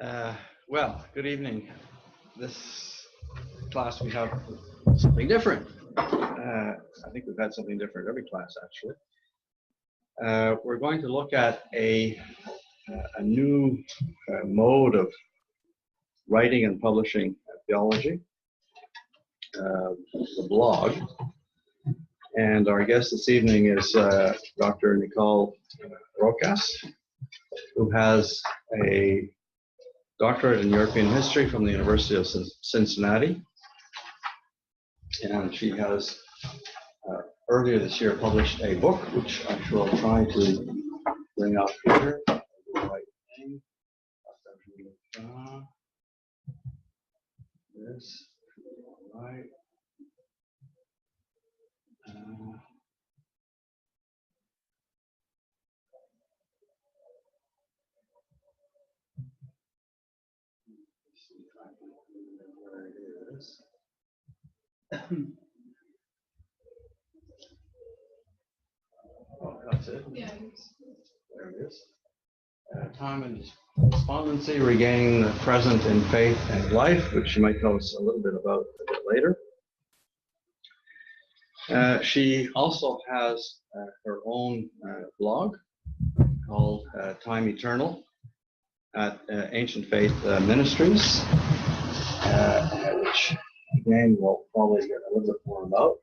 Well, good evening. This class we have something different. I think we've had something different every class, actually. We're going to look at a new mode of writing and publishing theology, the blog. And our guest this evening is Dr. Nicole Rokas, who has a doctorate in European history from the University of Cincinnati. And she has earlier this year published a book, which I shall try to bring up here. Right thing. This, right. See if I can remember where it is. Oh, that's it. Yeah. There it is. Time and Despondency, Regaining the Present in Faith and Life, which you might tell us a little bit about a bit later. She also has her own blog called Time Eternal at Ancient Faith Ministries, which again we'll probably get a little bit more about.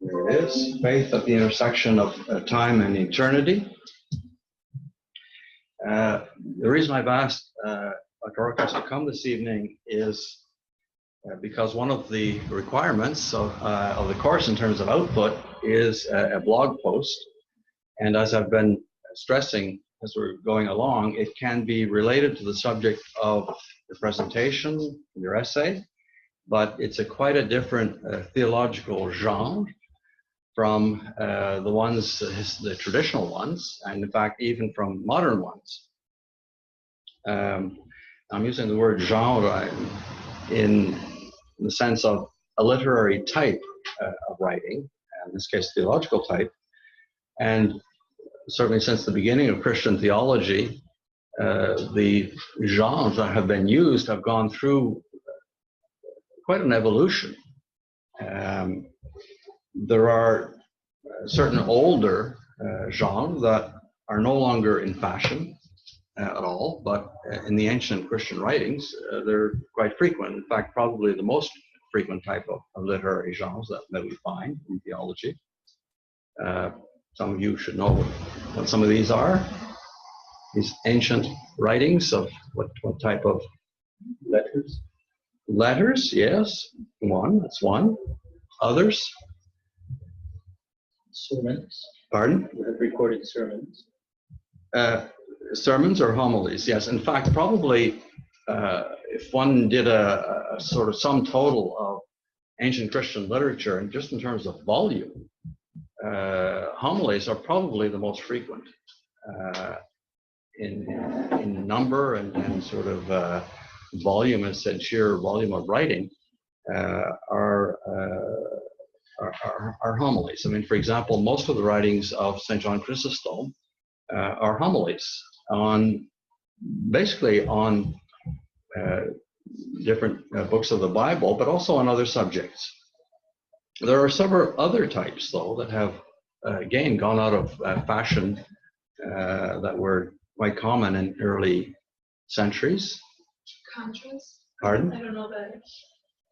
There it is, Faith at the Intersection of Time and Eternity. The reason I've asked Dr. Rokas to come this evening is because one of the requirements of the course in terms of output is a blog post. And as I've been stressing as we're going along, it can be related to the subject of the presentation, your essay, but it's quite a different theological genre from the ones, the traditional ones, and in fact, even from modern ones. I'm using the word genre in the sense of a literary type of writing, in this case, theological type. And certainly since the beginning of Christian theology, the genres that have been used have gone through quite an evolution. There are certain older genres that are no longer in fashion at all, but in the ancient Christian writings, they're quite frequent. In fact, probably the most frequent type of literary genres that we find in theology. Some of you should know what some of these are. These ancient writings of what type of Letters? Letters, yes. That's one. Others? Sermons? Pardon? You have recorded sermons. Sermons or homilies, yes. In fact, probably if one did a sort of sum total of ancient Christian literature, and just in terms of volume, homilies are probably the most frequent in number and sort of volume, as said, sheer volume of writing are homilies. I mean, for example, most of the writings of St. John Chrysostom are homilies on basically on different books of the Bible, but also on other subjects. There are several other types, though, that have again gone out of fashion that were quite common in early centuries. Contrast? Pardon? I don't know the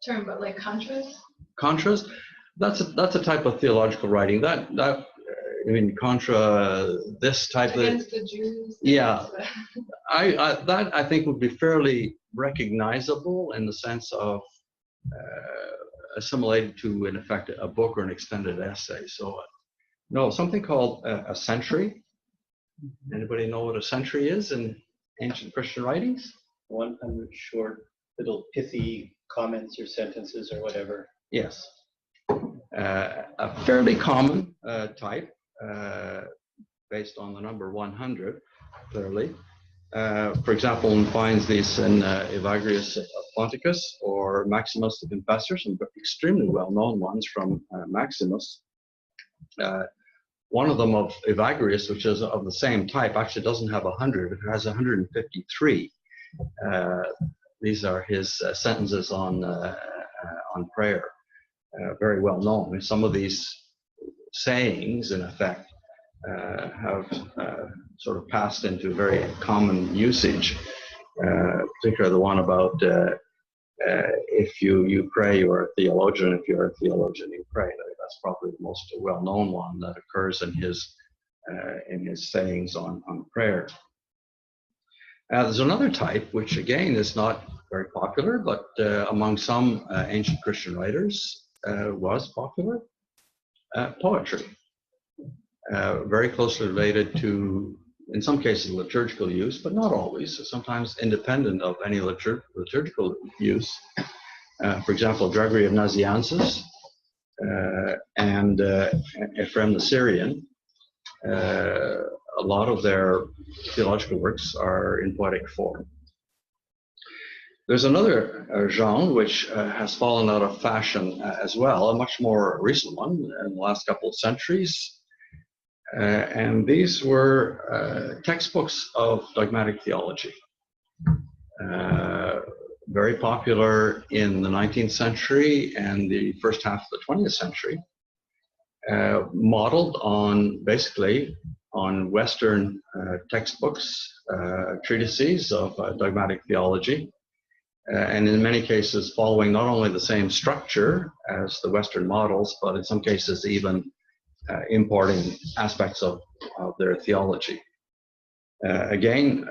term, but like contrast? Contrast? That's a type of theological writing. I mean, contra this type Against of the Jews. yeah. That I think would be fairly recognizable in the sense of assimilated to, in effect, a book or an extended essay. So, no, something called a century. Anybody know what a century is in ancient Christian writings? 100 short, little pithy comments or sentences or whatever. Yes. A fairly common type, based on the number 100, clearly. For example, one finds these in Evagrius Ponticus or Maximus the Confessor, some extremely well-known ones from Maximus. One of them of Evagrius, which is of the same type, actually doesn't have 100, it has 153. These are his sentences on prayer, very well known. And some of these sayings, in effect, have sort of passed into very common usage, particularly the one about if you pray, you are a theologian. If you're a theologian, you pray. That's probably the most well-known one that occurs in his sayings on prayer. There's another type, which again is not very popular, but among some ancient Christian writers was popular, poetry. Very closely related to, in some cases, liturgical use, but not always, sometimes independent of any liturgical use. For example, Gregory of Nazianzus and Ephraim the Syrian, a lot of their theological works are in poetic form. There's another genre which has fallen out of fashion as well, a much more recent one in the last couple of centuries. And these were textbooks of dogmatic theology. Very popular in the 19th century and the first half of the 20th century, modeled on basically on Western textbooks, treatises of dogmatic theology, and in many cases following not only the same structure as the Western models, but in some cases even importing aspects of their theology. Again,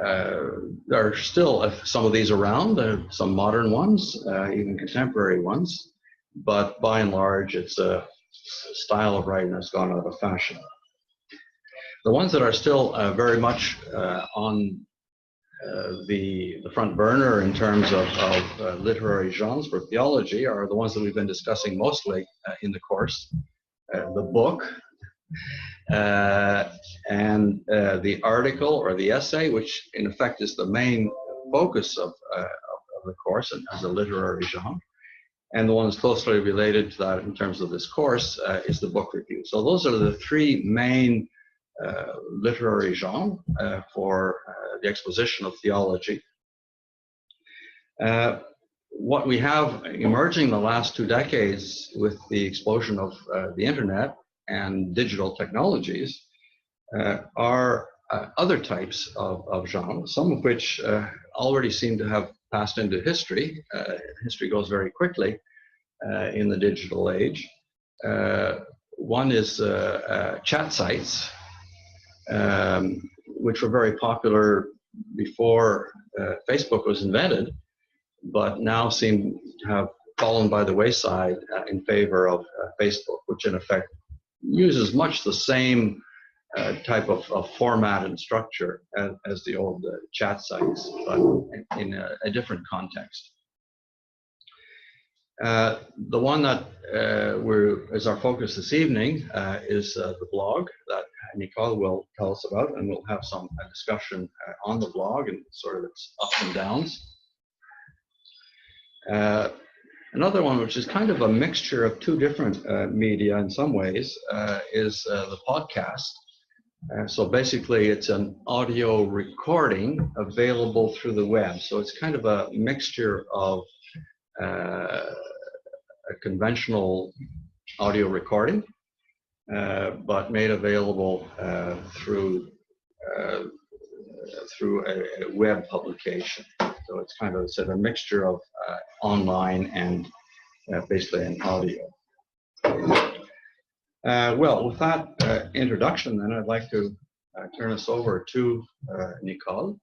there are still some of these around, some modern ones, even contemporary ones, but by and large, it's a style of writing that's gone out of fashion. The ones that are still very much on the front burner in terms of literary genres for theology are the ones that we've been discussing mostly in the course. The book, and the article or the essay, which in effect is the main focus of the course and as a literary genre. And the one that's closely related to that in terms of this course is the book review. So those are the three main literary genres for the exposition of theology. What we have emerging the last 2 decades with the explosion of the internet and digital technologies are other types of genres, some of which already seem to have passed into history. History goes very quickly in the digital age. One is chat sites, which were very popular before Facebook was invented, but now seem to have fallen by the wayside in favor of Facebook, which in effect uses much the same type of format and structure as the old chat sites, but in a different context. The one that is our focus this evening is the blog that Nicole will tell us about, and we'll have some discussion on the blog and sort of its ups and downs. Another one, which is kind of a mixture of 2 different media in some ways, is the podcast. So basically, it's an audio recording available through the web. So it's kind of a mixture of a conventional audio recording, but made available through a web publication. So it's kind of a mixture of online and basically an audio. Well, with that introduction, then I'd like to turn us over to Nicole.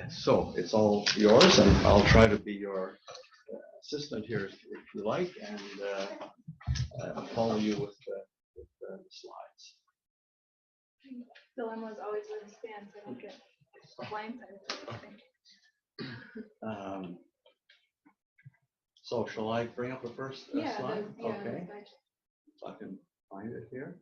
So it's all yours, and I'll try to be your assistant here if you like, and follow you with the slides. Dilemmas always understand, so I don't get blindsided. So shall I bring up the first slide? Yeah, okay. If I can find it here.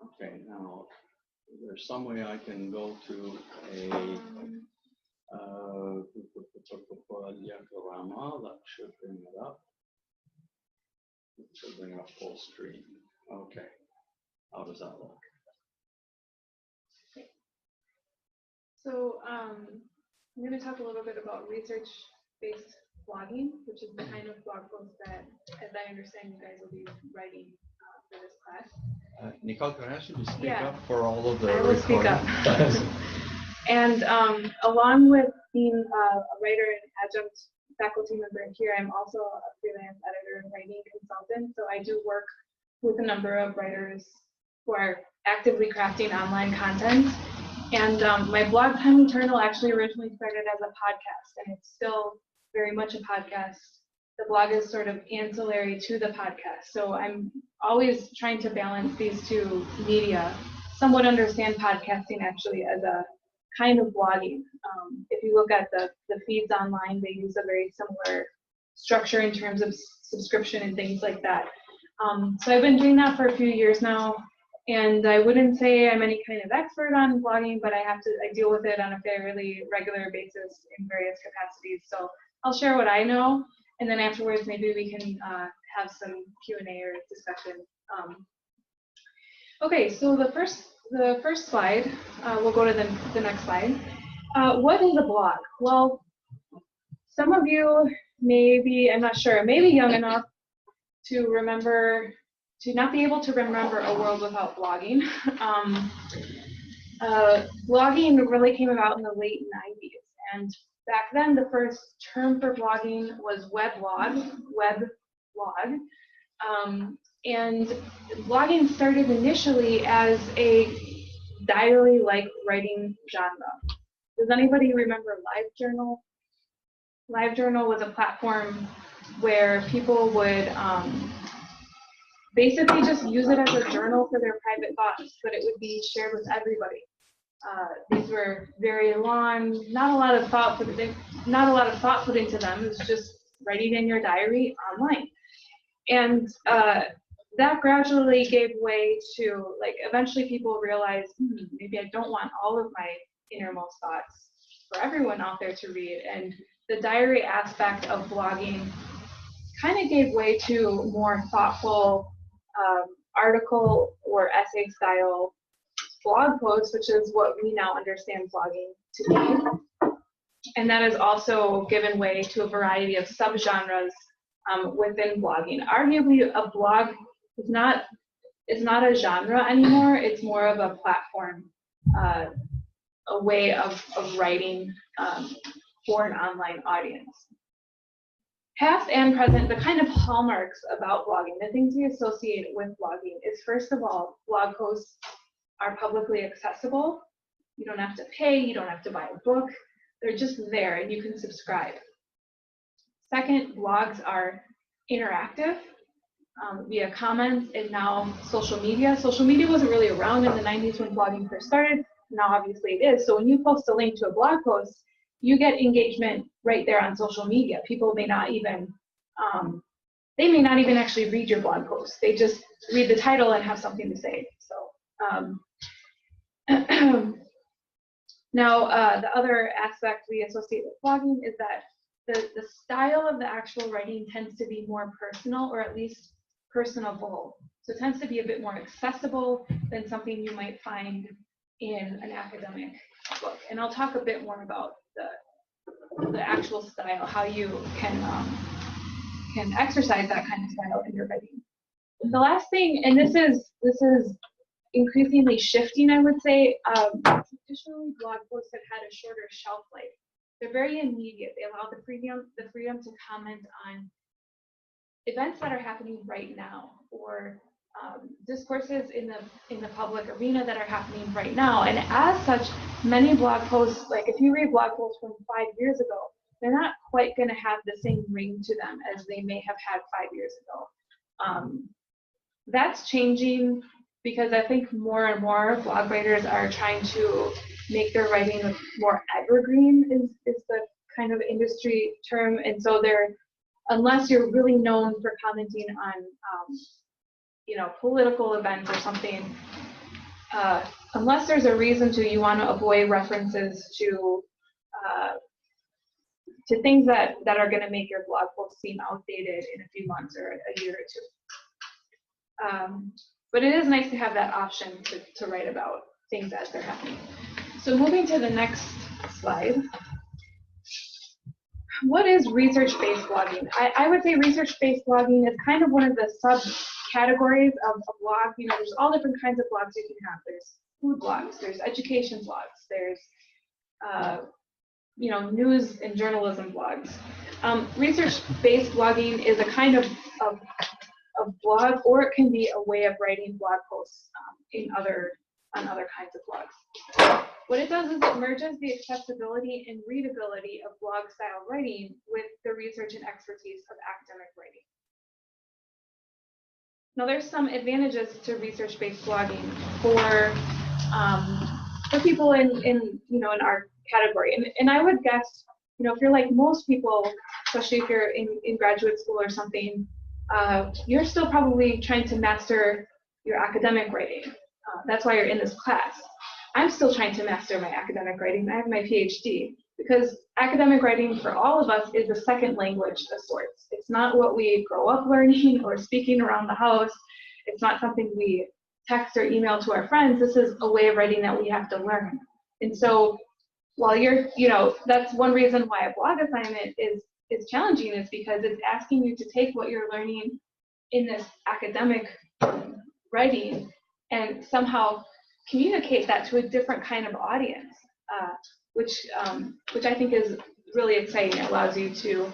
Okay, now there's some way I can go to a diagrama, that should bring it up. It should bring up full screen. Okay. How does that look? So I'm going to talk a little bit about research-based blogging, which is the kind of blog post that, as I understand, you guys will be writing for this class. Nicole, can I ask you to speak Yeah. up for all of the I will speak recording? up. And along with being a writer and adjunct faculty member here, I'm also a freelance editor and writing consultant. So I do work with a number of writers who are actively crafting online content. And my blog, Time Eternal, actually originally started as a podcast, and it's still very much a podcast. The blog is sort of ancillary to the podcast. So I'm always trying to balance these two media, somewhat understand podcasting actually as a kind of blogging. If you look at the feeds online, they use a very similar structure in terms of subscription and things like that. So I've been doing that for a few years now, and I wouldn't say I'm any kind of expert on blogging, but I deal with it on a fairly regular basis in various capacities. So I'll share what I know, and then afterwards maybe we can have some Q&A or discussion. Okay, so the first slide, we'll go to the next slide. What is a blog? Well, some of you maybe, I'm not sure, maybe young enough to remember, to not be able to remember a world without blogging. Blogging really came about in the late 90s, and back then the first term for blogging was weblog. And blogging started initially as a diary-like writing genre. Does anybody remember LiveJournal? LiveJournal was a platform where people would basically just use it as a journal for their private thoughts, but it would be shared with everybody. These were very long, not a lot of thought put into them. It was just writing in your diary online. And that gradually gave way to, like, eventually people realized, maybe I don't want all of my innermost thoughts for everyone out there to read. And the diary aspect of blogging kind of gave way to more thoughtful article or essay style blog posts, which is what we now understand blogging to be. And that has also given way to a variety of subgenres within blogging. Arguably, a blog is not a genre anymore. It's more of a platform, a way of writing for an online audience. Past and present, the kind of hallmarks about blogging, the things we associate with blogging is, first of all, blog posts are publicly accessible. You don't have to pay, you don't have to buy a book. They're just there and you can subscribe. Second, blogs are interactive via comments and now social media. Social media wasn't really around in the 90s when blogging first started. Now obviously it is. So when you post a link to a blog post, you get engagement right there on social media. People may not even, they may not even actually read your blog post. They just read the title and have something to say. So now the other aspect we associate with blogging is that the style of the actual writing tends to be more personal, or at least personable. So it tends to be a bit more accessible than something you might find in an academic book. And I'll talk a bit more about the actual style, how you can exercise that kind of style in your writing. The last thing, and this is increasingly shifting, I would say, traditionally blog posts have had a shorter shelf life. They're very immediate. They allow the freedom to comment on events that are happening right now, or discourses in the public arena that are happening right now. And as such, many blog posts, like if you read blog posts from 5 years ago, they're not quite going to have the same ring to them as they may have had 5 years ago. That's changing because I think more and more blog writers are trying to make their writing more evergreen, is the kind of industry term. And so unless you're really known for commenting on political events or something, unless there's a reason to, you want to avoid references to to things that are going to make your blog post seem outdated in a few months or a year or two. But it is nice to have that option to write about things as they're happening. So moving to the next slide. What is research-based blogging? I would say research-based blogging is kind of one of the subcategories of a blog. You know, there's all different kinds of blogs you can have. There's food blogs, there's education blogs, there's you know, news and journalism blogs. Research-based blogging is a kind of blog, or it can be a way of writing blog posts on other kinds of blogs. What it does is it merges the accessibility and readability of blog style writing with the research and expertise of academic writing. Now there's some advantages to research-based blogging for people in you know, in our category. And I would guess, you know, if you're like most people, especially if you're in graduate school or something, you're still probably trying to master your academic writing. That's why you're in this class. I'm still trying to master my academic writing. I have my PhD, because academic writing for all of us is a second language of sorts. It's not what we grow up learning or speaking around the house. It's not something we text or email to our friends. This is a way of writing that we have to learn. And so while you're, you know, that's one reason why a blog assignment is challenging, is because it's asking you to take what you're learning in this academic writing and somehow communicate that to a different kind of audience, which I think is really exciting. It allows you to,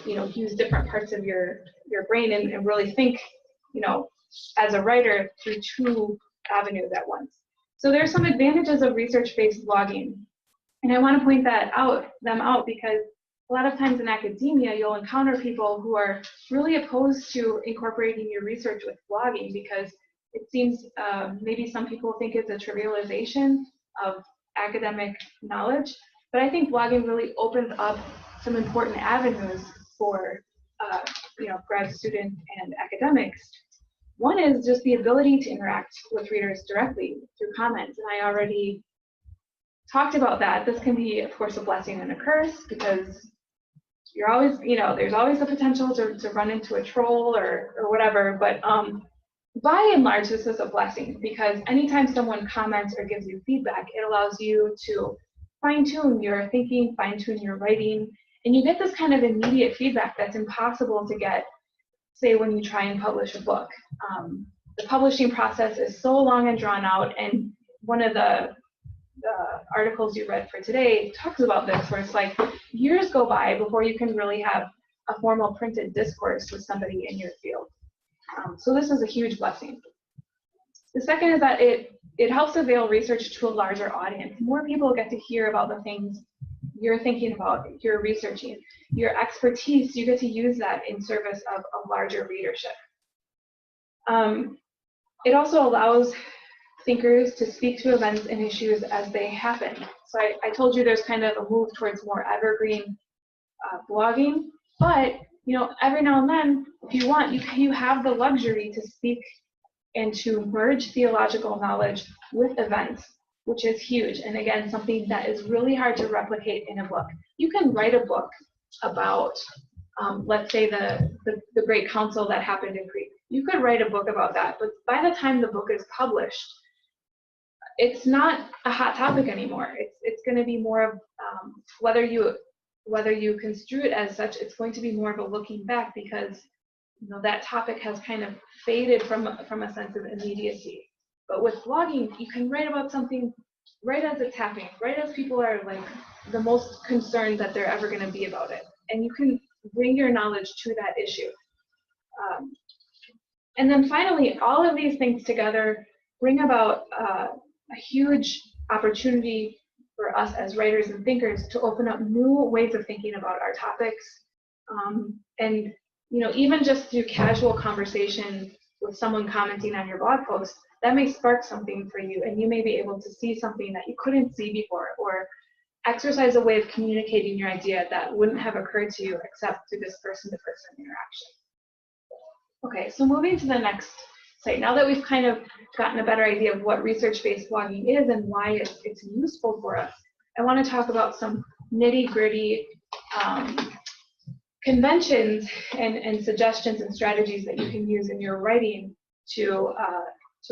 you know, use different parts of your brain and really think, you know, as a writer through two avenues at once. So there's some advantages of research-based blogging, and I want to point them out because a lot of times in academia, you'll encounter people who are really opposed to incorporating your research with blogging because it seems maybe some people think it's a trivialization of academic knowledge, but I think blogging really opens up some important avenues for you know, grad students and academics. One is just the ability to interact with readers directly through comments, and I already talked about that. This can be, of course, a blessing and a curse because you're always, you know, there's always the potential to run into a troll or whatever, but by and large, this is a blessing because anytime someone comments or gives you feedback, it allows you to fine-tune your thinking, fine-tune your writing, and you get this kind of immediate feedback that's impossible to get, say, when you try and publish a book. The publishing process is so long and drawn out, and one of the articles you read for today talks about this, where it's like years go by before you can really have a formal printed discourse with somebody in your field. So this is a huge blessing. The second is that it helps avail research to a larger audience. More people get to hear about the things you're thinking about, you're researching. Your expertise, you get to use that in service of a larger readership. It also allows thinkers to speak to events and issues as they happen. So I told you there's kind of a move towards more evergreen blogging, but you know, every now and then, if you want, you have the luxury to speak and to merge theological knowledge with events, which is huge. And again, something that is really hard to replicate in a book. You can write a book about, let's say, the Great Council that happened in Crete. You could write a book about that, but by the time the book is published, it's not a hot topic anymore. It's going to be more of whether you construe it as such, it's going to be more of a looking back because you know that topic has kind of faded from a sense of immediacy. But with blogging, you can write about something right as it's happening, right as people are like the most concerned that they're ever going to be about it, and you can bring your knowledge to that issue. And then finally, all of these things together bring about a huge opportunity for us as writers and thinkers to open up new ways of thinking about our topics. And you know, even just through casual conversation with someone commenting on your blog post, that may spark something for you, and you may be able to see something that you couldn't see before, or exercise a way of communicating your idea that wouldn't have occurred to you except through this person-to-person interaction. Okay, so moving to the next site. Now that we've kind of gotten a better idea of what research-based blogging is and why it's useful for us, I want to talk about some nitty-gritty conventions and suggestions and strategies that you can use in your writing to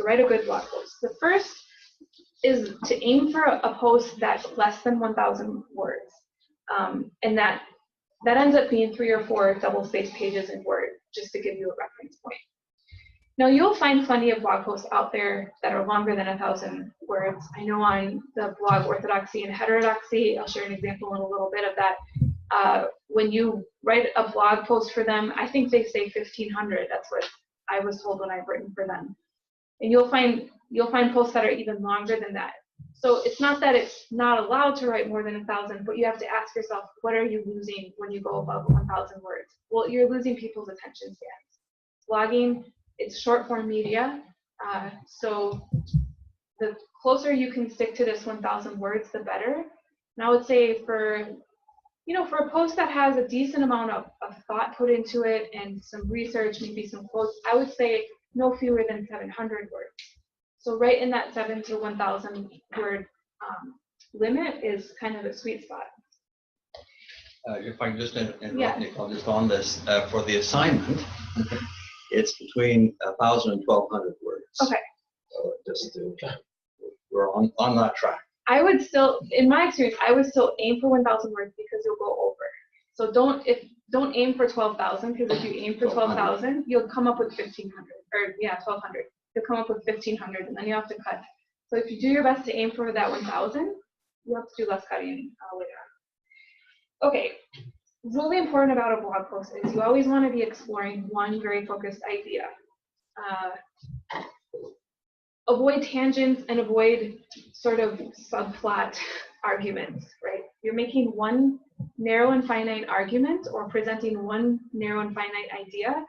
write a good blog post. The first is to aim for a post that's less than 1,000 words, and that ends up being 3 or 4 double-spaced pages in Word, just to give you a reference point. Now, you'll find plenty of blog posts out there that are longer than 1,000 words. I know on the blog Orthodoxy and Heterodoxy, I'll share an example in a little bit of that. When you write a blog post for them, I think they say 1,500. That's what I was told when I've written for them. And you'll find posts that are even longer than that. So it's not that it's not allowed to write more than 1,000, but you have to ask yourself, what are you losing when you go above 1,000 words? Well, you're losing people's attention spans. Blogging, it's short form media, so the closer you can stick to this 1,000 words, the better. And I would say for a post that has a decent amount of thought put into it and some research, maybe some quotes, I would say no fewer than 700 words. So right in that 7 to 1,000 word limit is kind of the sweet spot. If I can just interrupt, Yeah. Nicole, just on this, for the assignment, it's between 1,000 and 1,200 words. Okay. So we're on that track. I would still, in my experience, I would still aim for 1,000 words because you'll go over. So don't aim for 12,000, because if you aim for 12,000, you'll come up with 1,500, or 1,200. You'll come up with 1,500, and then you have to cut. So if you do your best to aim for that 1,000, you have to do less cutting later on. Okay, really important about a blog post is you always want to be exploring one very focused idea. Avoid tangents and avoid sort of subplot arguments, right? You're making one narrow and finite argument or presenting one narrow and finite idea.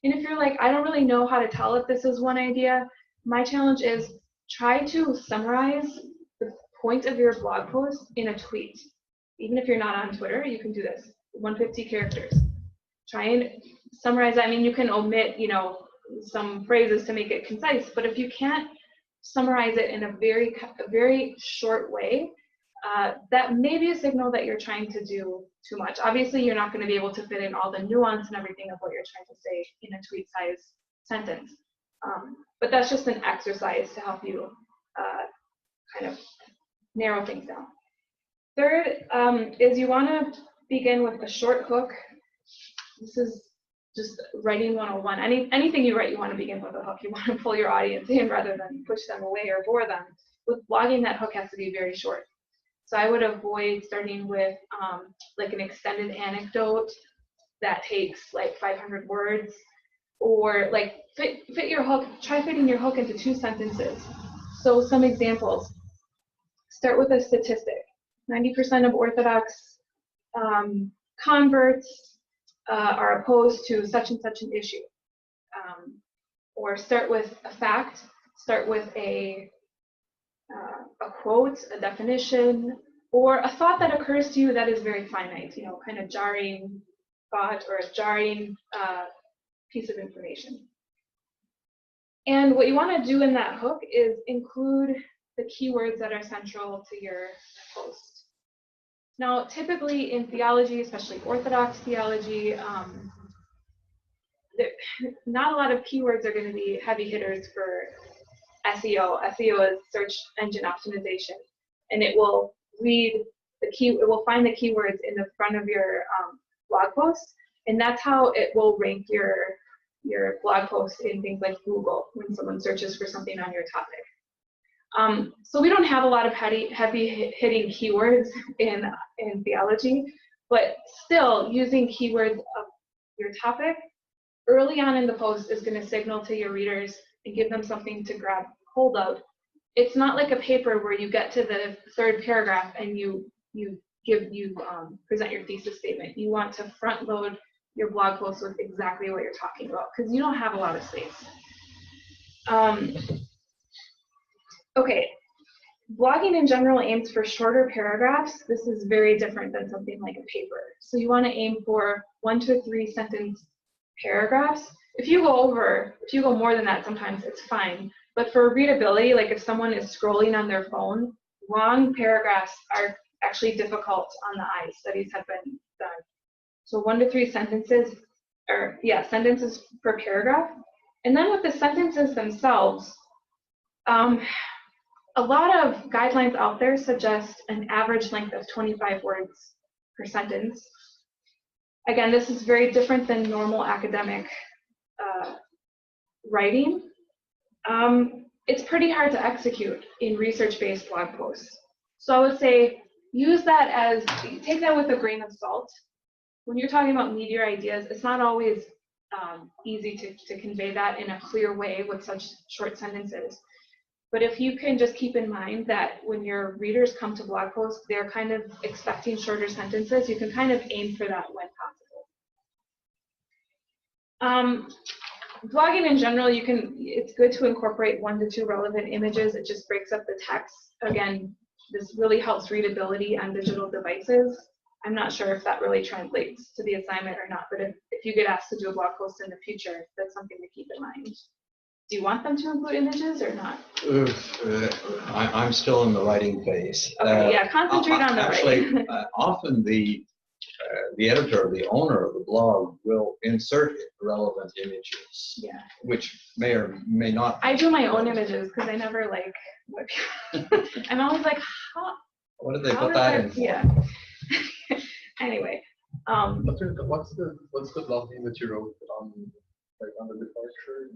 And if you're like, I don't really know how to tell if this is one idea, my challenge is try to summarize the point of your blog post in a tweet. Even if you're not on Twitter, you can do this, 150 characters. Try and summarize that. I mean, you can omit, some phrases to make it concise, but if you can't summarize it in a very short way, that may be a signal that you're trying to do too much. Obviously, you're not going to be able to fit in all the nuance and everything of what you're trying to say in a tweet-sized sentence. But that's just an exercise to help you kind of narrow things down. Third is you want to begin with a short hook. This is just writing 101. Anything you write, you want to begin with a hook. You want to pull your audience in rather than push them away or bore them. With blogging, that hook has to be very short. So I would avoid starting with like an extended anecdote that takes like 500 words, or like fit your hook, try fitting your hook into 2 sentences. So some examples, start with a statistic. 90% of Orthodox converts are opposed to such and such an issue. Or start with a fact, start with a quote, a definition, or a thought that occurs to you that is very finite, kind of jarring thought or a jarring piece of information. And what you want to do in that hook is include the keywords that are central to your post. Now, typically in theology, especially Orthodox theology, not a lot of keywords are going to be heavy hitters for SEO. SEO is search engine optimization, and it will it will find the keywords in the front of your blog post, and that's how it will rank your blog post in things like Google when someone searches for something on your topic. So we don't have a lot of heavy hitting keywords in theology, but still using keywords of your topic early on in the post is going to signal to your readers and give them something to grab hold of. It's not like a paper where you get to the 3rd paragraph and you present your thesis statement. You want to front load your blog post with exactly what you're talking about because you don't have a lot of space. Okay, blogging in general aims for shorter paragraphs. This is very different than something like a paper. So you want to aim for 1 to 3 sentence paragraphs. If you go more than that, sometimes it's fine. But for readability, like if someone is scrolling on their phone, long paragraphs are actually difficult on the eye. Studies have been done. So 1 to 3 sentences, or yeah, sentences per paragraph. And then with the sentences themselves, a lot of guidelines out there suggest an average length of 25 words per sentence. Again, this is very different than normal academic writing. It's pretty hard to execute in research-based blog posts. So I would say use that as, take that with a grain of salt. When you're talking about meatier ideas, it's not always easy to convey that in a clear way with such short sentences. But if you can just keep in mind that when your readers come to blog posts, they're kind of expecting shorter sentences, you can kind of aim for that when possible. Blogging in general, it's good to incorporate 1 to 2 relevant images. It just breaks up the text. Again, this really helps readability on digital devices. I'm not sure if that really translates to the assignment or not, but if you get asked to do a blog post in the future, that's something to keep in mind. Do you want them to include images or not? I'm still in the writing phase. Okay, yeah, concentrate on the actually, writing. often the editor or the owner of the blog will insert relevant images, Yeah. which may or may not. I do my own images because I never like what I'm always like, what did they put that in for? Yeah. Anyway. What's the blog name that you wrote on, like on the departure,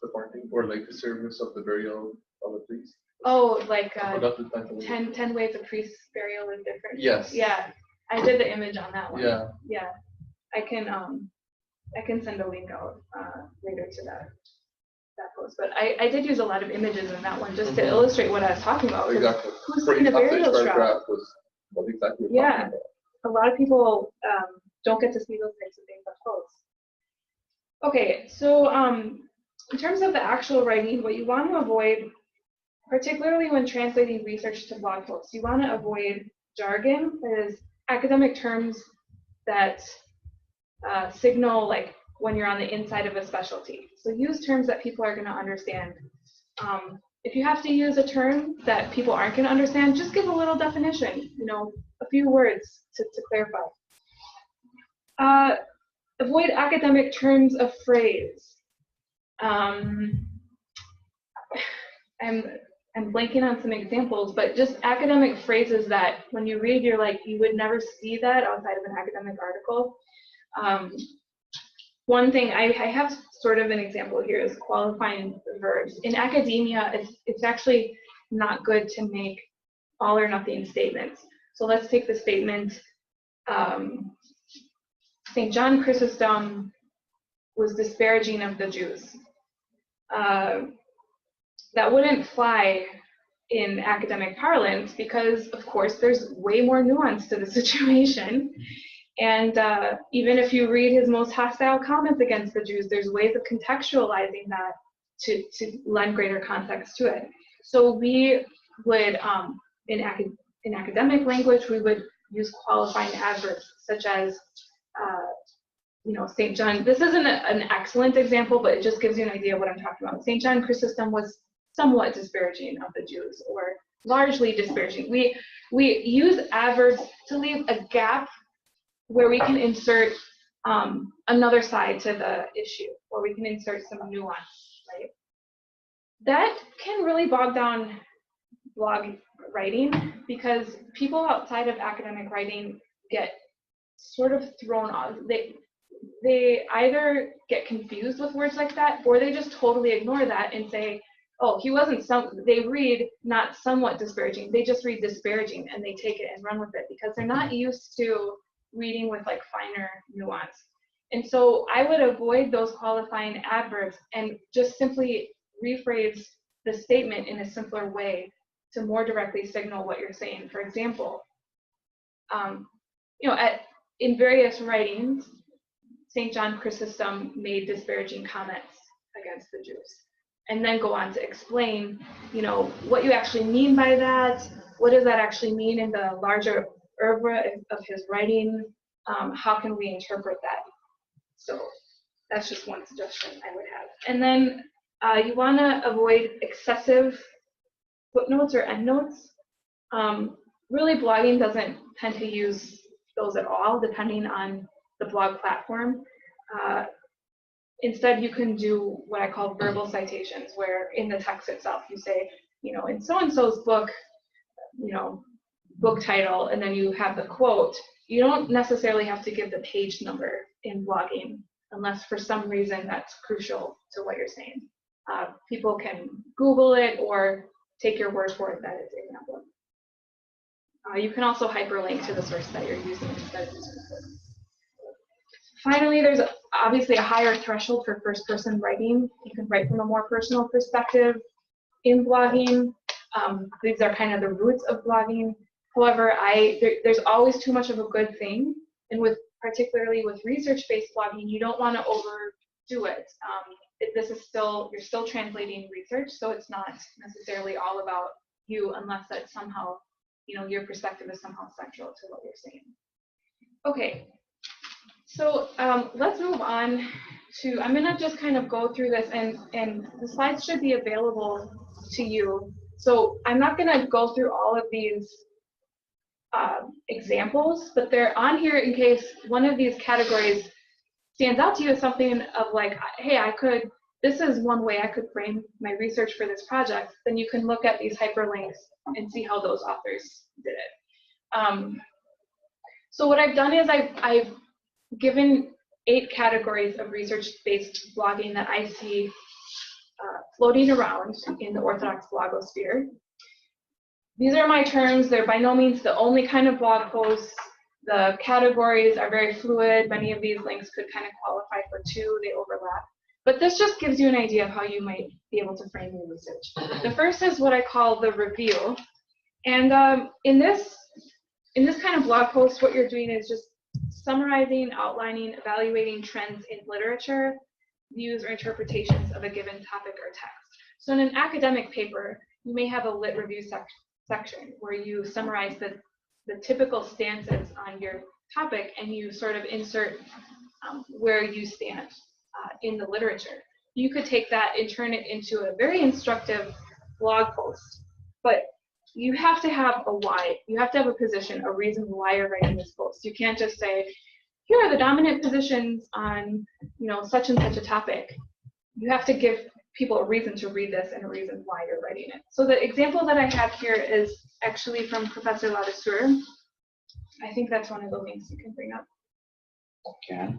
departing, or like the service of the burial of a priest? Oh, like I forgot the title. 10 ways a priest's burial is different. Yes. Yeah, I did the image on that one. Yeah. Yeah, I can send a link out later to that post. But I did use a lot of images in that one just to illustrate what I was talking about. Exactly. Who's in the burial shroud? Was what exactly you're Yeah. talking about. A lot of people don't get to see those types of things up close. Okay, so in terms of the actual writing, what you want to avoid, particularly when translating research to blog posts, you want to avoid jargon, that is academic terms that signal like when you're on the inside of a specialty. So use terms that people are going to understand. If you have to use a term that people aren't going to understand, just give a little definition, a few words to clarify. Avoid academic terms of phrase. I'm blanking on some examples, but just academic phrases that when you read, you're like, you would never see that outside of an academic article. One thing, I have sort of an example here is qualifying verbs. In academia, it's actually not good to make all or nothing statements. So let's take the statement, St. John Chrysostom was disparaging of the Jews. That wouldn't fly in academic parlance because, of course, there's way more nuance to the situation. And even if you read his most hostile comments against the Jews, there's ways of contextualizing that to lend greater context to it. So we would, in academic language, we would use qualifying adverbs such as, St. John. This isn't an excellent example, but it just gives you an idea of what I'm talking about. St. John Chrysostom was somewhat disparaging of the Jews, or largely disparaging. We use adverbs to leave a gap where we can insert another side to the issue, or we can insert some nuance, right? That can really bog down blog writing because people outside of academic writing get sort of thrown off. They either get confused with words like that, or they just totally ignore that and say, oh, he wasn't they read not somewhat disparaging, they just read disparaging and they take it and run with it because they're not used to reading with like finer nuance. And so I would avoid those qualifying adverbs and just simply rephrase the statement in a simpler way to more directly signal what you're saying. For example, in various writings, St. John Chrysostom made disparaging comments against the Jews, and then go on to explain, what you actually mean by that. What does that actually mean in the larger oeuvre of his writing? How can we interpret that? So that's just one suggestion I would have. And then you want to avoid excessive footnotes or endnotes. Really, blogging doesn't tend to use those at all, depending on the blog platform. Instead, you can do what I call verbal citations, where in the text itself you say, you know, in so-and-so's book, you know, book title, and then you have the quote. You don't necessarily have to give the page number in blogging, unless for some reason that's crucial to what you're saying. People can Google it or take your word for it that it's in that book. You can also hyperlink to the source that you're using instead of using the book. Finally, there's obviously a higher threshold for first-person writing. You can write from a more personal perspective in blogging. These are kind of the roots of blogging. However, there's always too much of a good thing, and particularly with research-based blogging, you don't want to overdo it. This is you're still translating research, so it's not necessarily all about you, unless that somehow, you know, your perspective is somehow central to what you're saying. Okay. So let's move on to, I'm gonna just kind of go through this, and the slides should be available to you. So I'm not gonna go through all of these examples, but they're on here in case one of these categories stands out to you as something of like, hey, this is one way I could frame my research for this project. Then you can look at these hyperlinks and see how those authors did it. So what I've done is I've given 8 categories of research-based blogging that I see floating around in the Orthodox blogosphere. These are my terms. They're by no means the only kind of blog posts. The categories are very fluid. Many of these links could kind of qualify for 2. They overlap. But this just gives you an idea of how you might be able to frame your research. The first is what I call the review. And in this kind of blog post, what you're doing is just summarizing, outlining, evaluating trends in literature, views, or interpretations of a given topic or text. So in an academic paper, you may have a lit review section where you summarize the typical stances on your topic, and you sort of insert where you stand in the literature. You could take that and turn it into a very instructive blog post, but you have to have a why. You have to have a position, a reason why you're writing this post. You can't just say, here are the dominant positions on, you know, such and such a topic. You have to give people a reason to read this and a reason why you're writing it. So the example that I have here is actually from Professor Ladesseur. I think that's one of the links you can bring up. Okay.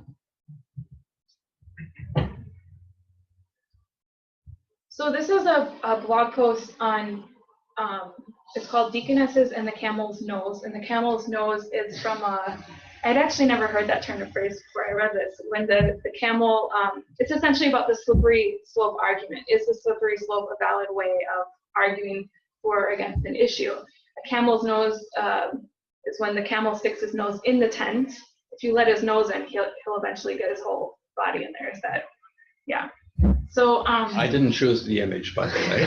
So this is a blog post on, it's called Deaconesses and the Camel's Nose. And the camel's nose is from I'd actually never heard that term of phrase before I read this. When the camel, it's essentially about the slippery slope argument. Is the slippery slope a valid way of arguing for or against an issue? A camel's nose is when the camel sticks his nose in the tent. If you let his nose in, he'll eventually get his whole body in there. Is that, yeah. So I didn't choose the image, by the way.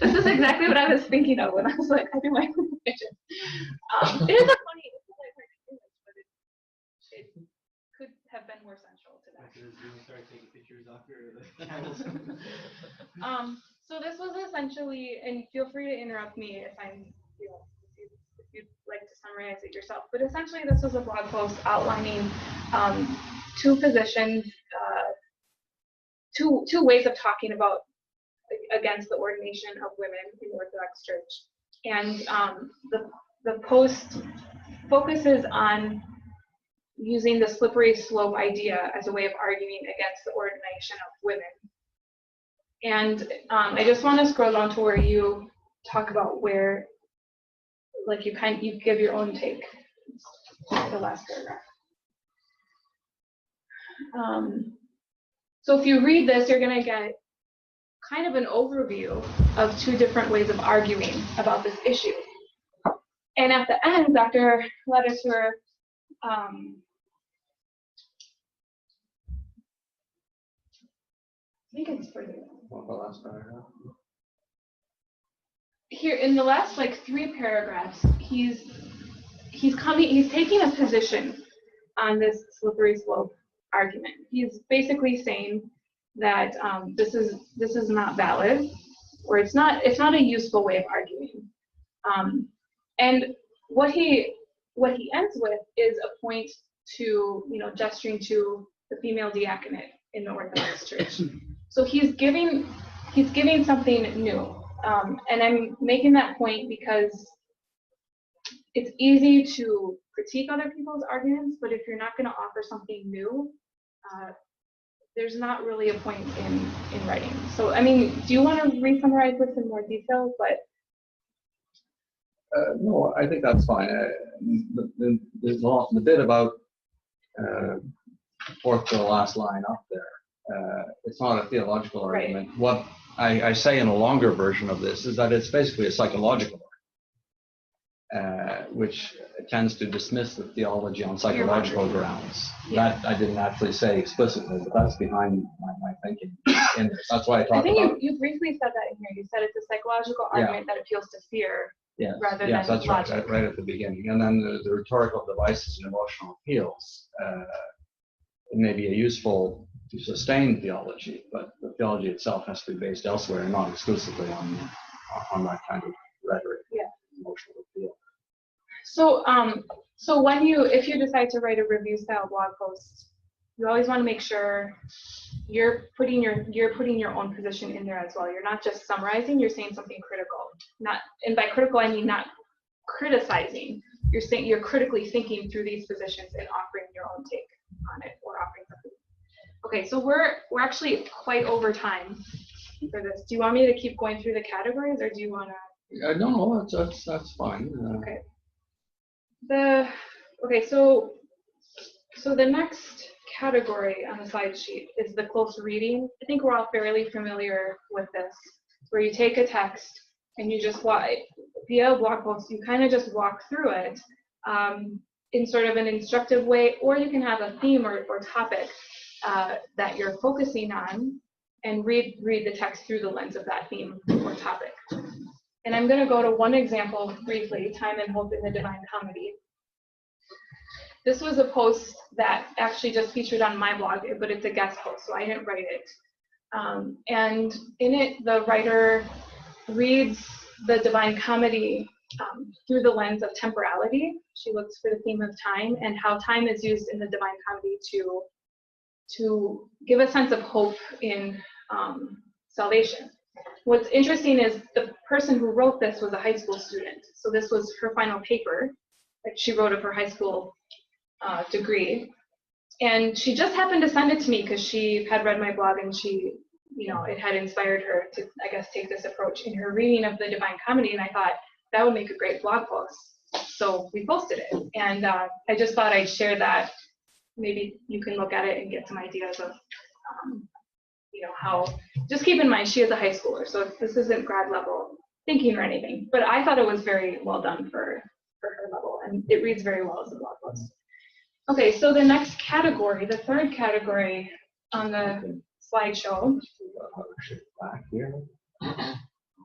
this is exactly what I was thinking of when I was like, I do my own picture. It is a funny image, but it could have been more central to that. Start taking pictures off your So this was essentially, and feel free to interrupt me if I'm, you know, if you'd like to summarize it yourself. But essentially, this was a blog post outlining 2 positions. Two ways of talking about against the ordination of women in the Orthodox Church. And the post focuses on using the slippery slope idea as a way of arguing against the ordination of women. And I just want to scroll down to where you talk about where, like, you give your own take, the last paragraph. So if you read this, you're going to get kind of an overview of 2 different ways of arguing about this issue. And at the end, Dr. Ladesseur I think it's further down. Here in the last like 3 paragraphs, he's taking a position on this slippery slope argument. He's basically saying that this is not valid, or it's not a useful way of arguing. And what he what he ends with is a point to, gesturing to the female diaconate in the Orthodox Church. So he's giving something new. And I'm making that point because it's easy to critique other people's arguments, but if you're not going to offer something new, there's not really a point in writing. So, I mean, do you want to re-summarize this in more detail? But no, I think that's fine. There's the bit about fourth to the last line up there. It's not a theological argument. Right. What I say in a longer version of this is that it's basically a psychological argument, which tends to dismiss the theology on psychological grounds. Yeah. That I didn't actually say explicitly, but that's behind my thinking in this. That's why I talked about it. You briefly said that in here. You said it's a psychological argument that appeals to fear. Yes, rather yes, than that's logic. right at the beginning. And then the rhetorical devices and emotional appeals. It may be useful to sustain theology, but the theology itself has to be based elsewhere and not exclusively on that kind of rhetoric, emotional appeal. So, if you decide to write a review style blog post, you always want to make sure you're putting your own position in there as well. You're not just summarizing, you're saying something critical. And by critical I mean not criticizing. You're saying you're critically thinking through these positions and offering your own take on it or offering something. Okay, so we're actually quite over time for this. Do you want me to keep going through the categories, or do you want to? No, that's fine. Okay. So the next category on the slide sheet is the close reading. I think we're all fairly familiar with this, where you take a text and you just via a blog post, you kind of just walk through it in sort of an instructive way, or you can have a theme or topic that you're focusing on and read the text through the lens of that theme or topic. And I'm going to go to one example briefly, Time and Hope in the Divine Comedy. This was a post that actually just featured on my blog, but it's a guest post, so I didn't write it. And in it, the writer reads the Divine Comedy through the lens of temporality. She looks for the theme of time and how time is used in the Divine Comedy to give a sense of hope in salvation. What's interesting is the person who wrote this was a high school student. So this was her final paper that she wrote of her high school degree. And she just happened to send it to me because she had read my blog and she, it had inspired her to, I guess, take this approach in her reading of the Divine Comedy. And I thought that would make a great blog post. So we posted it. And I just thought I'd share that. Maybe you can look at it and get some ideas of, how, just keep in mind, she is a high schooler. So this isn't grad level thinking or anything. But I thought it was very well done for her level. And it reads very well as a blog post. Okay, so the next category, the third category on the slideshow.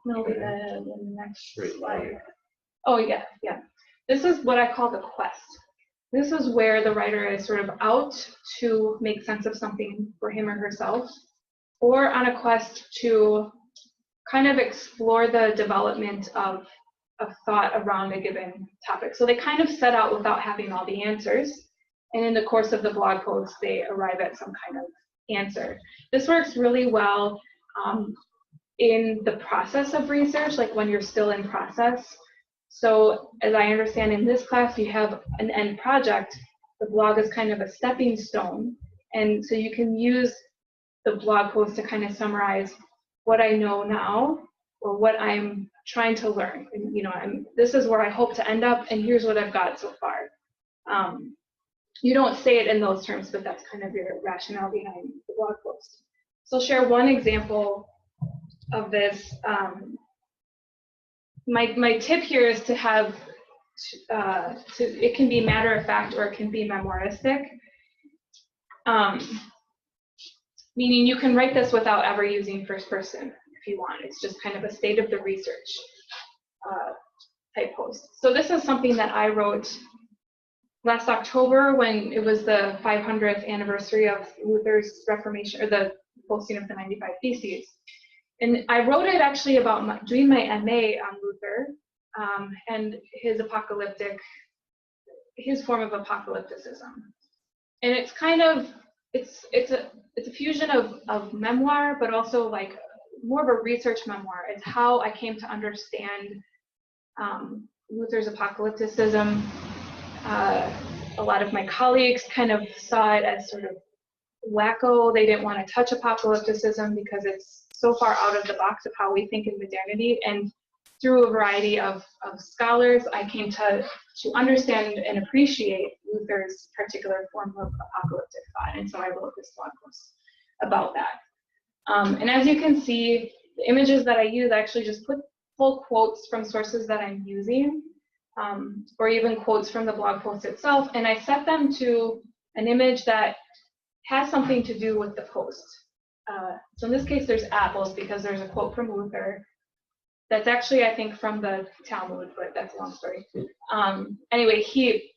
No, the next slide. Oh, yeah. This is what I call the quest. This is where the writer is sort of out to make sense of something for him or herself, or on a quest to kind of explore the development of thought around a given topic. So they kind of set out without having all the answers. And in the course of the blog post, they arrive at some kind of answer. This works really well in the process of research, like when you're still in process. So as I understand in this class, you have an end project. The blog is kind of a stepping stone. And so you can use the blog post to kind of summarize what I know now or what I'm trying to learn. And, this is where I hope to end up, and here's what I've got so far. You don't say it in those terms, but that's kind of your rationale behind the blog post. So I'll share one example of this. My tip here is to have, it can be matter of fact or it can be memoiristic. Meaning you can write this without ever using first person if you want. It's just kind of a state of the research type post. So this is something that I wrote last October when it was the 500th anniversary of Luther's Reformation, or the posting of the 95 Theses. And I wrote it actually about doing my MA on Luther and his apocalyptic his form of apocalypticism. And it's kind of, it's a fusion of memoir, but also like more of a research memoir. It's how I came to understand Luther's apocalypticism. A lot of my colleagues kind of saw it as sort of wacko. They didn't want to touch apocalypticism because it's so far out of the box of how we think in modernity. And through a variety of scholars, I came to understand and appreciate Luther's particular form of apocalyptic thought. And so I wrote this blog post about that. And as you can see, the images that I use, I actually just put full quotes from sources that I'm using, or even quotes from the blog post itself, and I set them to an image that has something to do with the post. So in this case, there's apples because there's a quote from Luther that's actually, I think, from the Talmud, but that's a long story. Anyway, he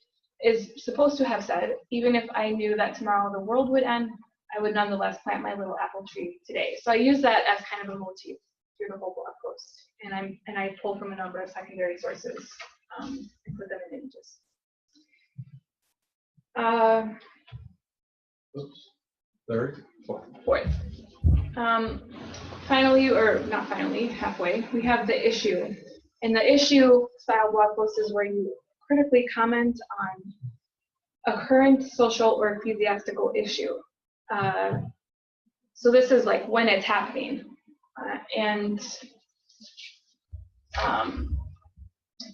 is supposed to have said, even if I knew that tomorrow the world would end, I would nonetheless plant my little apple tree today. So I use that as kind of a motif through the whole blog post, and I pulled from a number of secondary sources and put them in images. Third, Fourth. Finally, or not finally, halfway, we have the issue. And the issue style blog post is where you critically comment on a current social or ecclesiastical issue. So this is like when it's happening.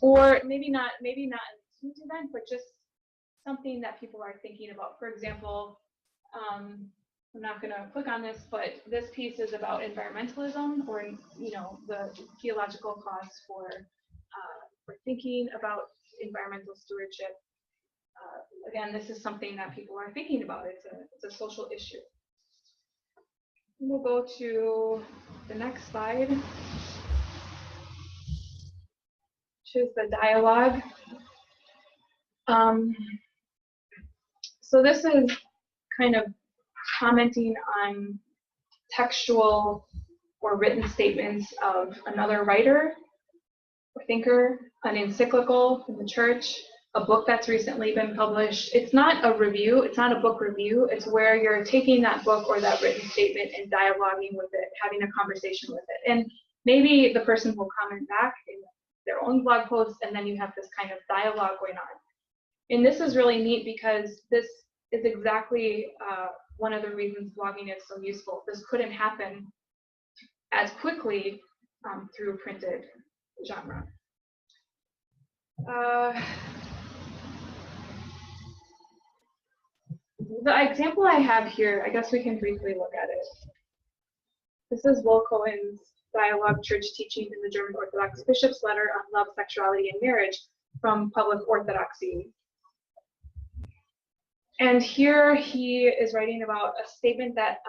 Or maybe not an huge event, but just something that people are thinking about. For example, I'm not going to click on this, but this piece is about environmentalism, or the theological cause for thinking about environmental stewardship. Again, this is something that people are thinking about. It's a social issue. We'll go to the next slide, which is the dialogue. So this is kind of commenting on textual or written statements of another writer or thinker, an encyclical from the church, a book that's recently been published. It's not a review, it's not a book review, it's where you're taking that book or that written statement and dialoguing with it, having a conversation with it. And maybe the person will comment back in their own blog post, and then you have this kind of dialogue going on. And this is really neat because this is exactly one of the reasons blogging is so useful. This couldn't happen as quickly through printed genre. The example I have here, I guess we can briefly look at it. This is Will Cohen's dialogue, Church Teaching in the German Orthodox Bishop's Letter on Love, Sexuality, and Marriage from Public Orthodoxy. And here he is writing about a statement that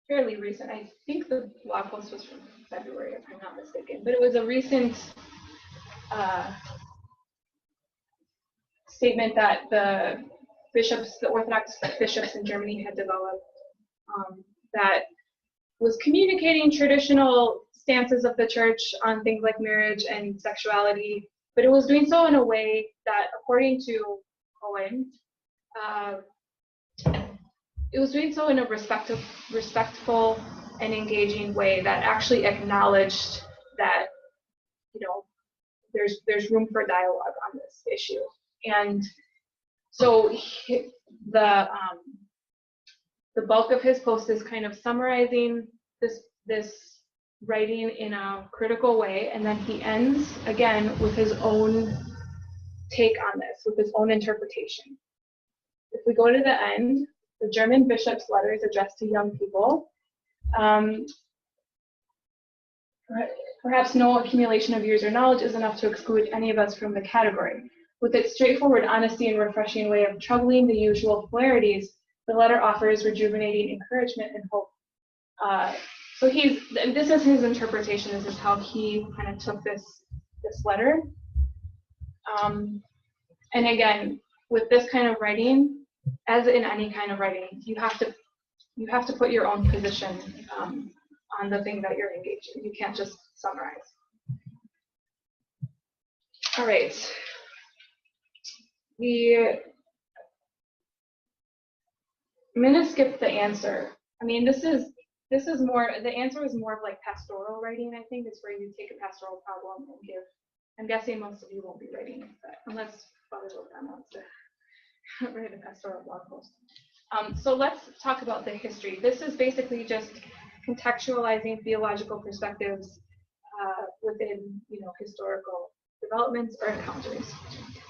fairly recent. I think the blog post was from February, if I'm not mistaken, but it was a recent statement that the Orthodox bishops in Germany had developed that was communicating traditional stances of the church on things like marriage and sexuality, but it was doing so in a way that, according to Cohen, it was doing so in a respectful and engaging way that actually acknowledged that, there's room for dialogue on this issue. And so the bulk of his post is kind of summarizing this writing in a critical way, and then he ends again with his own take on this, with his own interpretation. If we go to the end, the German bishop's letter is addressed to young people. Perhaps no accumulation of years or knowledge is enough to exclude any of us from the category. With its straightforward honesty and refreshing way of troubling the usual polarities, the letter offers rejuvenating encouragement and hope. So this is his interpretation. This is how he kind of took this letter. And again, with this kind of writing, as in any kind of writing, you have to put your own position on the thing that you're engaged in. You can't just summarize. All right. I'm going to skip the answer. I mean, this is more, the answer is more of like pastoral writing, I think. It's where you take a pastoral problem and give, I'm guessing most of you won't be writing it, but unless Father Wilson wants to write a pastoral blog post. So let's talk about the history. This is basically just contextualizing theological perspectives within, historical developments or encounters.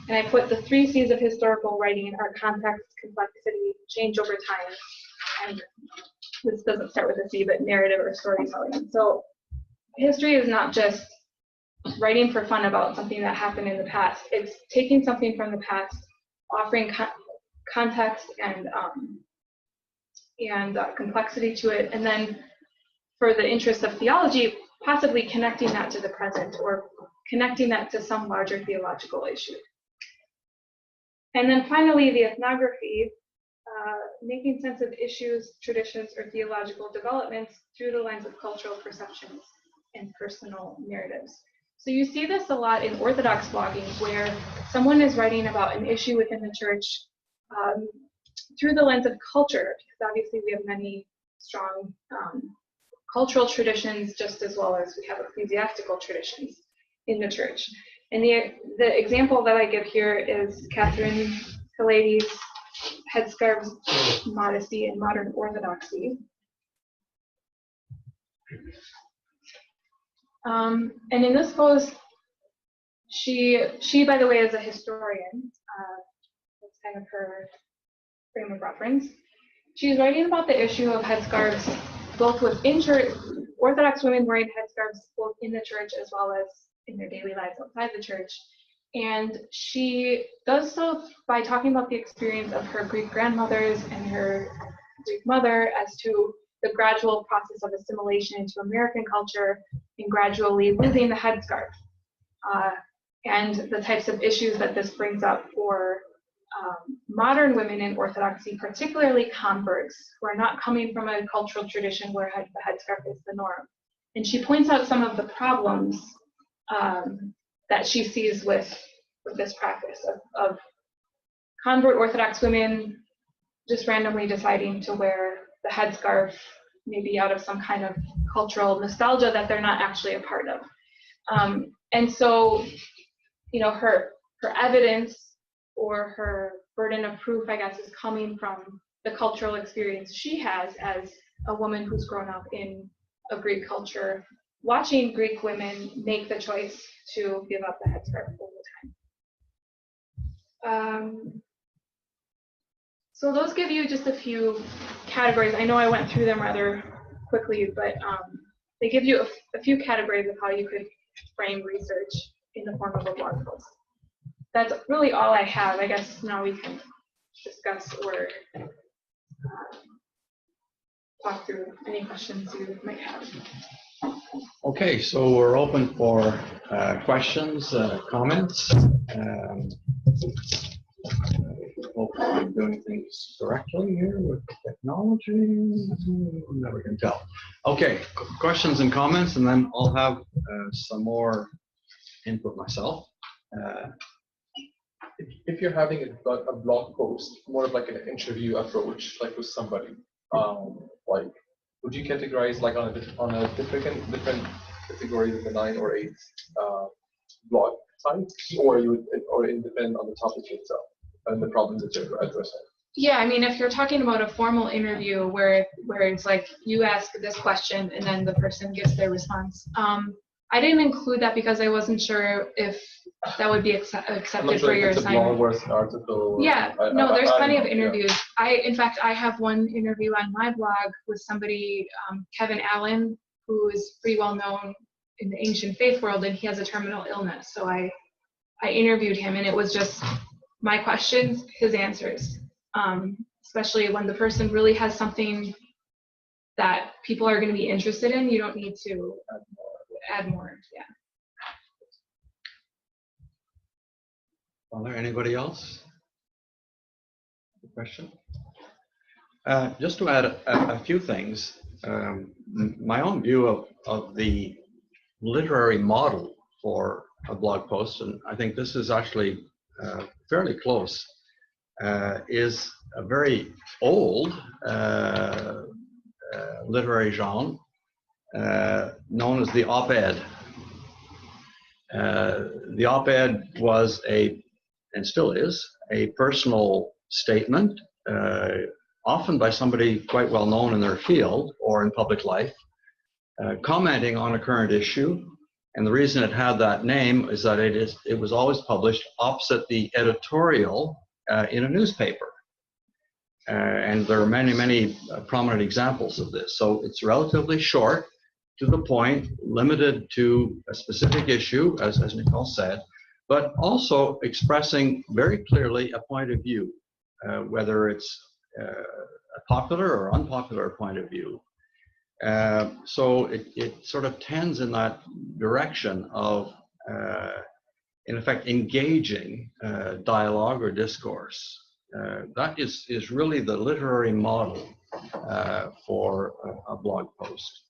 And I put the 3 C's of historical writing are context, complexity, change over time, and this doesn't start with a C, but narrative or storytelling. So history is not just writing for fun about something that happened in the past. It's taking something from the past, offering context and complexity to it, and then for the interest of theology, possibly connecting that to the present or connecting that to some larger theological issue. And then finally, the ethnography, making sense of issues, traditions, or theological developments through the lens of cultural perceptions and personal narratives. So you see this a lot in Orthodox blogging, where someone is writing about an issue within the church through the lens of culture, because obviously we have many strong cultural traditions, just as well as we have ecclesiastical traditions in the church. And the example that I give here is Catherine Kaladi's Headscarves, Modesty, and Modern Orthodoxy. And in this post, she by the way is a historian. That's kind of her frame of reference. She's writing about the issue of headscarves, both within church, Orthodox women wearing headscarves both in the church as well as in their daily lives outside the church. And she does so by talking about the experience of her Greek grandmothers and her Greek mother as to the gradual process of assimilation into American culture and gradually losing the headscarf, and the types of issues that this brings up for modern women in Orthodoxy, particularly converts who are not coming from a cultural tradition where the headscarf is the norm. And she points out some of the problems that she sees with this practice of convert Orthodox women just randomly deciding to wear the headscarf, maybe out of some kind of cultural nostalgia that they're not actually a part of. And so, her evidence or her burden of proof, I guess, is coming from the cultural experience she has as a woman who's grown up in a Greek culture, watching Greek women make the choice to give up the headscarf all the time. So those give you just a few categories. I know I went through them rather quickly, but they give you a few categories of how you could frame research in the form of a blog post. That's really all I have. I guess now we can discuss or talk through any questions you might have. Okay, so we're open for questions, comments. Hope I'm doing things correctly here with technology. Never can tell. Okay, questions and comments, and then I'll have some more input myself. If you're having a blog post, more of like an interview approach, like with somebody, like would you categorize like on a different category than the 9 or 8 blog type, or it depend on the topic itself and the problem that you're addressing? Yeah, I mean, if you're talking about a formal interview where it's like you ask this question and then the person gives their response, I didn't include that because I wasn't sure if that would be accepted for your assignment. Article, yeah, no, there's plenty of interviews. Yeah. In fact, I have one interview on my blog with somebody, Kevin Allen, who is pretty well known in the ancient faith world, and he has a terminal illness. So I interviewed him, and it was just my questions, his answers, especially when the person really has something that people are going to be interested in. You don't need to add more. Yeah. Are there anybody else? A question? Just to add a few things, my own view of the literary model for a blog post, and I think this is actually fairly close, is a very old literary genre known as the op-ed. The op-ed was and still is, a personal statement, often by somebody quite well known in their field or in public life, commenting on a current issue. And the reason it had that name is that it was always published opposite the editorial in a newspaper. And there are many, many prominent examples of this. So it's relatively short, to the point, limited to a specific issue, as Nicole said, but also expressing very clearly a point of view, whether it's a popular or unpopular point of view. So it sort of tends in that direction of, in effect, engaging dialogue or discourse. That is really the literary model for a blog post.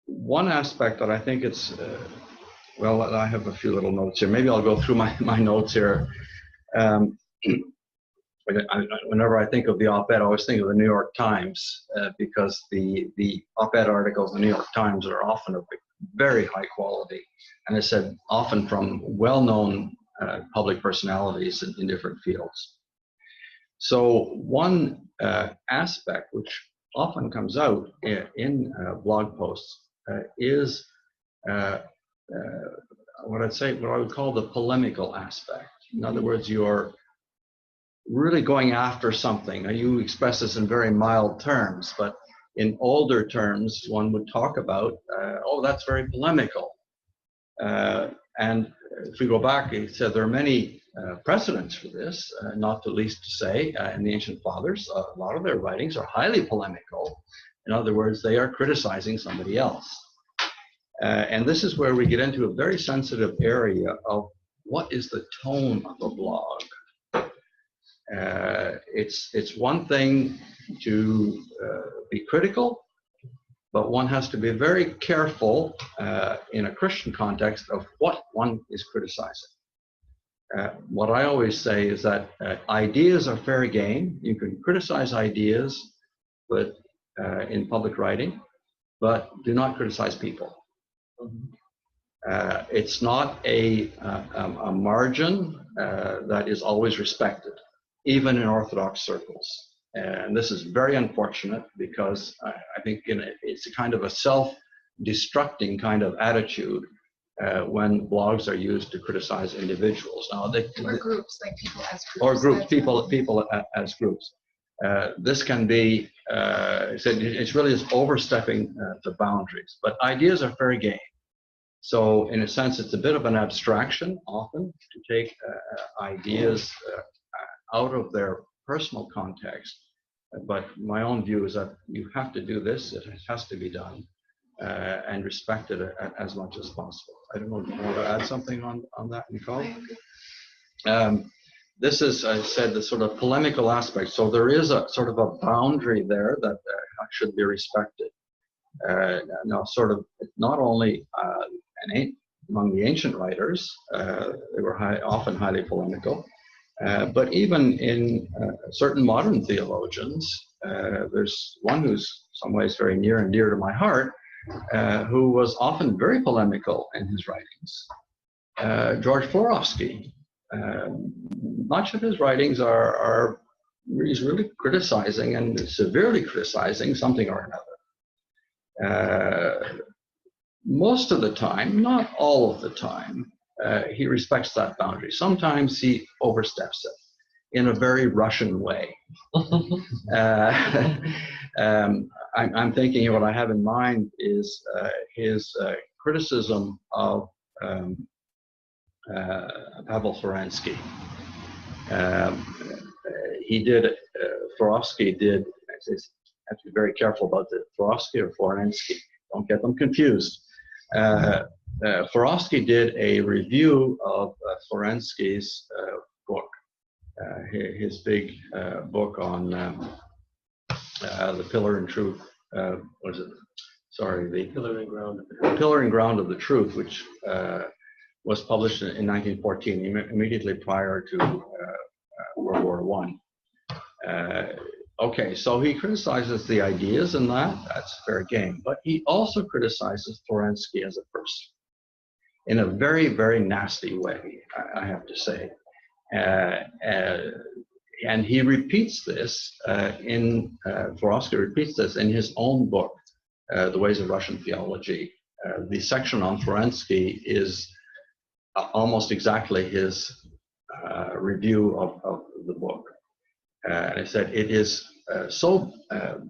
One aspect that I think it's, well, I have a few little notes here. Maybe I'll go through my notes here. Whenever I think of the op-ed, I always think of the New York Times, because the op-ed articles in the New York Times are often of very high quality, and I said often from well-known public personalities in different fields. So one aspect which often comes out in blog posts is what I would call the polemical aspect. In other words, you're really going after something. Now, you express this in very mild terms, but in older terms, one would talk about, oh, that's very polemical. And if we go back, he said there are many precedents for this, not the least to say, in the ancient fathers, a lot of their writings are highly polemical. In other words, they are criticizing somebody else. And this is where we get into a very sensitive area of what is the tone of a blog. It's one thing to be critical, but one has to be very careful in a Christian context of what one is criticizing. What I always say is that ideas are fair game. You can criticize ideas, but in public writing, but do not criticize people. It's not a margin that is always respected, even in Orthodox circles. And this is very unfortunate, because I think it's a kind of a self-destructing kind of attitude when blogs are used to criticize individuals. Now, or groups, like people as groups. Or groups, people as groups. This can be, it's really just overstepping the boundaries, but ideas are fair game. So in a sense, it's a bit of an abstraction often to take ideas out of their personal context. But my own view is that you have to do this, it has to be done, and respect it as much as possible. I don't know if you want to add something on that, Nicole? This is, I said, the sort of polemical aspect. So there is a sort of a boundary there that should be respected. Now, sort of not only among the ancient writers, they were often highly polemical, but even in certain modern theologians, there's one who's in some ways very near and dear to my heart, who was often very polemical in his writings, George Florovsky. Much of his writings he's really criticizing and severely criticizing something or another. Most of the time, not all of the time, he respects that boundary. Sometimes he oversteps it in a very Russian way. I'm thinking what I have in mind is his criticism of Pavel Florensky. Florovsky did, I have to be very careful about the Florovsky or Florensky, don't get them confused. Florovsky did a review of Florensky's book, his big book on the Pillar and Truth, what is it? Sorry, the Pillar and Ground of the Truth, which was published in 1914, immediately prior to World War I. Okay, so he criticizes the ideas in that, that's fair game, but he also criticizes Florensky as a person in a very, very nasty way, I have to say. And he repeats this Florensky repeats this in his own book, The Ways of Russian Theology. The section on Florensky is almost exactly his review of the book. And I said, it is so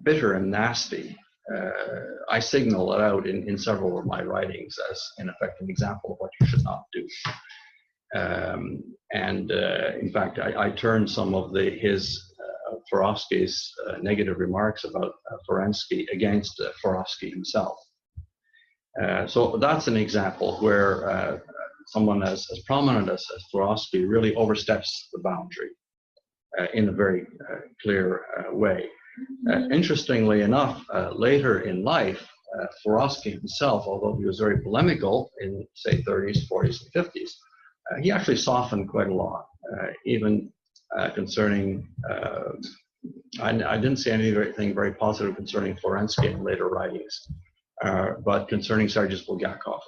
bitter and nasty. I signal it out in several of my writings as, in effect, an example of what you should not do. In fact, I turned some of Florovsky's negative remarks about Florensky against Florovsky himself. So that's an example where someone as prominent as Florovsky really oversteps the boundary in a very clear way. Interestingly enough, later in life, Florovsky himself, although he was very polemical in, say, 30s, 40s, and 50s, he actually softened quite a lot, even concerning, I didn't see anything very positive concerning Florensky in later writings, but concerning Sergei Bulgakov.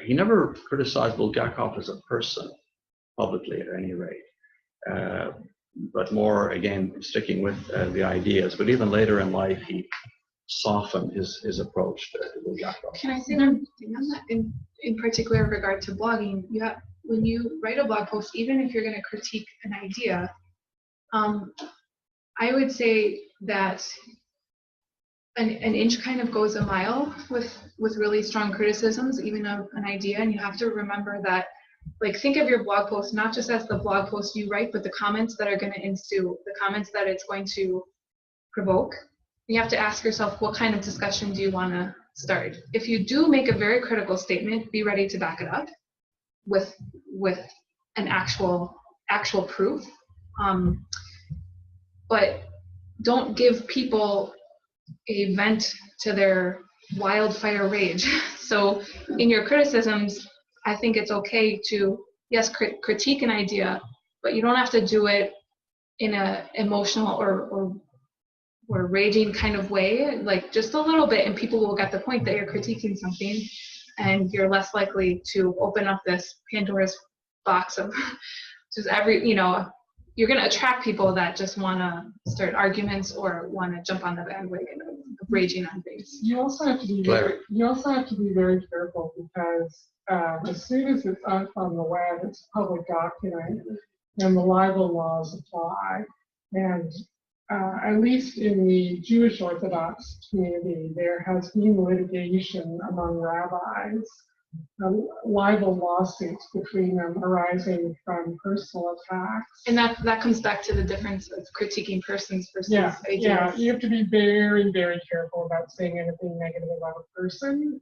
He never criticized Bulgakov as a person, publicly at any rate, but more, again, sticking with the ideas. But even later in life, he softened his approach to Bulgakov. Can I say one thing on that? In particular, in regard to blogging, when you write a blog post, even if you're going to critique an idea, I would say that an inch kind of goes a mile with really strong criticisms, even of an idea. And you have to remember that, like, think of your blog post not just as the blog post you write, but the comments that are going to ensue, the comments that it's going to provoke. You have to ask yourself, what kind of discussion do you want to start? If you do make a very critical statement, be ready to back it up with an actual proof. But don't give people a vent to their wildfire rage. So in your criticisms, I think it's okay to, yes, critique an idea, but you don't have to do it in a emotional or raging kind of way, like just a little bit, and people will get the point that you're critiquing something, and you're less likely to open up this Pandora's box of just you're going to attract people that just want to start arguments or want to jump on the bandwagon of raging on things. You also have to be very careful, because as soon as it's up on the web, it's a public document, and the libel laws apply. And at least in the Jewish Orthodox community, there has been litigation among rabbis, libel lawsuits between them arising from personal attacks. And that comes back to the difference of critiquing persons versus ideas. Yeah, you have to be very, very careful about saying anything negative about a person.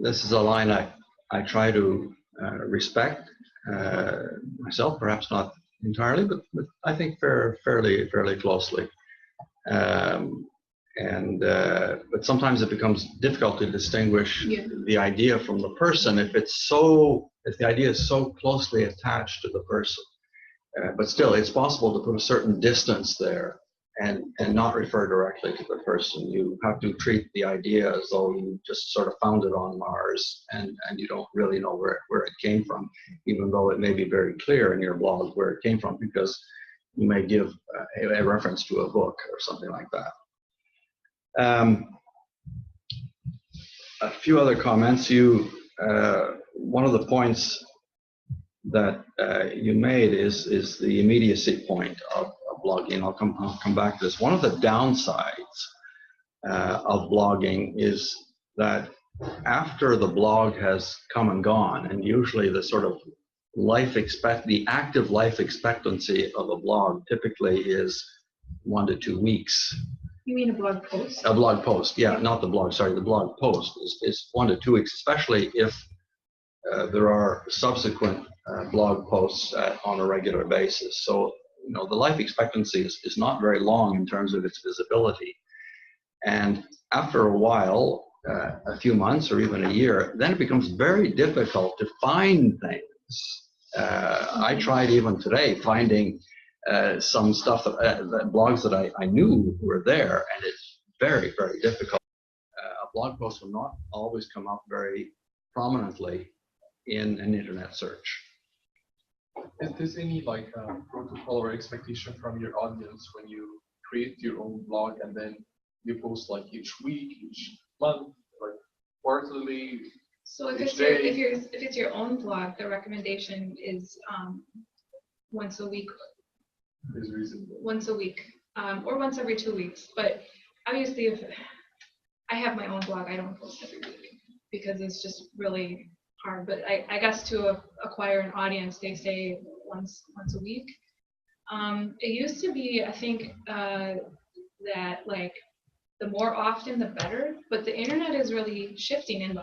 This is a line I try to respect myself, perhaps not entirely, but I think fairly closely. But sometimes it becomes difficult to distinguish the idea from the person if the idea is so closely attached to the person. But still, it's possible to put a certain distance there and not refer directly to the person. You have to treat the idea as though you just sort of found it on Mars, and you don't really know where it came from, even though it may be very clear in your blog where it came from, because you may give a reference to a book or something like that. A few other comments. One of the points that you made is the immediacy point of blogging. I'll come back to this. One of the downsides of blogging is that after the blog has come and gone, and usually the sort of the active life expectancy of a blog typically is 1 to 2 weeks. You mean a blog post? A blog post, yeah, not the blog, sorry. The blog post is 1 to 2 weeks, especially if there are subsequent blog posts on a regular basis. So, the life expectancy is not very long in terms of its visibility. And after a while, a few months or even a year, then it becomes very difficult to find things. I tried even today finding some stuff, that blogs that I knew were there, and it's very, very difficult. A blog post will not always come up very prominently in an internet search. Is there any like protocol or expectation from your audience when you create your own blog and then you post like each week, each month, like quarterly? So if Each it's your, day. if it's your own blog, the recommendation is once a week, Is reasonable. or once every 2 weeks. But obviously, if I have my own blog, I don't post every week because it's just really hard. But I guess to acquire an audience, they say once a week. It used to be, I think, that like the more often the better, but the internet is really shifting and the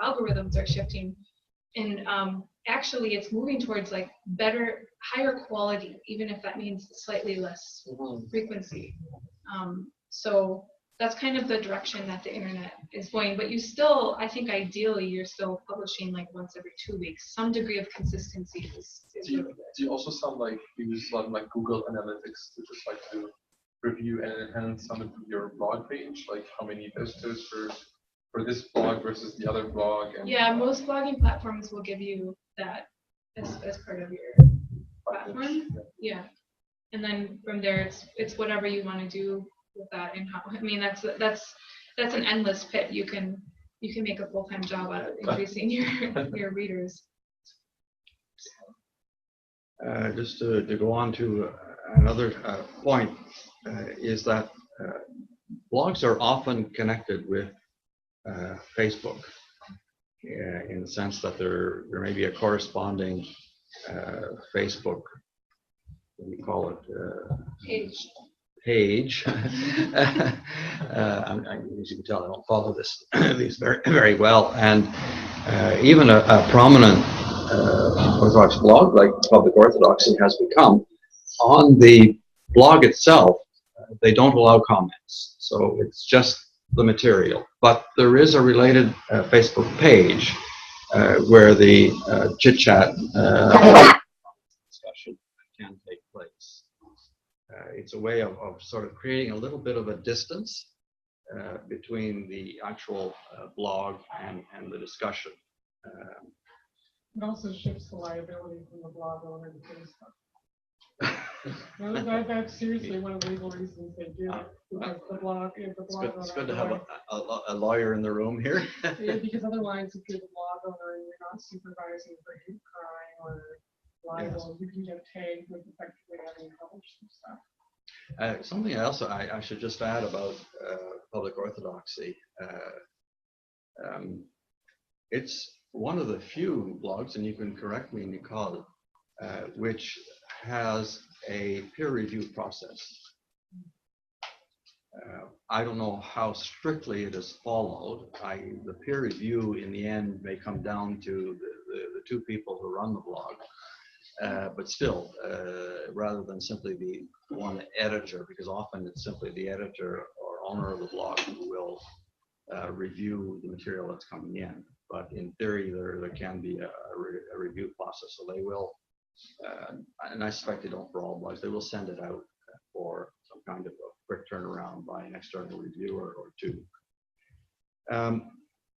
algorithms are shifting, and actually it's moving towards like better, higher quality, even if that means slightly less frequency. So that's kind of the direction that the internet is going, but you still, I think ideally you're still publishing like once every 2 weeks. Some degree of consistency is really good. Do you also sound like you use a lot of like Google Analytics to just like to review and enhance some of your blog page, like how many visitors for this blog versus the other blog? And, Yeah, most blogging platforms will give you that as part of your platform. Yeah, and then from there, it's whatever you want to do with that, and how. I mean, that's an endless pit. You can make a full-time job out of increasing your readers. Just to go on to another point, is that blogs are often connected with Facebook, in the sense that there may be a corresponding Facebook, what do you call it? Page. As you can tell, I don't follow these very, very well. And even a prominent Orthodox blog like Public Orthodoxy has become, on the blog itself, they don't allow comments. So it's just the material. But there is a related Facebook page where the chit-chat discussion can take place. It's a way of sort of creating a little bit of a distance between the actual blog and the discussion. It also shifts the liability from the blog owner to Facebook. That's seriously one of the legal reasons they do it, because the blog, if the blog owner. It's good to have a lawyer in the room here. Yeah, because otherwise, if you're the blog owner and you're not supervising for hate crime or libel, you can get tagged with effectively having published some stuff. Something else I should just add about Public Orthodoxy. It's one of the few blogs, and you can correct me, Nicole, which has a peer review process. I don't know how strictly it is followed. The peer review in the end may come down to the two people who run the blog. But still, rather than simply the one editor, because often it's simply the editor or owner of the blog who will review the material that's coming in. But in theory, there can be a review process. So they will, and I suspect they don't for all blogs, they will send it out for some kind of a quick turnaround by an external reviewer or two.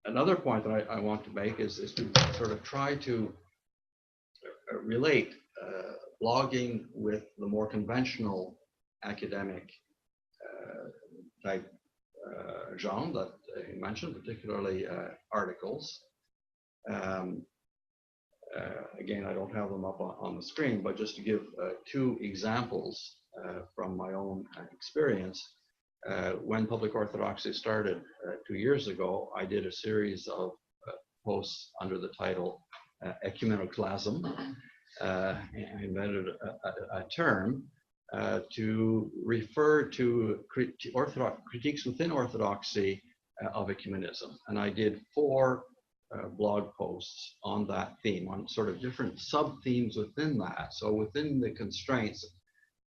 Another point that I want to make is to sort of try to relate blogging with the more conventional academic type genre that you mentioned, particularly articles. Again, I don't have them up on the screen, but just to give two examples from my own experience. When Public Orthodoxy started 2 years ago, I did a series of posts under the title Ecumenicalism. I invented a term to refer to critiques within Orthodoxy of ecumenism. And I did 4 blog posts on that theme, on sort of different sub-themes within that. So within the constraints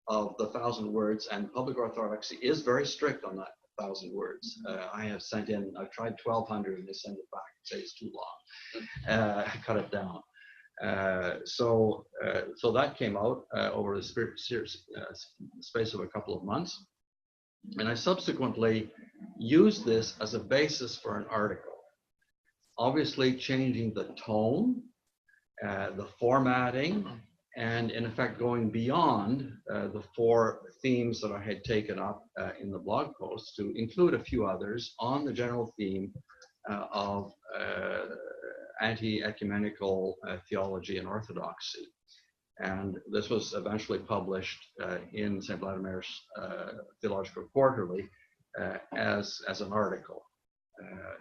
of the 1,000 words, and Public Orthodoxy is very strict on that 1,000 words. I have sent in, I've tried 1,200 and they send it back and say it's too long. Cut it down. So that came out over the space of a couple of months. And I subsequently used this as a basis for an article, obviously changing the tone, the formatting, and in effect going beyond the 4 themes that I had taken up in the blog post to include a few others on the general theme of anti-ecumenical theology and orthodoxy. And this was eventually published in St. Vladimir's Theological Quarterly as an article.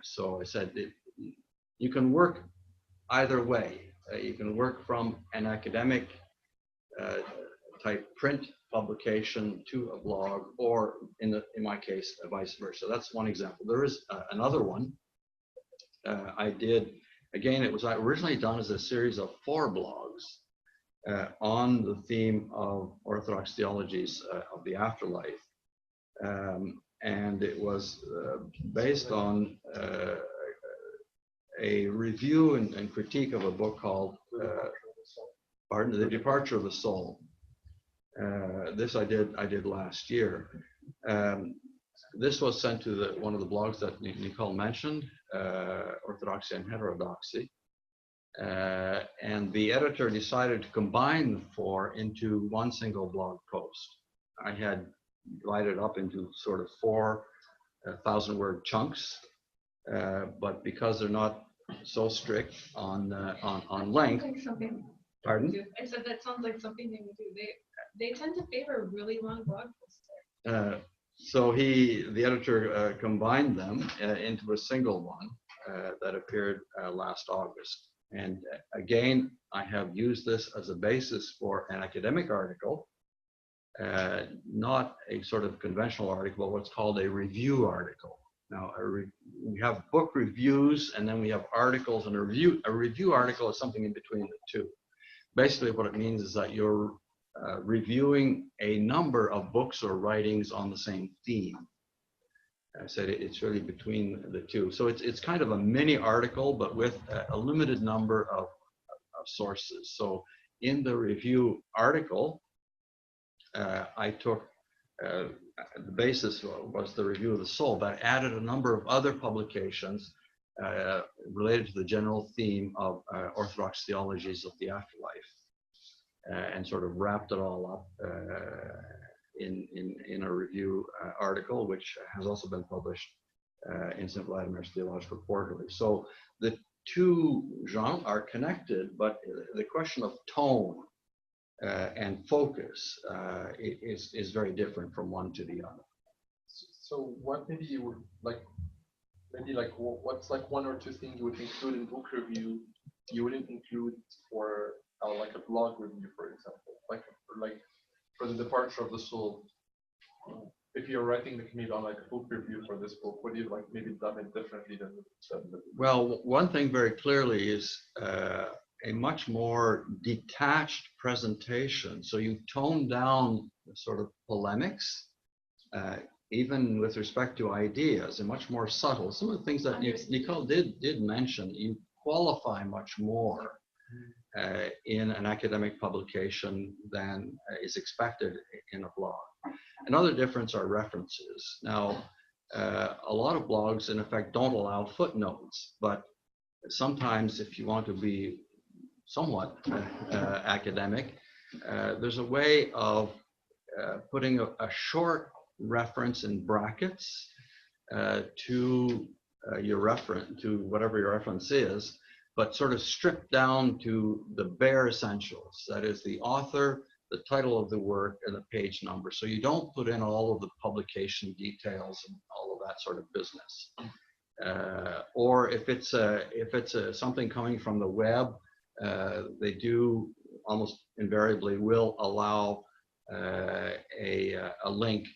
So I said, you can work either way. You can work from an academic type print publication to a blog, or in my case, vice versa. That's one example. There is another one I did. Again, it was originally done as a series of 4 blogs on the theme of Orthodox theologies of the afterlife. And it was based on a review and critique of a book called The Departure of the Soul. This I did last year. This was sent to one of the blogs that Nicole mentioned, Orthodoxy and Heterodoxy. And the editor decided to combine the 4 into one single blog post. I had divided up into sort of 4 1,000-word chunks, but because they're not so strict on length. Pardon? I said that sounds like something they would do. They tend to favor really long blog posts. So the editor combined them into a single one that appeared last August. And again, I have used this as a basis for an academic article, not a sort of conventional article, but what's called a review article. Now, we have book reviews, and then we have articles, and a review article is something in between the 2. Basically, what it means is that you're reviewing a number of books or writings on the same theme. I said it's really between the 2. So it's kind of a mini article, but with a limited number of sources. So in the review article, I took the basis was the Review of the Soul, but I added a number of other publications related to the general theme of Orthodox theologies of the afterlife, and sort of wrapped it all up in a review article, which has also been published in St. Vladimir's Theological Quarterly. So the 2 genres are connected, but the question of tone and focus is very different from one to the other. So what maybe you would like, what's like 1 or 2 things you would include in book review you wouldn't include for like a blog review, for example, like for The Departure of the Soul. If you're writing maybe on like a book review for this book, would you like maybe done it differently than the Well, one thing very clearly is a much more detached presentation. So you tone down the sort of polemics, even with respect to ideas, and much more subtle. Some of the things that Nicole did mention, you qualify much more in an academic publication than is expected in a blog. Another difference are references. Now, a lot of blogs, in effect, don't allow footnotes, but sometimes if you want to be somewhat academic, there's a way of putting a short reference in brackets to your reference, to whatever your reference is, but sort of stripped down to the bare essentials. That is the author, the title of the work, and the page number. So you don't put in all of the publication details and all of that sort of business. Or if it's something coming from the web, they do almost invariably will allow a link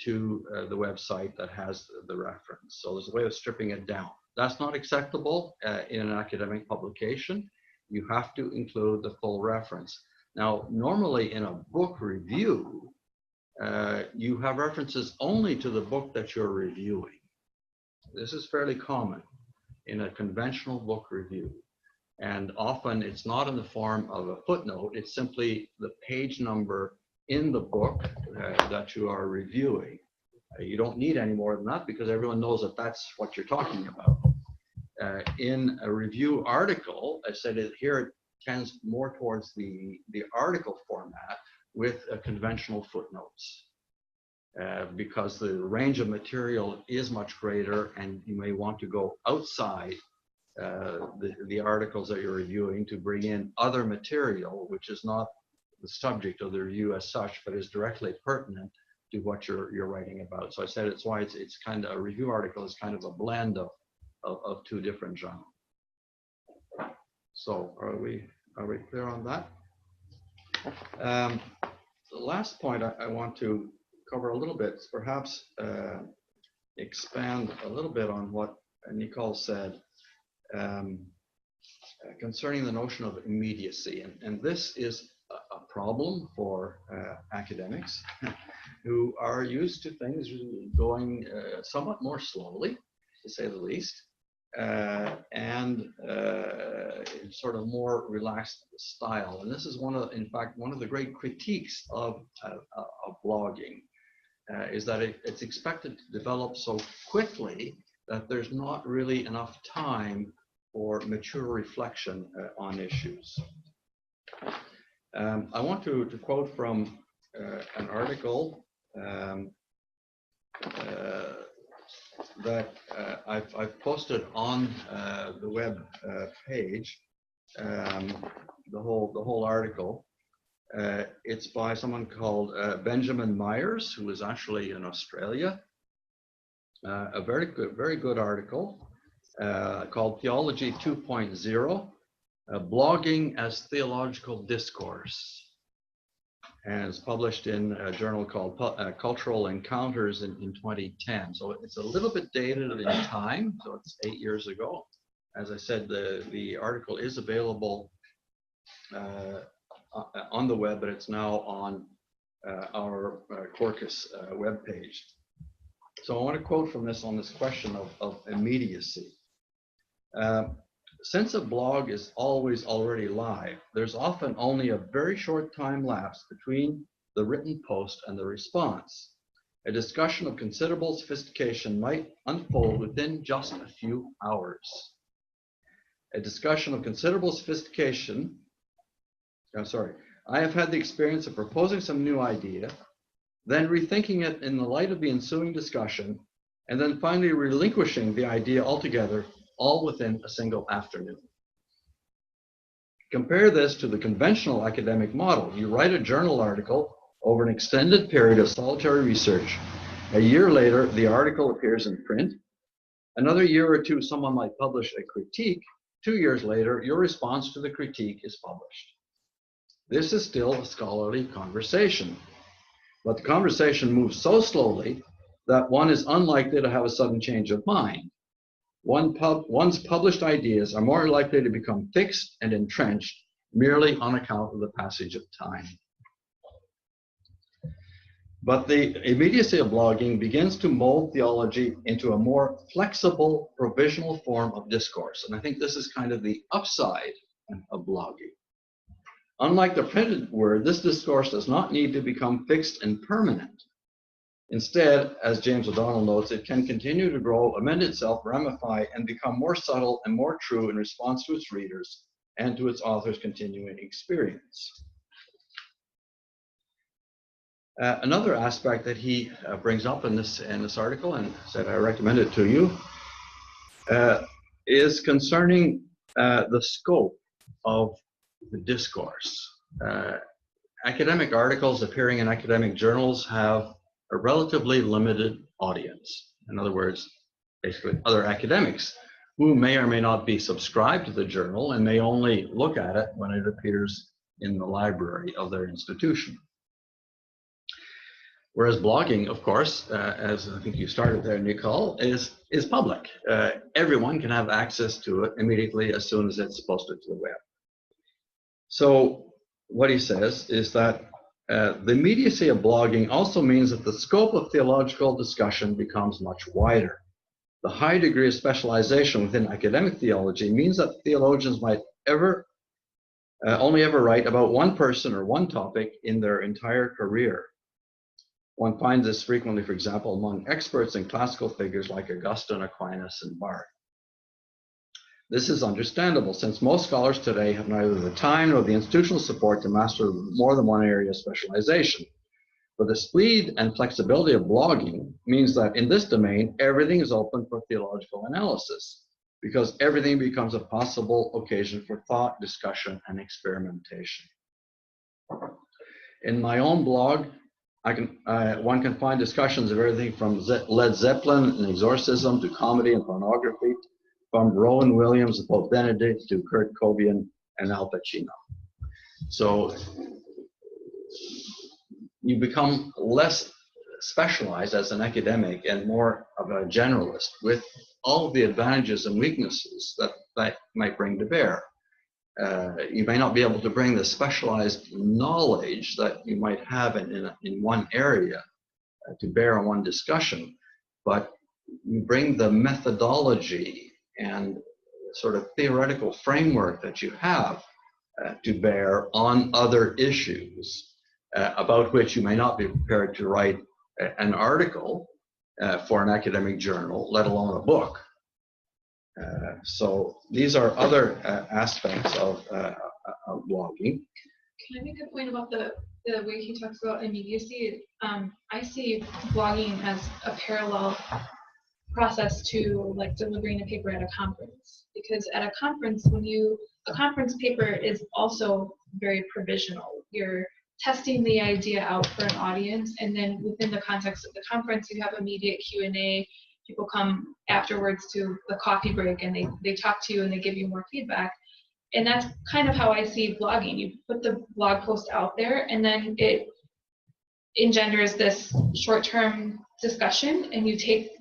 to the website that has the reference. So there's a way of stripping it down. That's not acceptable in an academic publication. You have to include the full reference. Now, normally in a book review, you have references only to the book that you're reviewing. This is fairly common in a conventional book review. And often it's not in the form of a footnote, it's simply the page number in the book that you are reviewing. You don't need any more than that because everyone knows that that's what you're talking about. In a review article, I said it here, it tends more towards the article format with conventional footnotes. Because the range of material is much greater and you may want to go outside the articles that you're reviewing to bring in other material, which is not the subject of the review as such, but is directly pertinent to what you're writing about. So I said it's why it's kind of a review article is kind of a blend of two different genres. So are we clear on that? The last point I want to cover a little bit is perhaps expand a little bit on what Nicole said concerning the notion of immediacy. And this is a problem for academics who are used to things going somewhat more slowly, to say the least, and sort of more relaxed style. And this is in fact, one of the great critiques of blogging, is that it's expected to develop so quickly that there's not really enough time for mature reflection on issues. I want to quote from an article that I've posted on the web page, the whole article. It's by someone called Benjamin Myers, who is actually in Australia. A very good article called Theology 2.0, Blogging as Theological Discourse. And it's published in a journal called Cultural Encounters in 2010. So it's a little bit dated in time, so it's 8 years ago. As I said, the article is available on the web, but it's now on our Quarkus webpage. So I want to quote from this on this question of immediacy. Since a blog is always already live, there's often only a very short time lapse between the written post and the response. A discussion of considerable sophistication might unfold within just a few hours. A discussion of considerable sophistication, I have had the experience of proposing some new idea, then rethinking it in the light of the ensuing discussion, and then finally relinquishing the idea altogether, all within a single afternoon. Compare this to the conventional academic model. You write a journal article over an extended period of solitary research. A year later, the article appears in print. Another year or two, someone might publish a critique. 2 years later, your response to the critique is published. This is still a scholarly conversation, but the conversation moves so slowly that one is unlikely to have a sudden change of mind. One's published ideas are more likely to become fixed and entrenched merely on account of the passage of time. But the immediacy of blogging begins to mold theology into a more flexible, provisional form of discourse. And I think this is kind of the upside of blogging. Unlike the printed word, this discourse does not need to become fixed and permanent. Instead, as James O'Donnell notes, it can continue to grow, amend itself, ramify, and become more subtle and more true in response to its readers and to its author's continuing experience. Another aspect that he brings up in this article, and said I recommend it to you, is concerning the scope of the discourse. Academic articles appearing in academic journals have a relatively limited audience. In other words, basically other academics who may or may not be subscribed to the journal and may only look at it when it appears in the library of their institution. Whereas blogging, of course, as I think you started there, Nicole, is public. Everyone can have access to it immediately as soon as it's posted to the web. So what he says is that The immediacy of blogging also means that the scope of theological discussion becomes much wider. The high degree of specialization within academic theology means that theologians might only ever write about one person or one topic in their entire career. One finds this frequently, for example, among experts in classical figures like Augustine, Aquinas, and Barth. This is understandable, since most scholars today have neither the time nor the institutional support to master more than one area of specialization. But the speed and flexibility of blogging means that in this domain, everything is open for theological analysis, because everything becomes a possible occasion for thought, discussion, and experimentation. In my own blog, one can find discussions of everything from Led Zeppelin and exorcism to comedy and pornography, from Rowan Williams and Pope Benedict to Kurt Cobain and Al Pacino. So you become less specialized as an academic and more of a generalist, with all of the advantages and weaknesses that might bring to bear. You may not be able to bring the specialized knowledge that you might have in one area to bear on one discussion, but you bring the methodology and sort of theoretical framework that you have to bear on other issues about which you may not be prepared to write an article for an academic journal, let alone a book. So these are other aspects of blogging. Can I make a point about the way he talks about immediacy? I see blogging as a parallel process to like delivering a paper at a conference, because at a conference, a conference paper is also very provisional. You're testing the idea out for an audience, and then within the context of the conference, you have immediate Q&A. People come afterwards to the coffee break and they talk to you and they give you more feedback. And that's kind of how I see blogging. You put the blog post out there, and then it engenders this short-term discussion, and you take,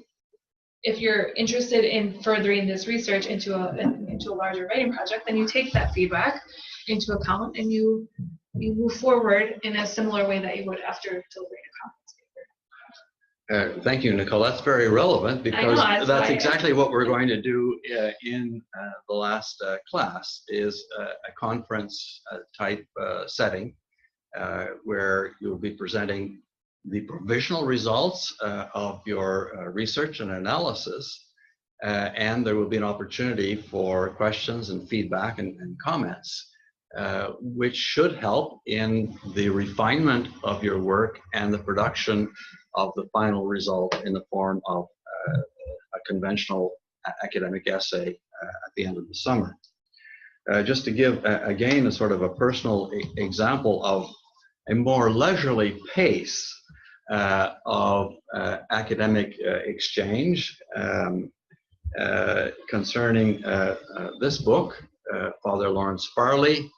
if you're interested in furthering this research into a larger writing project, then you take that feedback into account and you move forward in a similar way that you would after delivering a conference paper. Thank you, Nicole. That's very relevant, because that's exactly what we're going to do in the last class, is a conference type setting where you'll be presenting the provisional results of your research and analysis, and there will be an opportunity for questions and feedback and comments, which should help in the refinement of your work and the production of the final result in the form of a conventional academic essay at the end of the summer. Just to give, again, a sort of a personal example of a more leisurely pace of academic exchange concerning this book, Father Lawrence Farley,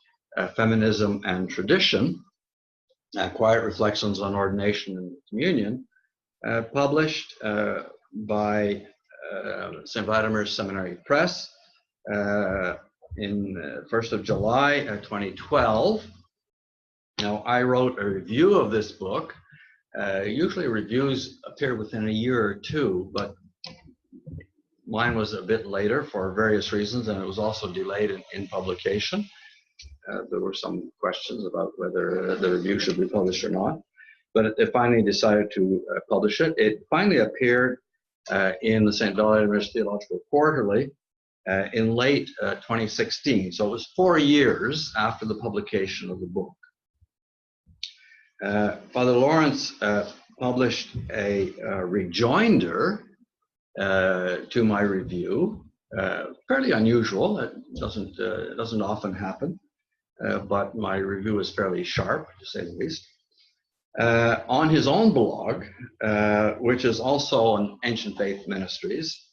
Feminism and Tradition, Quiet Reflections on Ordination and Communion, published by St. Vladimir's Seminary Press in 1st of July 2012. Now, I wrote a review of this book. Usually reviews appear within a year or two, but mine was a bit later for various reasons, and it was also delayed in publication. There were some questions about whether the review should be published or not, but it finally decided to publish it. It finally appeared in the St. Vladimir's Theological Quarterly in late 2016. So it was 4 years after the publication of the book. Father Lawrence published a rejoinder to my review, fairly unusual. It doesn't often happen, but my review is fairly sharp, to say the least. On his own blog, which is also on Ancient Faith Ministries.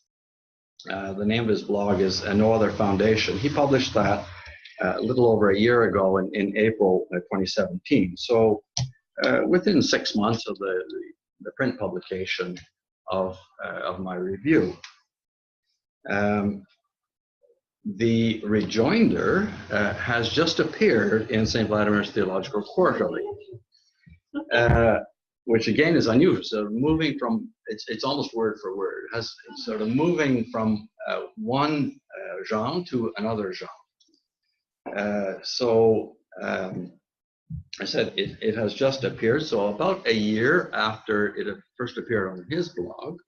The name of his blog is No Other Foundation. He published that a little over a year ago in April 2017. So within 6 months of the print publication of my review. The rejoinder has just appeared in St. Vladimir's Theological Quarterly. which again is unusual. So moving from, it's almost word for word. It's sort of moving from one genre to another genre. I said it has just appeared, so about a year after it first appeared on his blog,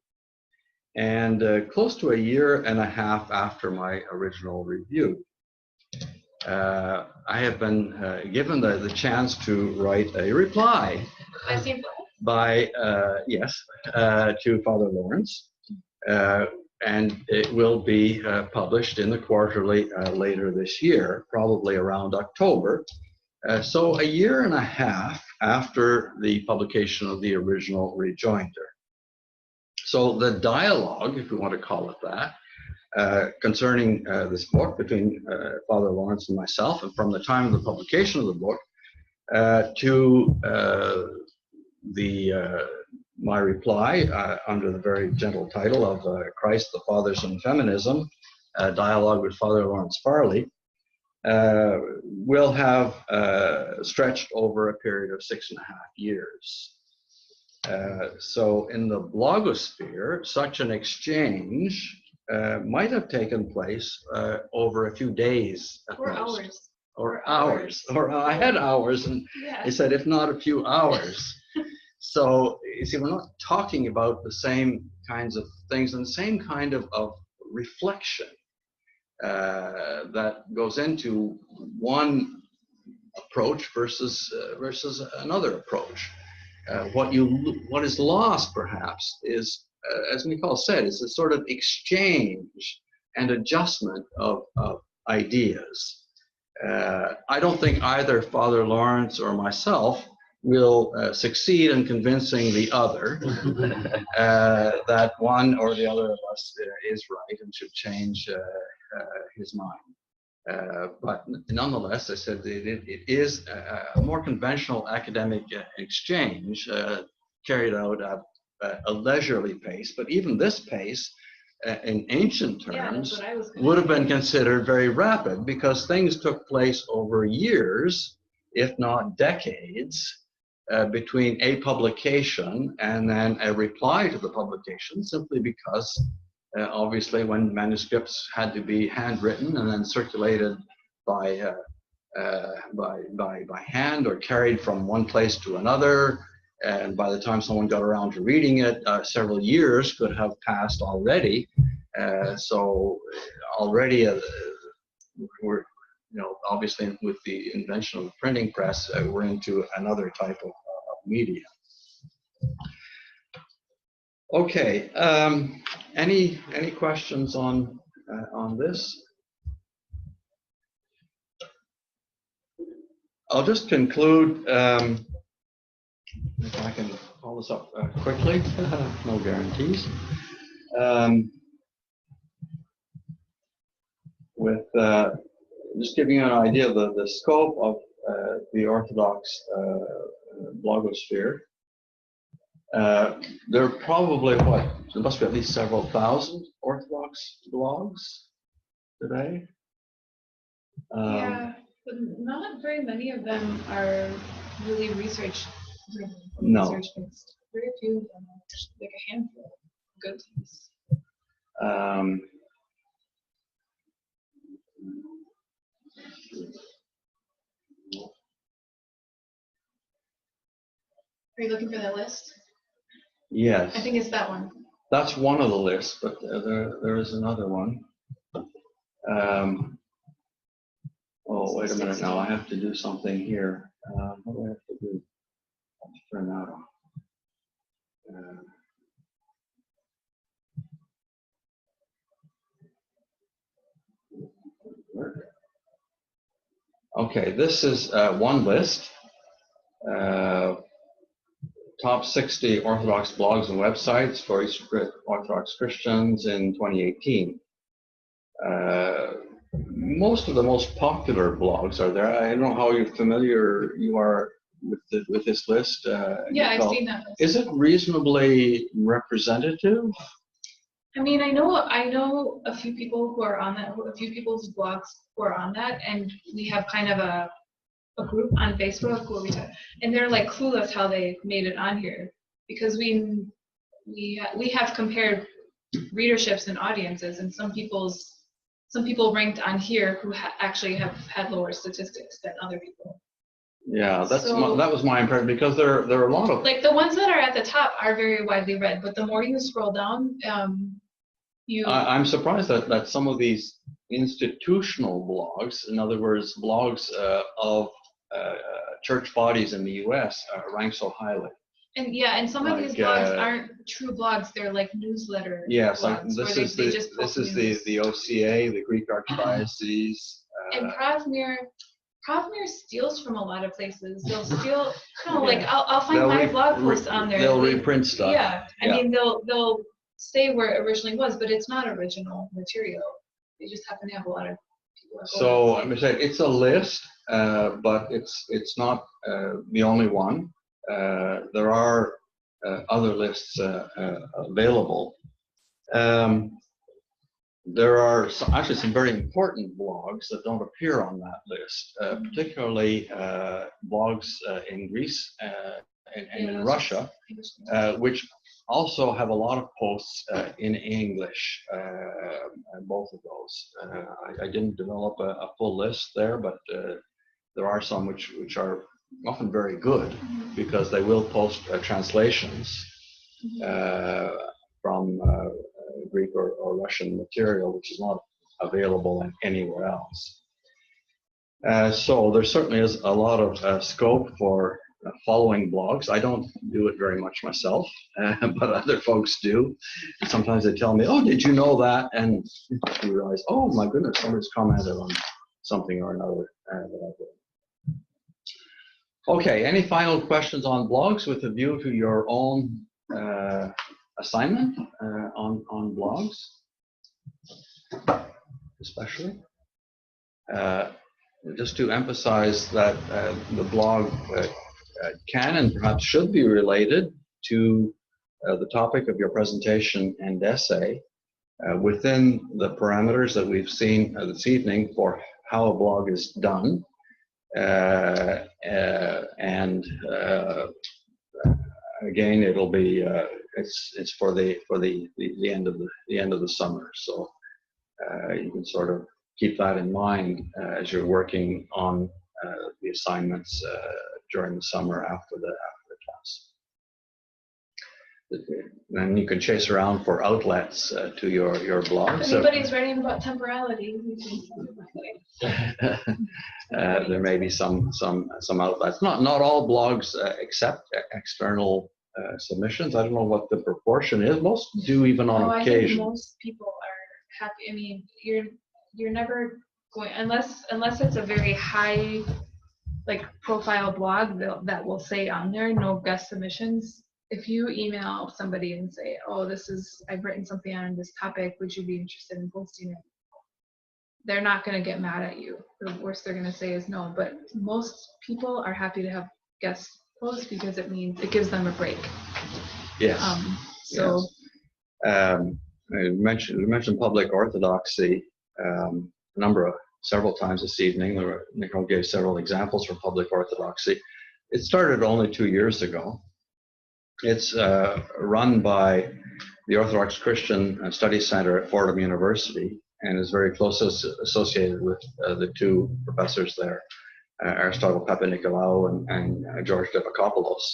and close to a year and a half after my original review. I have been given the chance to write a reply by, to Father Lawrence, and it will be published in the quarterly later this year, probably around October. So a year and a half after the publication of the original rejoinder. So the dialogue, if we want to call it that, concerning this book between Father Lawrence and myself, and from the time of the publication of the book to my reply under the very gentle title of Christ, the Fathers, and Feminism, Dialogue with Father Lawrence Farley, will have stretched over a period of 6.5 years. So in the blogosphere, such an exchange might have taken place over a few days at Or most. hours. Or hours. Or I had hours, and Yeah. I said, if not a few hours. So you see, we're not talking about the same kinds of things and the same kind of reflection that goes into one approach versus another approach. What is lost, perhaps, is, as Nicole said, is a sort of exchange and adjustment of ideas. I don't think either Father Lawrence or myself will succeed in convincing the other that one or the other of us is right and should change his mind. But nonetheless, I said it is a more conventional academic exchange carried out at a leisurely pace. But even this pace, in ancient terms, would have been considered very rapid, because things took place over years, if not decades, between a publication and then a reply to the publication, simply because obviously when manuscripts had to be handwritten and then circulated by hand or carried from one place to another, and by the time someone got around to reading it, several years could have passed already. So already we're, obviously with the invention of the printing press, we're into another type of media. Okay, any questions on this? I'll just conclude, if I can call this up quickly, no guarantees, with just giving you an idea of the scope of the Orthodox blogosphere. There are probably, there must be at least several thousand Orthodox blogs today. Yeah, but not very many of them are really research driven. No. Research based. Very few of them are just like a handful of good things. Are you looking for that list? Yes. I think it's that one. That's one of the lists, but there is another one. Oh, wait a minute now. I have to do something here. What do I have to do? I have to turn that off. Okay, this is one list. Top 60 Orthodox blogs and websites for Orthodox Christians in 2018. Most of the most popular blogs are there. I don't know how familiar you are with this list. Yeah, I've seen that list. Is it reasonably representative? I mean, I know a few people who are on that, a few people's blogs who are on that, and we have kind of a a group on Facebook where and they're like clueless how they made it on here, because we have compared readerships and audiences, and some people ranked on here who actually have had lower statistics than other people. Yeah, that So- was my impression, because there are a lot of, Like the ones that are at the top are very widely read, but the more you scroll down, I'm surprised that some of these institutional blogs, in other words, blogs of church bodies in the U.S. Rank so highly. and some of these Like, blogs aren't true blogs; they're like newsletter. Yes, blogs this where is they the just this post is news. the OCA, the Greek Archdiocese. And Pravmir steals from a lot of places. They'll steal, like I'll find They'll my re- blog re- posts on there. They'll They- reprint stuff. Yeah, I Yeah. mean they'll say where it originally was, but it's not original material. They just happen to have a lot of people. that go So on I'm the saying it's a list, but it's not the only one. There are other lists available. There are actually some very important blogs that don't appear on that list, particularly blogs in Greece and in Russia, which also have a lot of posts in English, both of those. I didn't develop a full list there, but there are some which are often very good, because they will post translations from Greek or Russian material, which is not available anywhere else. So there certainly is a lot of scope for following blogs. I don't do it very much myself, but other folks do. And sometimes they tell me, "Oh, did you know that?" And you realize, "Oh my goodness, somebody's commented on something or another." That I did. Okay, any final questions on blogs with a view to your own assignment on blogs, especially? Just to emphasize that the blog can and perhaps should be related to the topic of your presentation and essay within the parameters that we've seen this evening for how a blog is done. And again, it'll be it's for the end of the summer, so you can sort of keep that in mind as you're working on the assignments during the summer after the class. Then you can chase around for outlets to your blog. If anybody's writing about temporality, we can talk about it. There may be some outlets. Not all blogs accept external submissions. I don't know what the proportion is. Most do, even on I occasion. think most people are happy. I mean, you're never going, unless it's a very high like profile blog that will say on there no guest submissions. If you email somebody and say, "Oh, I've written something on this topic, would you be interested in posting it?" They're not going to get mad at you. The worst they're going to say is no. But most people are happy to have guest posts because it means it gives them a break. Yes. So. Yes. We mentioned public orthodoxy several times this evening. Nicole gave several examples from public orthodoxy. It started only 2 years ago. It's run by the Orthodox Christian Studies Center at Fordham University and is very closely associated with the two professors there, Aristotle Papanikolaou and George Devakopoulos.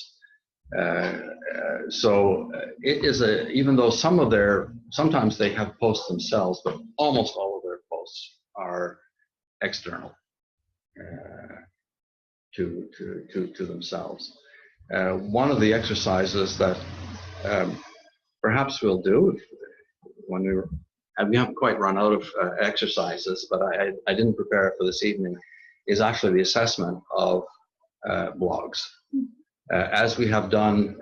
So it is even though sometimes they have posts themselves, but almost all of their posts are external to themselves. One of the exercises that perhaps we'll do when we haven't quite run out of exercises, but I didn't prepare it for this evening, is actually the assessment of blogs. As we have done,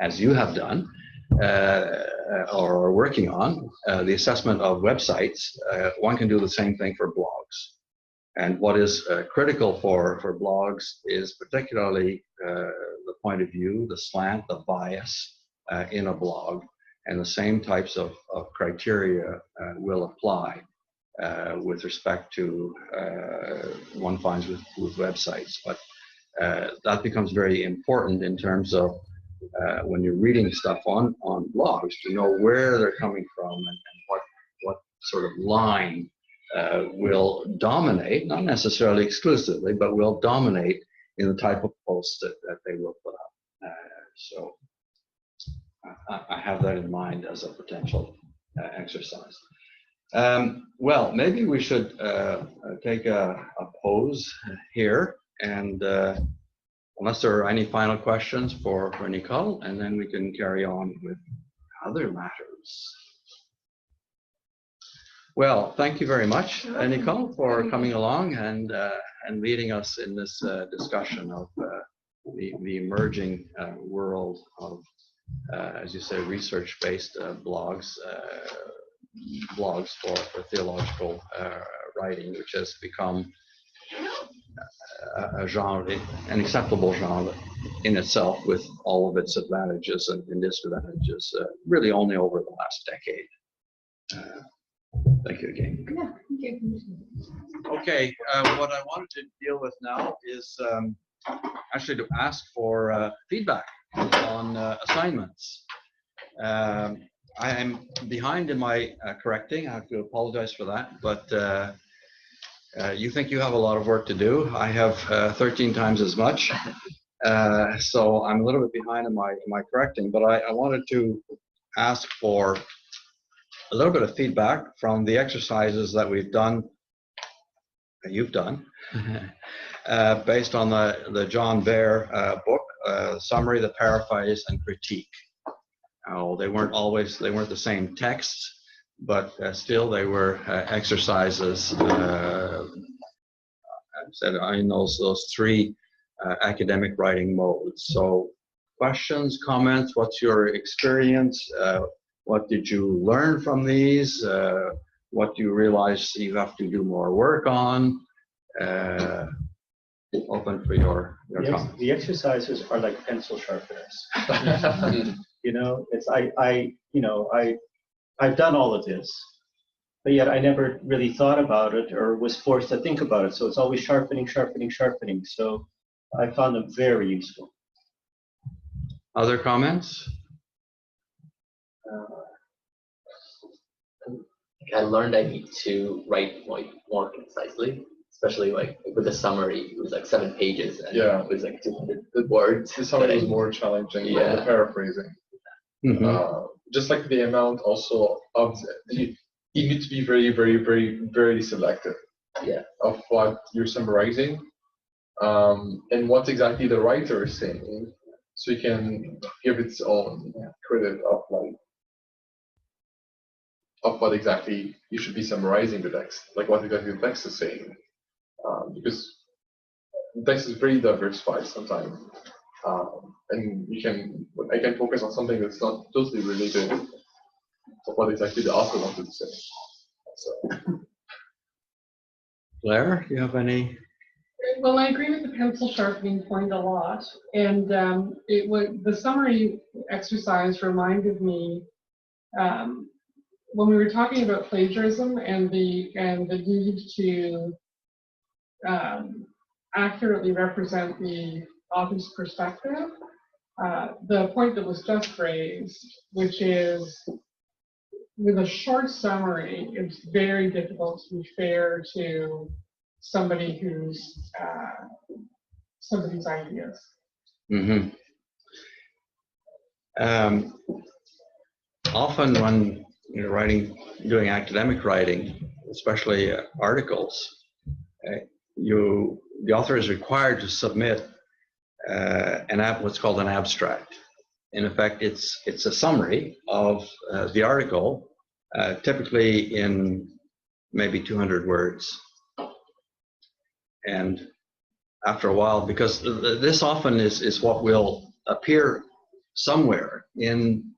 as you have done, or are working on, the assessment of websites, one can do the same thing for blogs. And what is critical for blogs is particularly the point of view, the slant, the bias in a blog, and the same types of criteria will apply with respect to one finds with websites. But that becomes very important in terms of when you're reading stuff on blogs to know where they're coming from and what sort of line will dominate, not necessarily exclusively, but will dominate in the type of posts that they will put up. So I have that in mind as a potential exercise. Well, maybe we should take a pause here, and unless there are any final questions for Nicole, and then we can carry on with other matters. Well, thank you very much, Nicole, for coming along and leading us in this discussion of the emerging world of, as you say, research-based blogs for theological writing, which has become a genre, an acceptable genre in itself, with all of its advantages and disadvantages, really only over the last decade. Thank you again. Yeah, thank you. Okay, what I wanted to deal with now is actually to ask for feedback on assignments. I am behind in my correcting. I have to apologize for that, but you think you have a lot of work to do. I have 13 times as much, so I'm a little bit behind in my correcting, but I wanted to ask for a little bit of feedback from the exercises that we've done, you've done, based on the John Baer book, Summary, the Paraphrase, and Critique. They weren't the same texts, but still they were exercises in those three academic writing modes. So questions, comments, what's your experience? What did you learn from these? What do you realize you have to do more work on? Open for your comments. The exercises are like pencil sharpeners. You know, I've done all of this, but yet I never really thought about it or was forced to think about it. So it's always sharpening, sharpening, sharpening. So I found them very useful. Other comments? I learned I need to write more concisely, especially with the summary. It was 7 pages, and Yeah. it was 200 words. The summary was more challenging than the paraphrasing. Mm-hmm. Just like the amount also of you need to be very, very, very, very selective of what you're summarizing, and what exactly the writer is saying, so you can give its own credit of what exactly you should be summarizing the text, like what exactly the text is saying, because the text is very diversified sometimes, and I can focus on something that's not totally related to what exactly the author wanted to say. So. Claire, do you have any? Well, I agree with the pencil sharpening point a lot, and the summary exercise reminded me when we were talking about plagiarism and the need to accurately represent the author's perspective. The point that was just raised, which is with a short summary, it's very difficult to be fair to somebody who's somebody's ideas. Mm-hmm. Often when you're doing academic writing, especially articles, the author is required to submit what's called an abstract. In effect, it's a summary of the article, typically in maybe 200 words. And after a while, because this often is what will appear somewhere in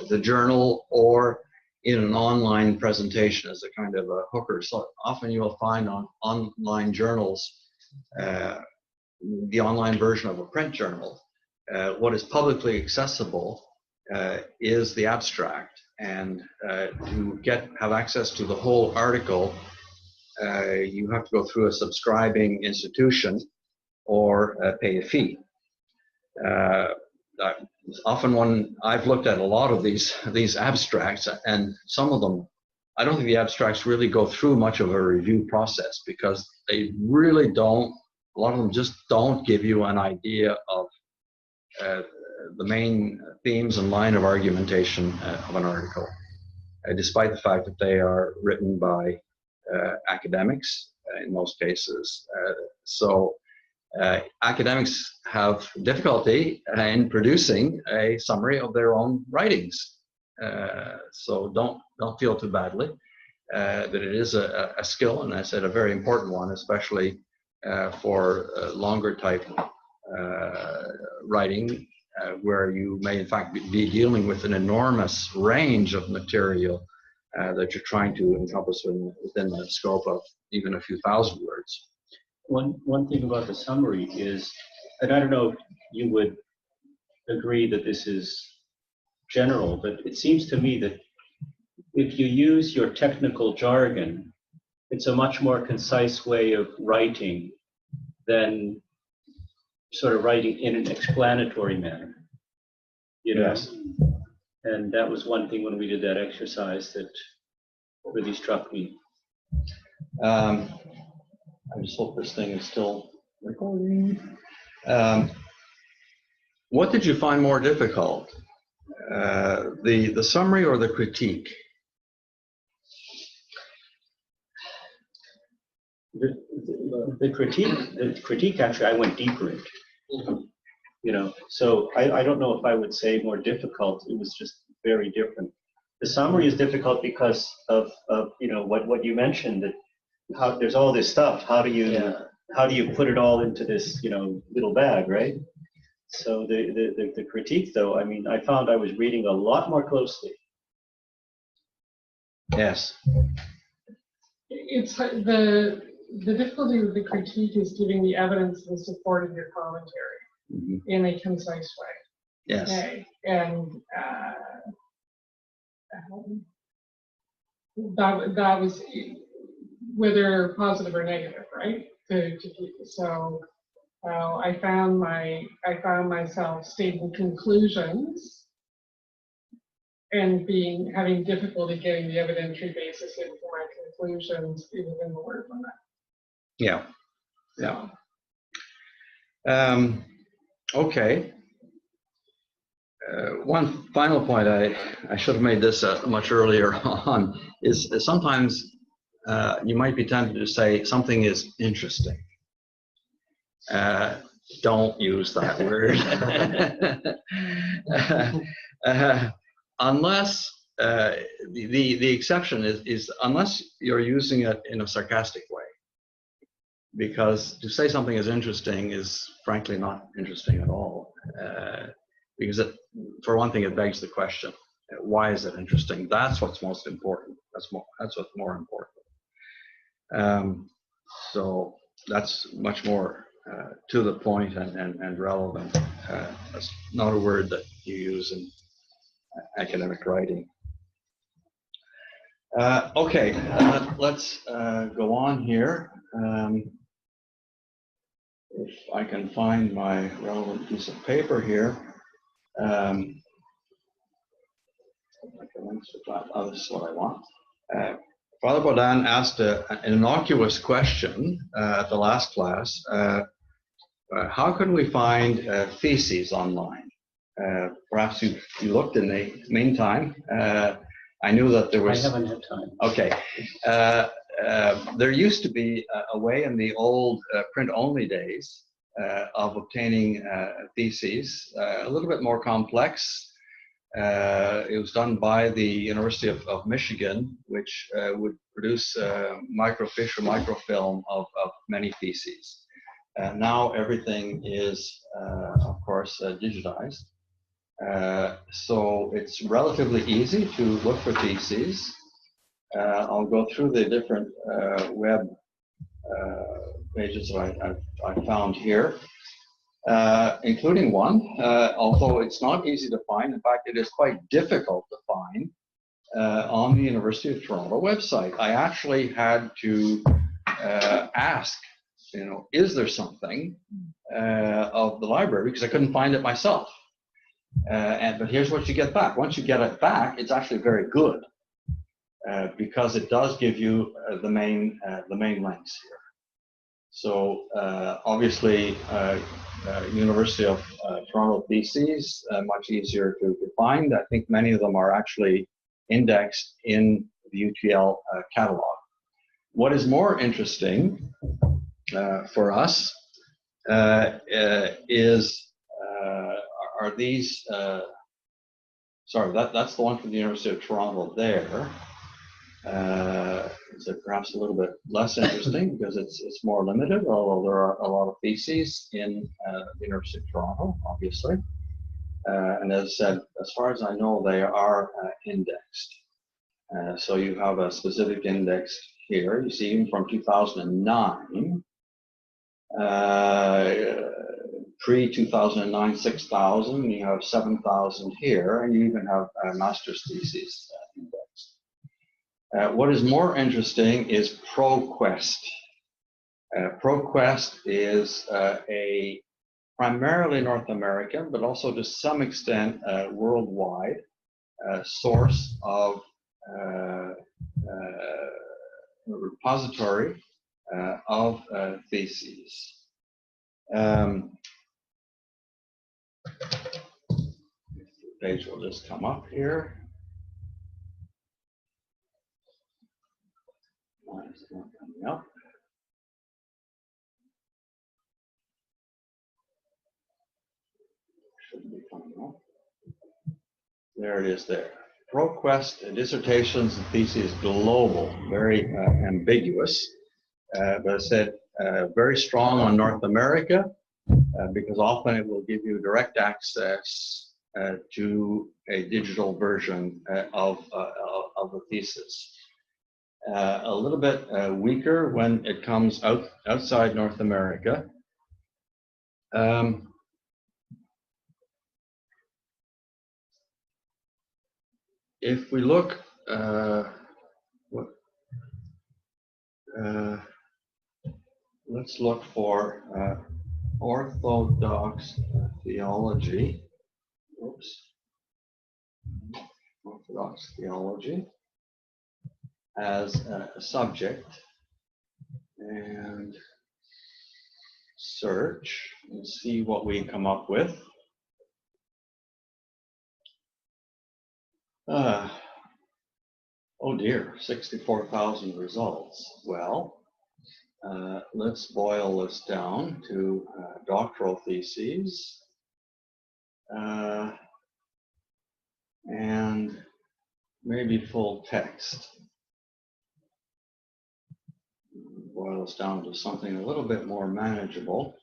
the journal or in an online presentation as a kind of a hooker. So often you will find on online journals, the online version of a print journal, what is publicly accessible is the abstract, and to have access to the whole article, you have to go through a subscribing institution or pay a fee. Often when I've looked at a lot of these abstracts, and some of them, I don't think the abstracts really go through much of a review process, because they really don't, a lot of them just don't give you an idea of the main themes and line of argumentation of an article, despite the fact that they are written by academics in most cases. Academics have difficulty in producing a summary of their own writings. So don't feel too badly that it is a skill, and I said a very important one, especially for longer type writing, where you may in fact be dealing with an enormous range of material that you're trying to encompass within the scope of even a few thousand words. One thing about the summary is, and I don't know if you would agree that this is general, but it seems to me that if you use your technical jargon, it's a much more concise way of writing than sort of writing in an explanatory manner. You know? Yes. And that was one thing when we did that exercise that really struck me. I just hope this thing is still recording. What did you find more difficult, the summary or the critique? The critique actually, I went deeper into. You know, so I don't know if I would say more difficult. It was just very different. The summary is difficult because of you know what you mentioned, that how there's all this stuff. How do you put it all into this, you know, little bag, right? So the critique, though, I mean, I found I was reading a lot more closely. Yes. It's the difficulty with the critique is giving the evidence in support of your commentary in a concise way. Yes. Okay. And that was whether positive or negative, right? So I found myself stating conclusions and having difficulty getting the evidentiary basis into my conclusions even in the word limit. Yeah. Yeah. Okay. One final point, I should have made this much earlier on, is sometimes you might be tempted to say something is interesting. Don't use that word. Unless, the exception is unless you're using it in a sarcastic way. Because to say something is interesting is frankly not interesting at all. Because for one thing, it begs the question, why is it interesting? That's what's most important. That's what's more important. So that's much more to the point and relevant. That's not a word that you use in academic writing. Okay, let's go on here. If I can find my relevant piece of paper here. Oh, this is what I want. Father Baudin asked an innocuous question at the last class. How can we find theses online? Perhaps you looked in the meantime. I knew that there was. I haven't had time. Okay. There used to be a way in the old print-only days of obtaining theses, a little bit more complex. It was done by the University of Michigan, which would produce microfiche or microfilm of many theses. Now everything is, of course, digitized. So it's relatively easy to look for theses. I'll go through the different web pages that I found here, including one, although it's not easy to find. In fact, it is quite difficult to find. on the University of Toronto website. I actually had to ask, is there something of the library, because I couldn't find it myself. But here's what you get back. Once you get it back, it's actually very good because it does give you the main links here. So obviously, University of Toronto theses, much easier to find. I think many of them are actually indexed in the UTL catalog. What is more interesting for us are these, sorry, that's the one from the University of Toronto there. Is it perhaps a little bit less interesting because it's more limited, although there are a lot of theses in the University of Toronto, obviously. And as I said, as far as I know, they are indexed. So you have a specific index here. You see even from 2009, pre-2009, 6,000, you have 7,000 here, and you even have master's theses indexed. What is more interesting is ProQuest. ProQuest is a primarily North American, but also to some extent worldwide source of repository of theses. The page will just come up here. It's not coming up. Shouldn't be coming up. There it is there. ProQuest dissertations and theses global, very ambiguous, but I said very strong on North America because often it will give you direct access to a digital version of the thesis. A little bit weaker when it comes outside North America. If we look, let's look for orthodox theology. Oops. Orthodox theology as a subject and search and see what we come up with. Oh dear, 64,000 results. Well, let's boil this down to doctoral theses and maybe full text. Boil this down to something a little bit more manageable.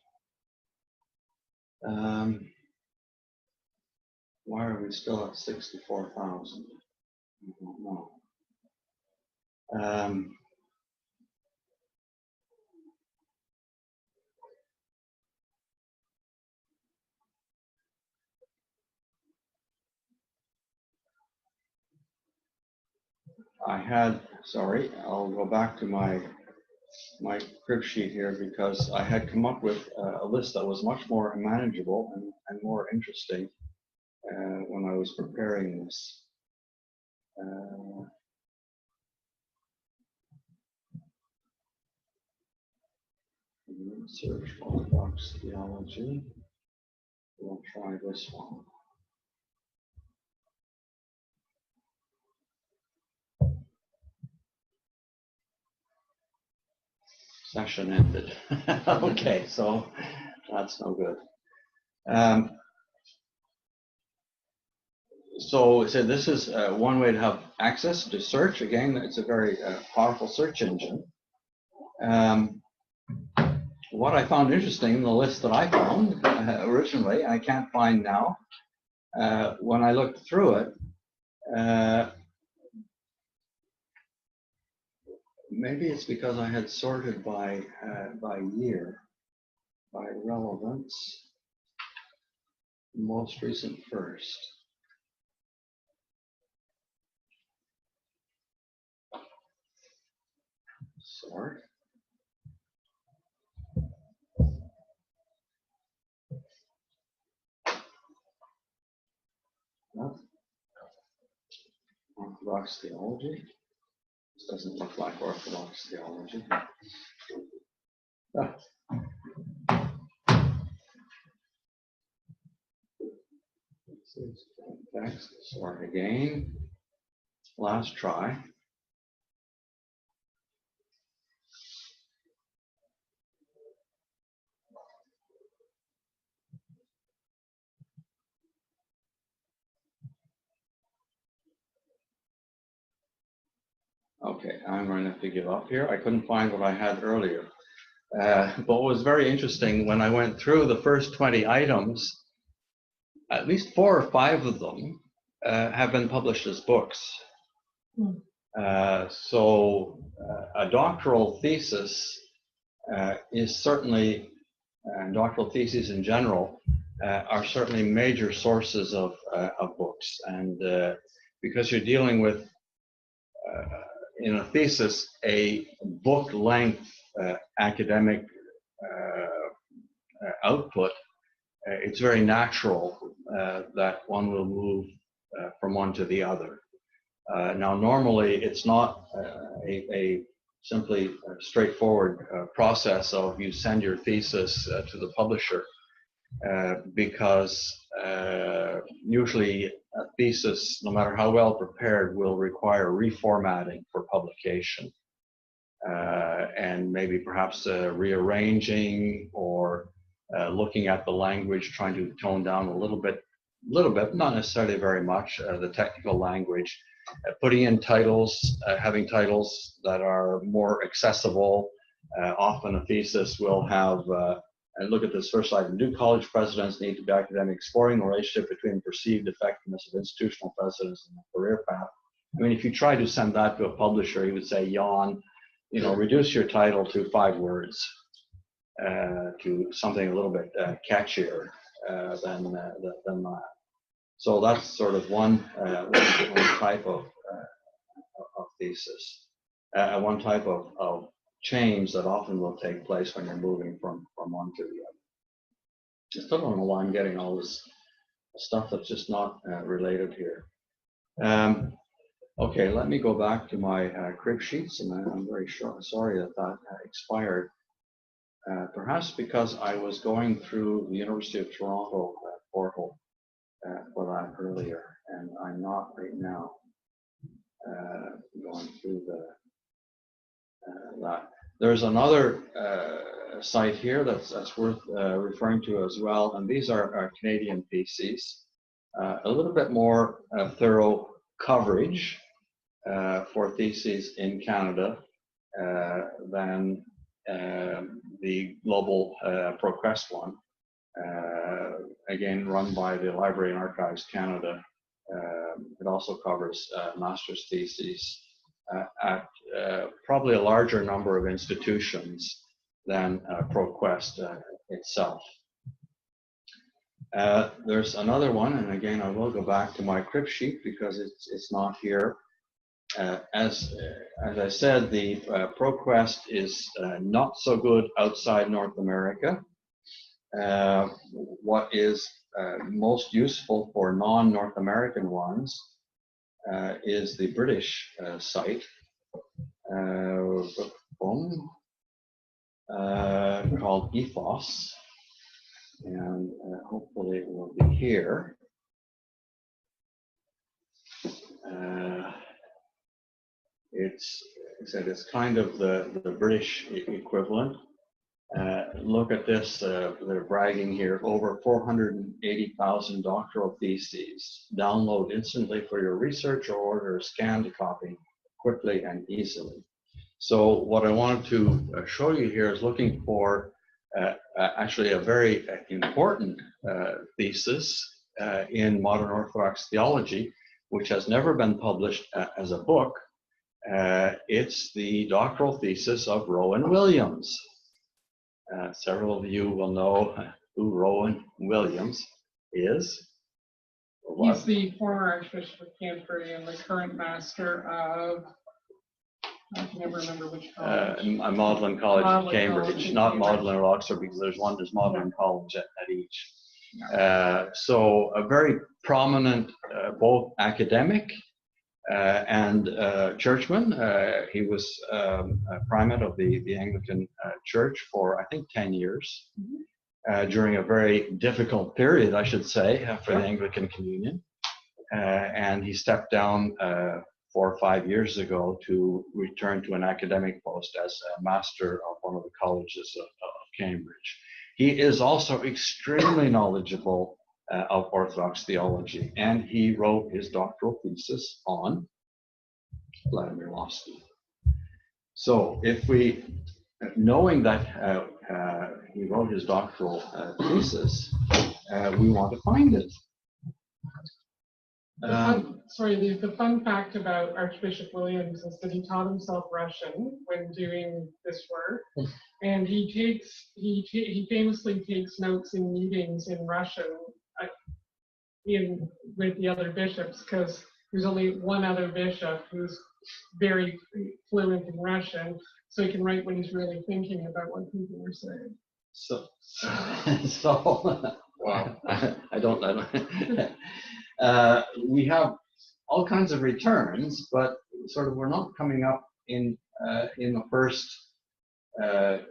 Why are we still at 64,000? I don't know. Sorry, I'll go back to my crib sheet here because I had come up with a list that was much more manageable and more interesting when I was preparing this. Search orthodox theology. We'll try this one. Session ended. Okay, so that's no good. So this is one way to have access to search. Again, it's a very powerful search engine. What I found interesting in the list that I found originally, I can't find now, when I looked through it, maybe it's because I had sorted by year, by relevance, most recent first. sort. Orthodox theology. This doesn't look like Orthodox theology. Ah. Text, sort again. Last try. Okay, I'm going to have to give up here. I couldn't find what I had earlier. But what was very interesting, when I went through the first 20 items, at least 4 or 5 of them have been published as books. So a doctoral thesis is certainly, and doctoral theses in general, are certainly major sources of books. And because you're dealing with, in a thesis, a book-length academic output, it's very natural that one will move from one to the other. Now, normally, it's not a simply straightforward process of you send your thesis to the publisher, because usually a thesis, no matter how well prepared, will require reformatting for publication, and maybe perhaps rearranging or looking at the language, trying to tone down a little bit, not necessarily very much, the technical language, putting in titles, having titles that are more accessible. Often a thesis will have, and look at this first slide, do college presidents need to be academic, exploring the relationship between the perceived effectiveness of institutional presidents and the career path. I mean, if you try to send that to a publisher, he would say, yawn, you know, reduce your title to 5 words, to something a little bit catchier than that. So that's sort of one type of thesis, one type of change that often will take place when you're moving from one to the other. I still don't know why I'm getting all this stuff that's just not related here. Okay, let me go back to my crib sheets, and I'm very sorry that expired. Perhaps because I was going through the University of Toronto portal for that earlier, and I'm not right now going through that. There's another site here that's worth referring to as well, and these are Canadian theses. A little bit more thorough coverage for theses in Canada than the global ProQuest one. Again, run by the Library and Archives Canada. It also covers master's theses at probably a larger number of institutions than ProQuest itself. There's another one, and again, I will go back to my crib sheet because it's not here. As I said, the ProQuest is not so good outside North America. What is most useful for non-North American ones is the British site called Ethos, and hopefully it will be here. It's kind of the British equivalent. Look at this, they're bragging here, over 480,000 doctoral theses. Download instantly for your research or order a scanned copy quickly and easily. So what I wanted to show you here is looking for actually a very important thesis in modern Orthodox theology, which has never been published as a book. It's the doctoral thesis of Rowan Williams. Several of you will know who Rowan Williams is. He's the former Archbishop of Canterbury and the current master of I can never remember which college. Magdalen College, Magdalen Cambridge, College in not Cambridge. Magdalen or Oxford, because there's Magdalen College at each. So a very prominent, both academic and churchman. He was a primate of the Anglican Church for, I think, 10 years, during a very difficult period, I should say, for the Anglican Communion. And he stepped down 4 or 5 years ago to return to an academic post as a master of one of the colleges of Cambridge. He is also extremely knowledgeable of Orthodox theology, and he wrote his doctoral thesis on Vladimir Lossky. So if we, knowing that he wrote his doctoral thesis, we want to find it. The fun fact about Archbishop Williams is that he taught himself Russian when doing this work, and he famously takes notes in meetings in Russian with the other bishops, because there's only one other bishop who's very fluent in Russian, so he can write what he's really thinking about what people are saying. So wow, I don't know. We have all kinds of returns, but sort of we're not coming up in the first. There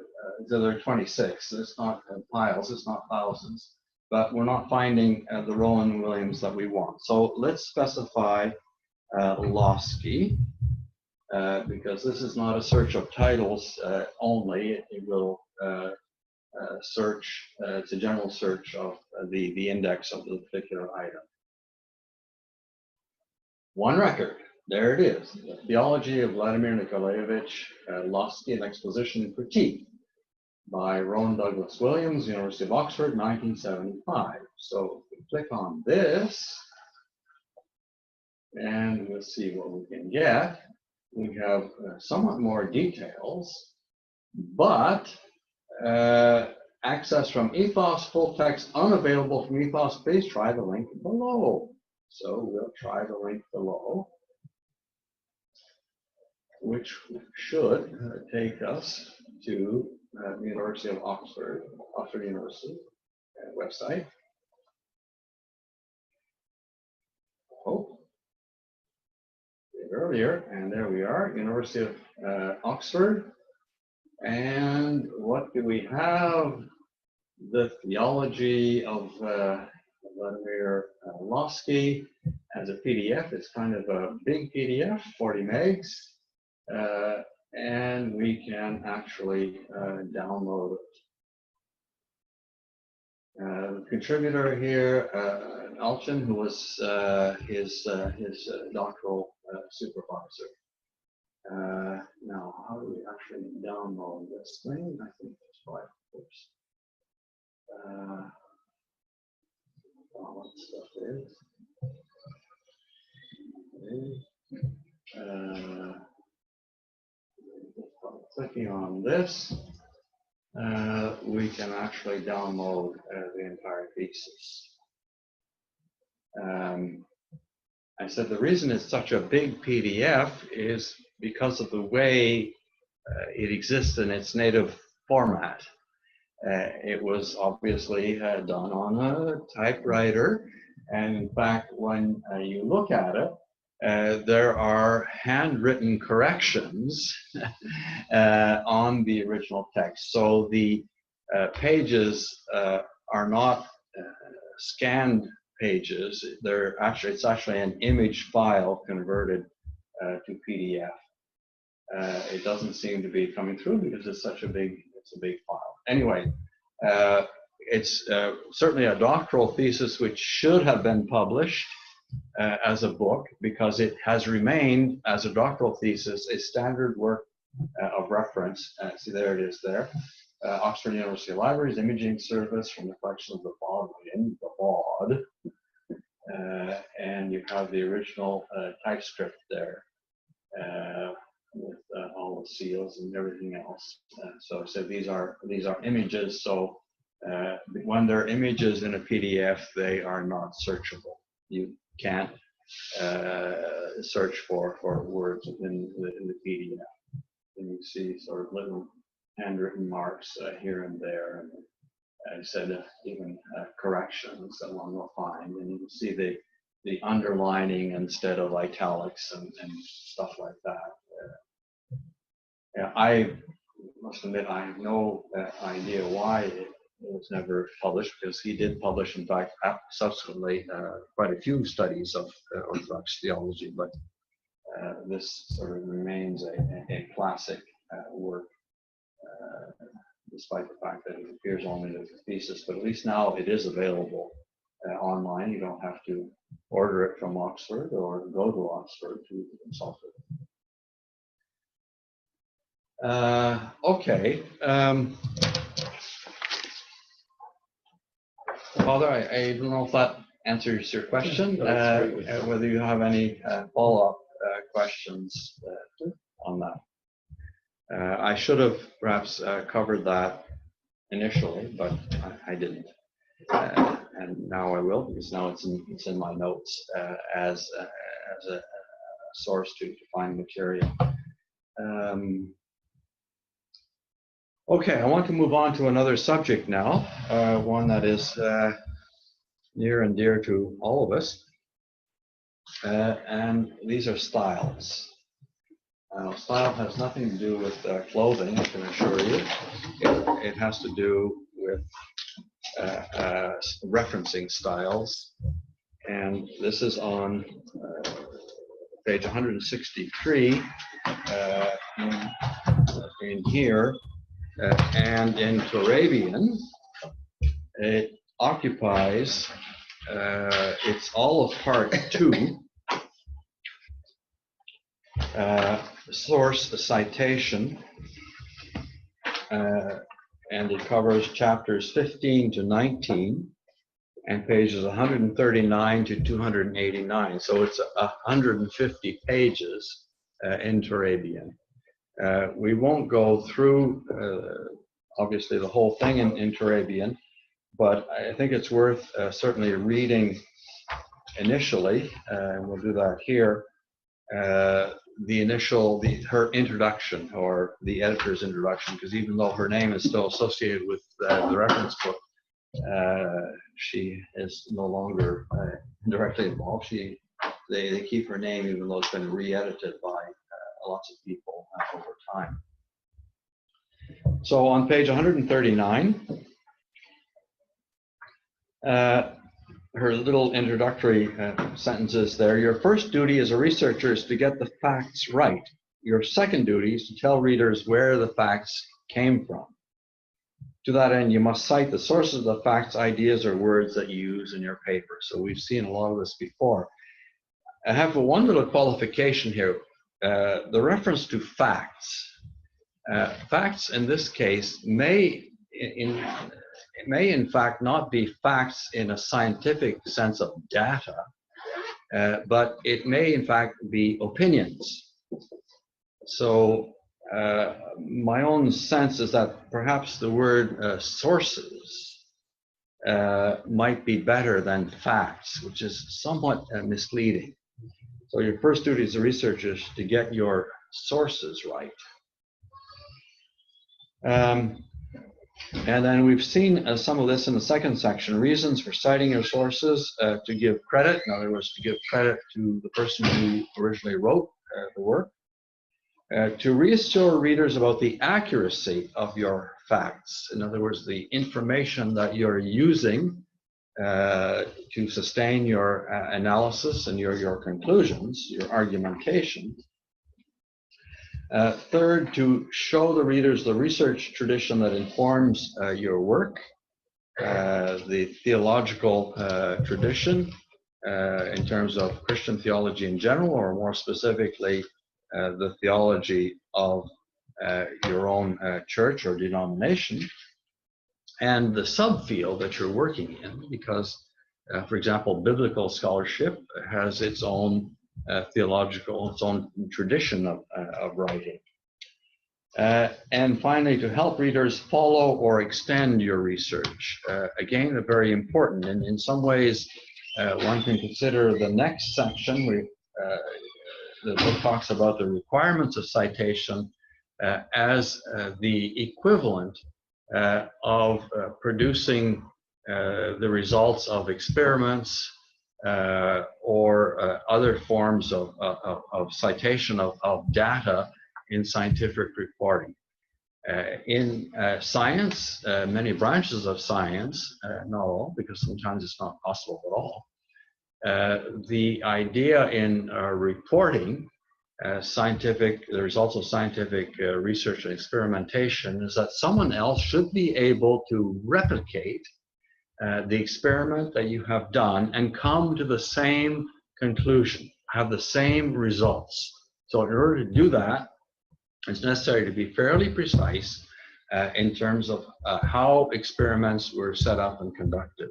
are 26. It's not piles. It's not thousands. But we're not finding the Rowan Williams that we want. So let's specify Lossky, because this is not a search of titles only. It will search. It's a general search of the index of the particular item. One record, there it is. The Theology of Vladimir Nikolaevich Lossky, an Exposition and Critique by Rowan Douglas Williams, University of Oxford, 1975. So if we click on this, and we'll see what we can get. We have somewhat more details, but access from ethos, full text unavailable from ethos. Please try the link below. So we'll try the link below, which should take us to the University of Oxford University website. Oh, earlier, and there we are, University of Oxford. And what do we have? The Theology of Vladimir Lossky as a PDF. It's kind of a big PDF, 40 megs. And we can actually download it. The contributor here, Alchin, who was his doctoral supervisor. Now, how do we actually download this thing? I think that's right, of course. All that stuff is. Clicking on this, we can actually download the entire thesis. I said the reason it's such a big PDF is because of the way it exists in its native format. It was obviously done on a typewriter, and in fact, when you look at it, there are handwritten corrections on the original text. So the pages are not scanned pages. It's actually an image file converted to PDF. It doesn't seem to be coming through because it's a big file. Anyway, it's certainly a doctoral thesis which should have been published as a book, because it has remained as a doctoral thesis a standard work of reference. See, there it is there. Oxford University Libraries Imaging Service from the collection of the Bodleian, the BOD. And you have the original typescript there with all the seals and everything else. So these are images. So when they're images in a PDF, they are not searchable. You can't search for words in the PDF. and you see sort of little handwritten marks here and there, and I said even corrections that one will find, and you can see the underlining instead of italics and stuff like that. Yeah, I must admit I have no idea why it was never published, because he did publish, in fact, subsequently quite a few studies of Orthodox theology, but this sort of remains a classic work, despite the fact that it appears only as a thesis. But at least now it is available online. You don't have to order it from Oxford or go to Oxford to consult it. Okay. Father, I don't know if that answers your question, whether you have any follow-up questions on that. I should have perhaps covered that initially, but I didn't. And now I will, because now it's in my notes as a source to find material. Okay, I want to move on to another subject now, one that is near and dear to all of us, and these are styles. Style has nothing to do with clothing, I can assure you. It has to do with referencing styles, and this is on page 163 in here. And in Turabian, it occupies, it's all of part 2, source citation, and it covers chapters 15 to 19 and pages 139 to 289. So it's 150 pages in Turabian. We won't go through, obviously, the whole thing in Turabian, but I think it's worth certainly reading initially, and we'll do that here, her introduction, or the editor's introduction, because even though her name is still associated with the reference book, she is no longer directly involved. They keep her name even though it's been re-edited by lots of people over time. So on page 139, her little introductory sentences there. Your first duty as a researcher is to get the facts right. Your second duty is to tell readers where the facts came from. To that end, you must cite the sources of the facts, ideas, or words that you use in your paper. So we've seen a lot of this before. I have one little qualification here. The reference to facts. Facts in this case may in fact not be facts in a scientific sense of data, but it may in fact be opinions. So my own sense is that perhaps the word sources might be better than facts, which is somewhat misleading. So your first duty as a researcher is to get your sources right. And then we've seen some of this in the second section, reasons for citing your sources, to give credit, in other words, to give credit to the person who originally wrote the work, to reassure readers about the accuracy of your facts, in other words, the information that you're using to sustain your analysis and your conclusions, your argumentation. Third, to show the readers the research tradition that informs your work, the theological tradition in terms of Christian theology in general, or more specifically, the theology of your own church or denomination, and the subfield that you're working in, because, for example, biblical scholarship has its own theological, its own tradition of writing. And finally, to help readers follow or extend your research. Again, very important, and in some ways, one can consider the next section. The book talks about the requirements of citation, as the equivalent of producing the results of experiments or other forms of citation of data in scientific reporting. In science, many branches of science, not all, because sometimes it's not possible at all, the idea in reporting the results of scientific research and experimentation is that someone else should be able to replicate the experiment that you have done and come to the same conclusion, have the same results. So in order to do that, it's necessary to be fairly precise in terms of how experiments were set up and conducted.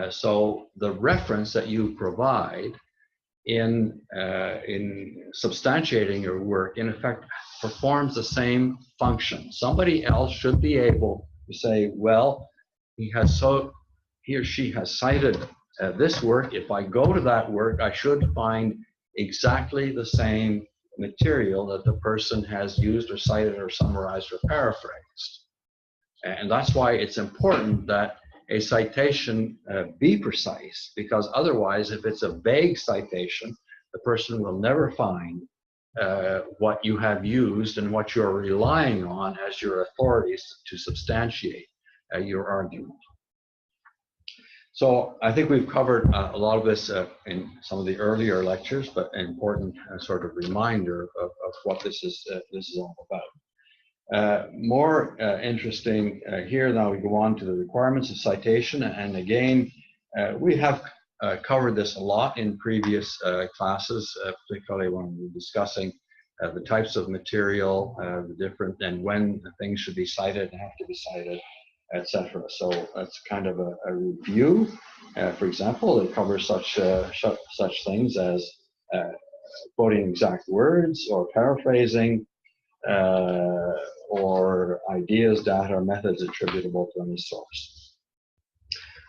So the reference that you provide in substantiating your work, in effect, performs the same function. Somebody else should be able to say, well, he or she has cited this work. If I go to that work, I should find exactly the same material that the person has used or cited or summarized or paraphrased. And that's why it's important that a citation be precise, because otherwise, if it's a vague citation, the person will never find what you have used and what you're relying on as your authorities to substantiate your argument. So I think we've covered a lot of this in some of the earlier lectures, but an important sort of reminder of what this is all about. More interesting here, now we go on to the requirements of citation, and again, we have covered this a lot in previous classes, particularly when we were discussing the types of material, the different, and when things should be cited and have to be cited, etc. So that's kind of a review. For example, it covers such things as quoting exact words or paraphrasing, or ideas, data, or methods attributable to any source.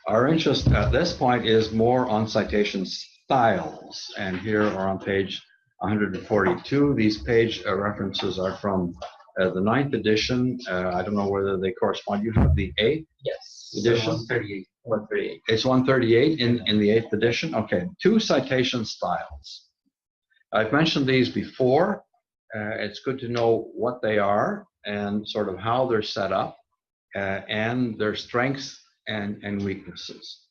Our interest at this point is more on citation styles, and here are on page 142. These page references are from the 9th edition. I don't know whether they correspond. You have the 8th edition? 138. 138. It's 138 in the 8th edition? Okay, 2 citation styles. I've mentioned these before. It's good to know what they are and sort of how they're set up and their strengths and weaknesses.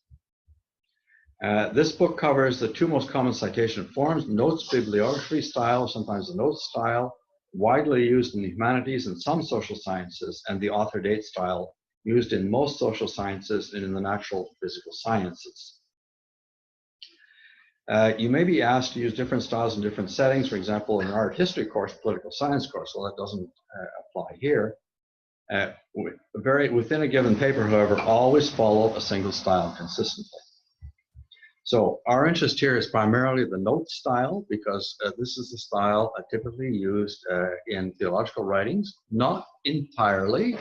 This book covers the 2 most common citation forms: notes bibliography style, sometimes the notes style, widely used in the humanities and some social sciences, and the author date style, used in most social sciences and in the natural physical sciences. You may be asked to use different styles in different settings. For example, in an art history course, political science course, well, that doesn't apply here. Within a given paper, however, always follow a single style consistently. So our interest here is primarily the note style, because this is the style typically used in theological writings, not entirely,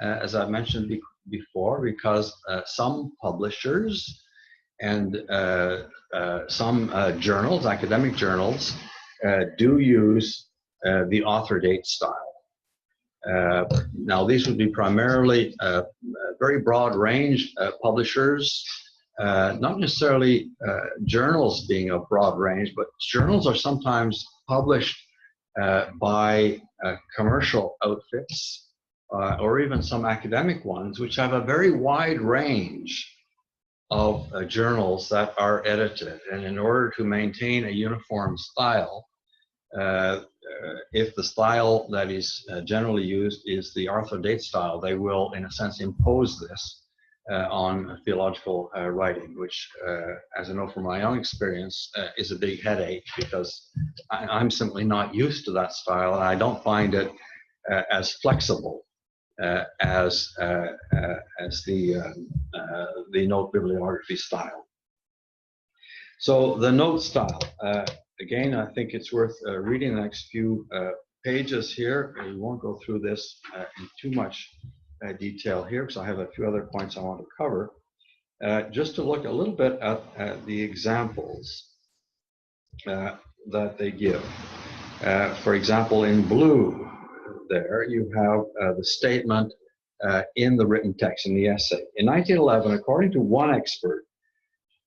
as I mentioned before, because some publishers and some journals, academic journals, do use the author date style. Now, these would be primarily very broad range publishers, not necessarily journals being a broad range, but journals are sometimes published by commercial outfits or even some academic ones, which have a very wide range of journals that are edited. And in order to maintain a uniform style, if the style that is generally used is the author date style, they will, in a sense, impose this on theological writing, which, as I know from my own experience, is a big headache, because I'm simply not used to that style, and I don't find it as flexible as the note bibliography style. So the note style, again, I think it's worth reading the next few pages here. We won't go through this in too much detail here, because I have a few other points I want to cover. Just to look a little bit at the examples that they give. For example, in blue, there, you have the statement in the written text, in the essay. In 1911, according to one expert,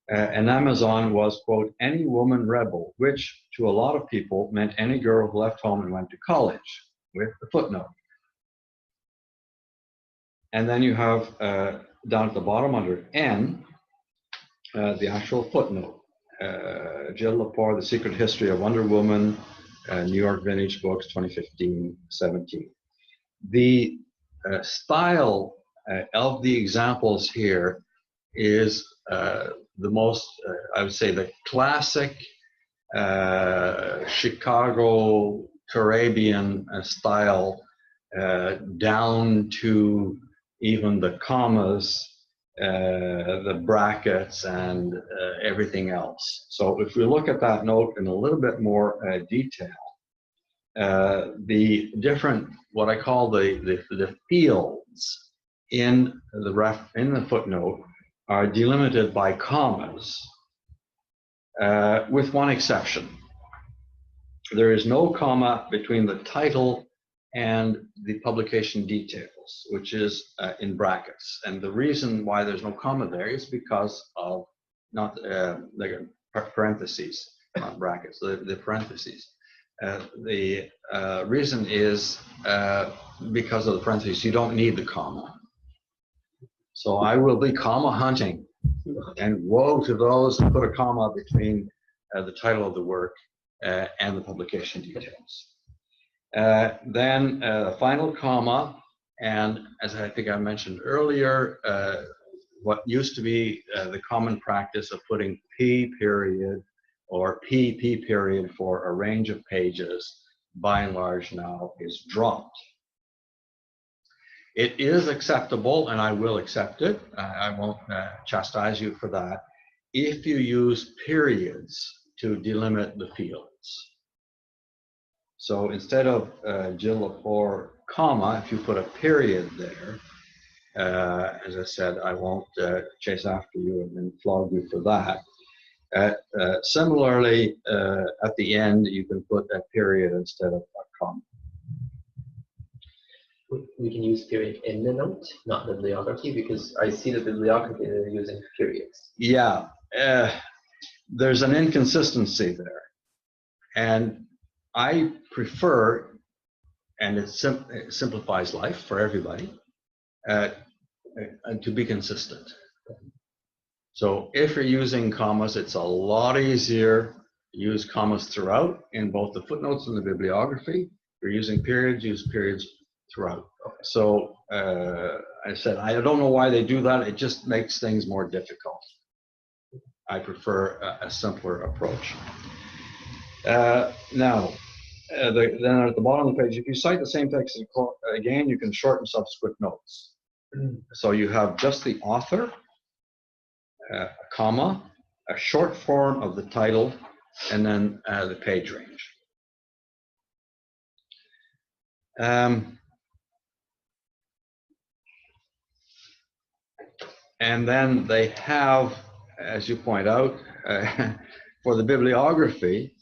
an Amazon was, quote, any woman rebel, which to a lot of people meant any girl who left home and went to college, with the footnote. And then you have down at the bottom under N, the actual footnote. Jill Lepore, The Secret History of Wonder Woman, New York Vintage Books, 2015-17. The style of the examples here is the most, I would say, the classic Chicago Caribbean style, down to even the commas, the brackets, and everything else. So if we look at that note in a little bit more detail, the different, what I call the fields in the footnote are delimited by commas, with one exception. There is no comma between the title and the publication details, which is in brackets. And the reason why there's no comma there is because of not the parentheses, not brackets, the parentheses. The reason is because of the parentheses. You don't need the comma. So I will be comma hunting, and woe to those who put a comma between the title of the work and the publication details. Then the final comma, and as I think I mentioned earlier, what used to be the common practice of putting P period or PP period for a range of pages, by and large now is dropped. It is acceptable, and I will accept it. I won't chastise you for that, if you use periods to delimit the fields. So instead of Jill Lepore, comma, if you put a period there, as I said, I won't chase after you and then flog you for that. Similarly, at the end, you can put a period instead of a comma. We can use period in the note, not the bibliography, because I see the bibliography they're using periods. Yeah, there's an inconsistency there. And I prefer, and it simplifies life for everybody, to be consistent. So if you're using commas, it's a lot easier to use commas throughout in both the footnotes and the bibliography. If you're using periods, use periods throughout. So I said, I don't know why they do that. It just makes things more difficult. I prefer a simpler approach. Now, then at the bottom of the page, if you cite the same text again, you can shorten subsequent notes. So you have just the author, a comma, a short form of the title, and then the page range. And then they have, as you point out, for the bibliography,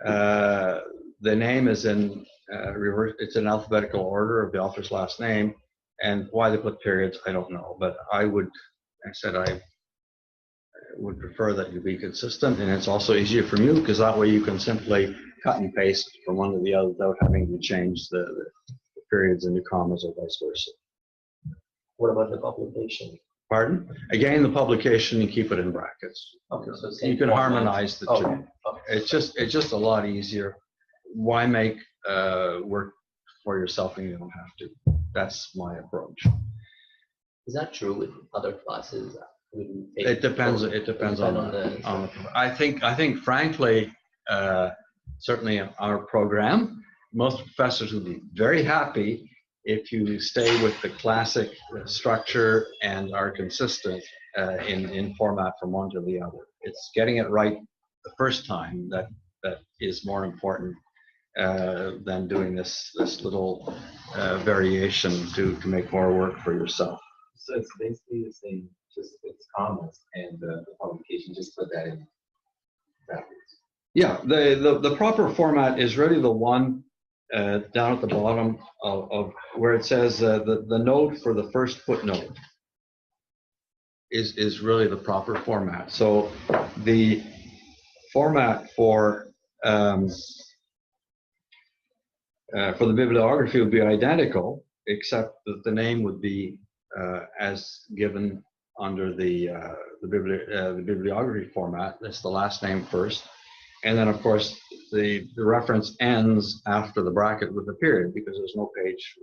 the name is in reverse, it's in alphabetical order of the author's last name, and why they put periods, I don't know, but I would prefer that you be consistent, and it's also easier for you because that way you can simply cut and paste from one to the other without having to change the periods into commas or vice versa. What about the publication? Pardon? Again, the publication, you keep it in brackets. Okay, so you can harmonize the two. Okay. It's just a lot easier. Why make work for yourself when you don't have to? That's my approach. Is that true with other classes? It depends. It depends on the. I think frankly, certainly in our program, most professors will be very happy if you stay with the classic structure and are consistent in format from one to the other. It's getting it right the first time that is more important than doing this little variation to make more work for yourself. So it's basically the same, just it's commas and the publication, just put that in brackets. Yeah, the proper format is really the one down at the bottom of where it says the note for the first footnote is really the proper format. So the format for the bibliography would be identical, except that the name would be as given under the bibliography format. That's the last name first. And then, of course, the reference ends after the bracket with a period because there's no page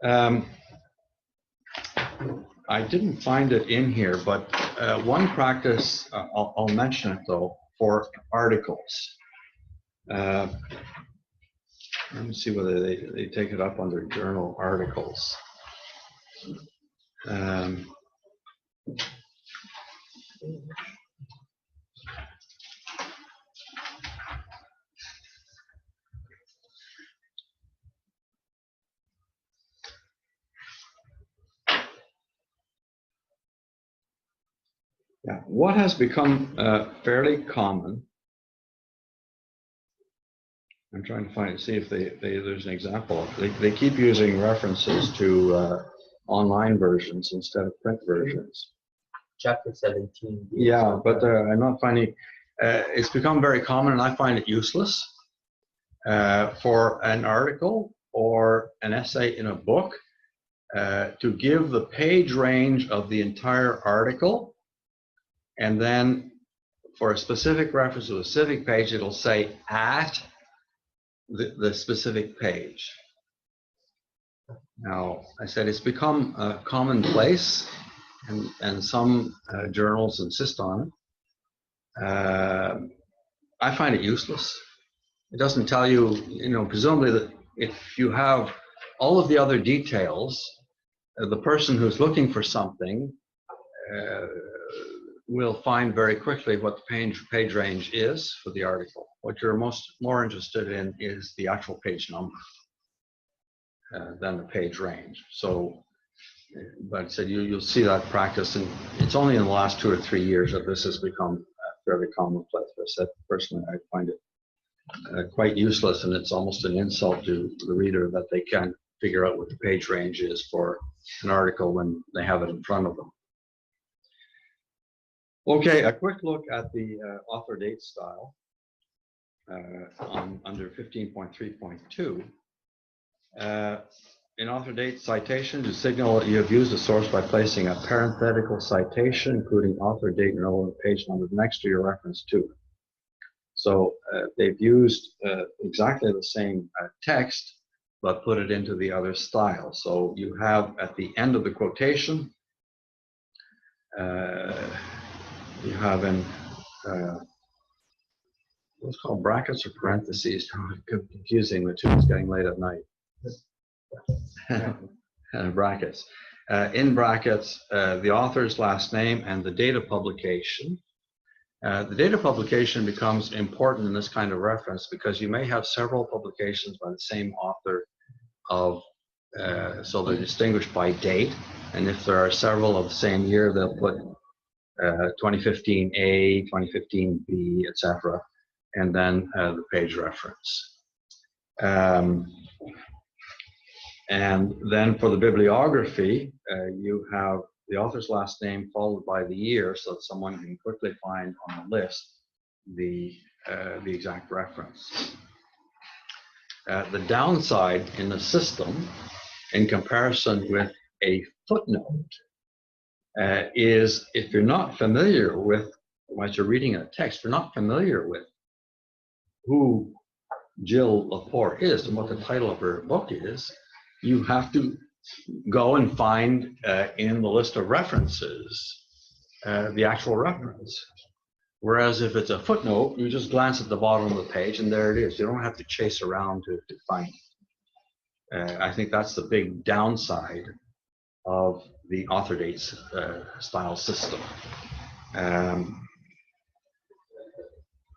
reference. I didn't find it in here, but one practice, I'll mention it though, for articles. Let me see whether they take it up under journal articles. Yeah, what has become fairly common, I'm trying to see if there's an example. They keep using references to online versions instead of print versions. Chapter 17. Yeah, but I'm not finding, it's become very common and I find it useless for an article or an essay in a book to give the page range of the entire article, and then for a specific reference to a specific page, it'll say at the specific page. Now, I said it's become commonplace, and some journals insist on it. I find it useless. It doesn't tell you, presumably that if you have all of the other details, the person who's looking for something will find very quickly what the page range is for the article. What you're more interested in is the actual page number than the page range. So, but I said you'll see that practice, and it's only in the last 2 or 3 years that this has become fairly commonplace. I said personally, I find it quite useless, and it's almost an insult to the reader that they can't figure out what the page range is for an article when they have it in front of them. Okay, a quick look at the author date style under 15.3.2. In author date citation, to signal that you have used a source by placing a parenthetical citation, including author date and relevant page number next to your reference to it. So they've used exactly the same text, but put it into the other style. So you have at the end of the quotation, you have in what's called brackets or parentheses. Confusing the two. It's getting late at night. Brackets. In brackets, the author's last name and the date of publication. The date of publication becomes important in this kind of reference because you may have several publications by the same author so they're distinguished by date. And if there are several of the same year, they'll put 2015A, 2015B, etc., and then the page reference. And then for the bibliography, you have the author's last name followed by the year, so that someone can quickly find on the list the exact reference. The downside in the system, in comparison with a footnote, is if you're not familiar with, once you're reading a text, if you're not familiar with who Jill Lepore is and what the title of her book is, you have to go and find in the list of references the actual reference. Whereas if it's a footnote, you just glance at the bottom of the page and there it is. You don't have to chase around to find it. I think that's the big downside of the author dates style system.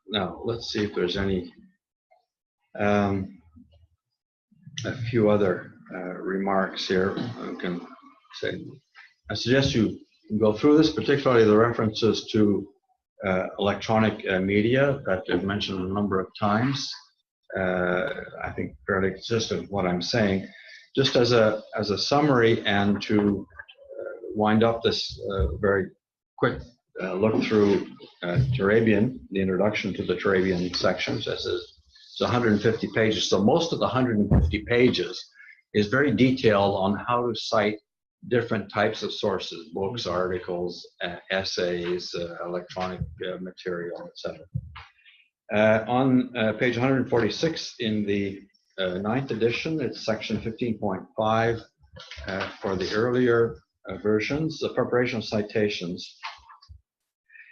Now, let's see if there's any, a few other remarks here. I can say, I suggest you go through this, particularly the references to electronic media that I've mentioned a number of times. I think fairly consistent with what I'm saying. Just as a summary and to wind up this very quick look through Turabian, the introduction to the Turabian sections, as is, it's 150 pages. So most of the 150 pages is very detailed on how to cite different types of sources, books, articles, essays, electronic material, etc. On page 146 in the 9th edition, it's section 15.5 for the earlier versions, the preparation of citations.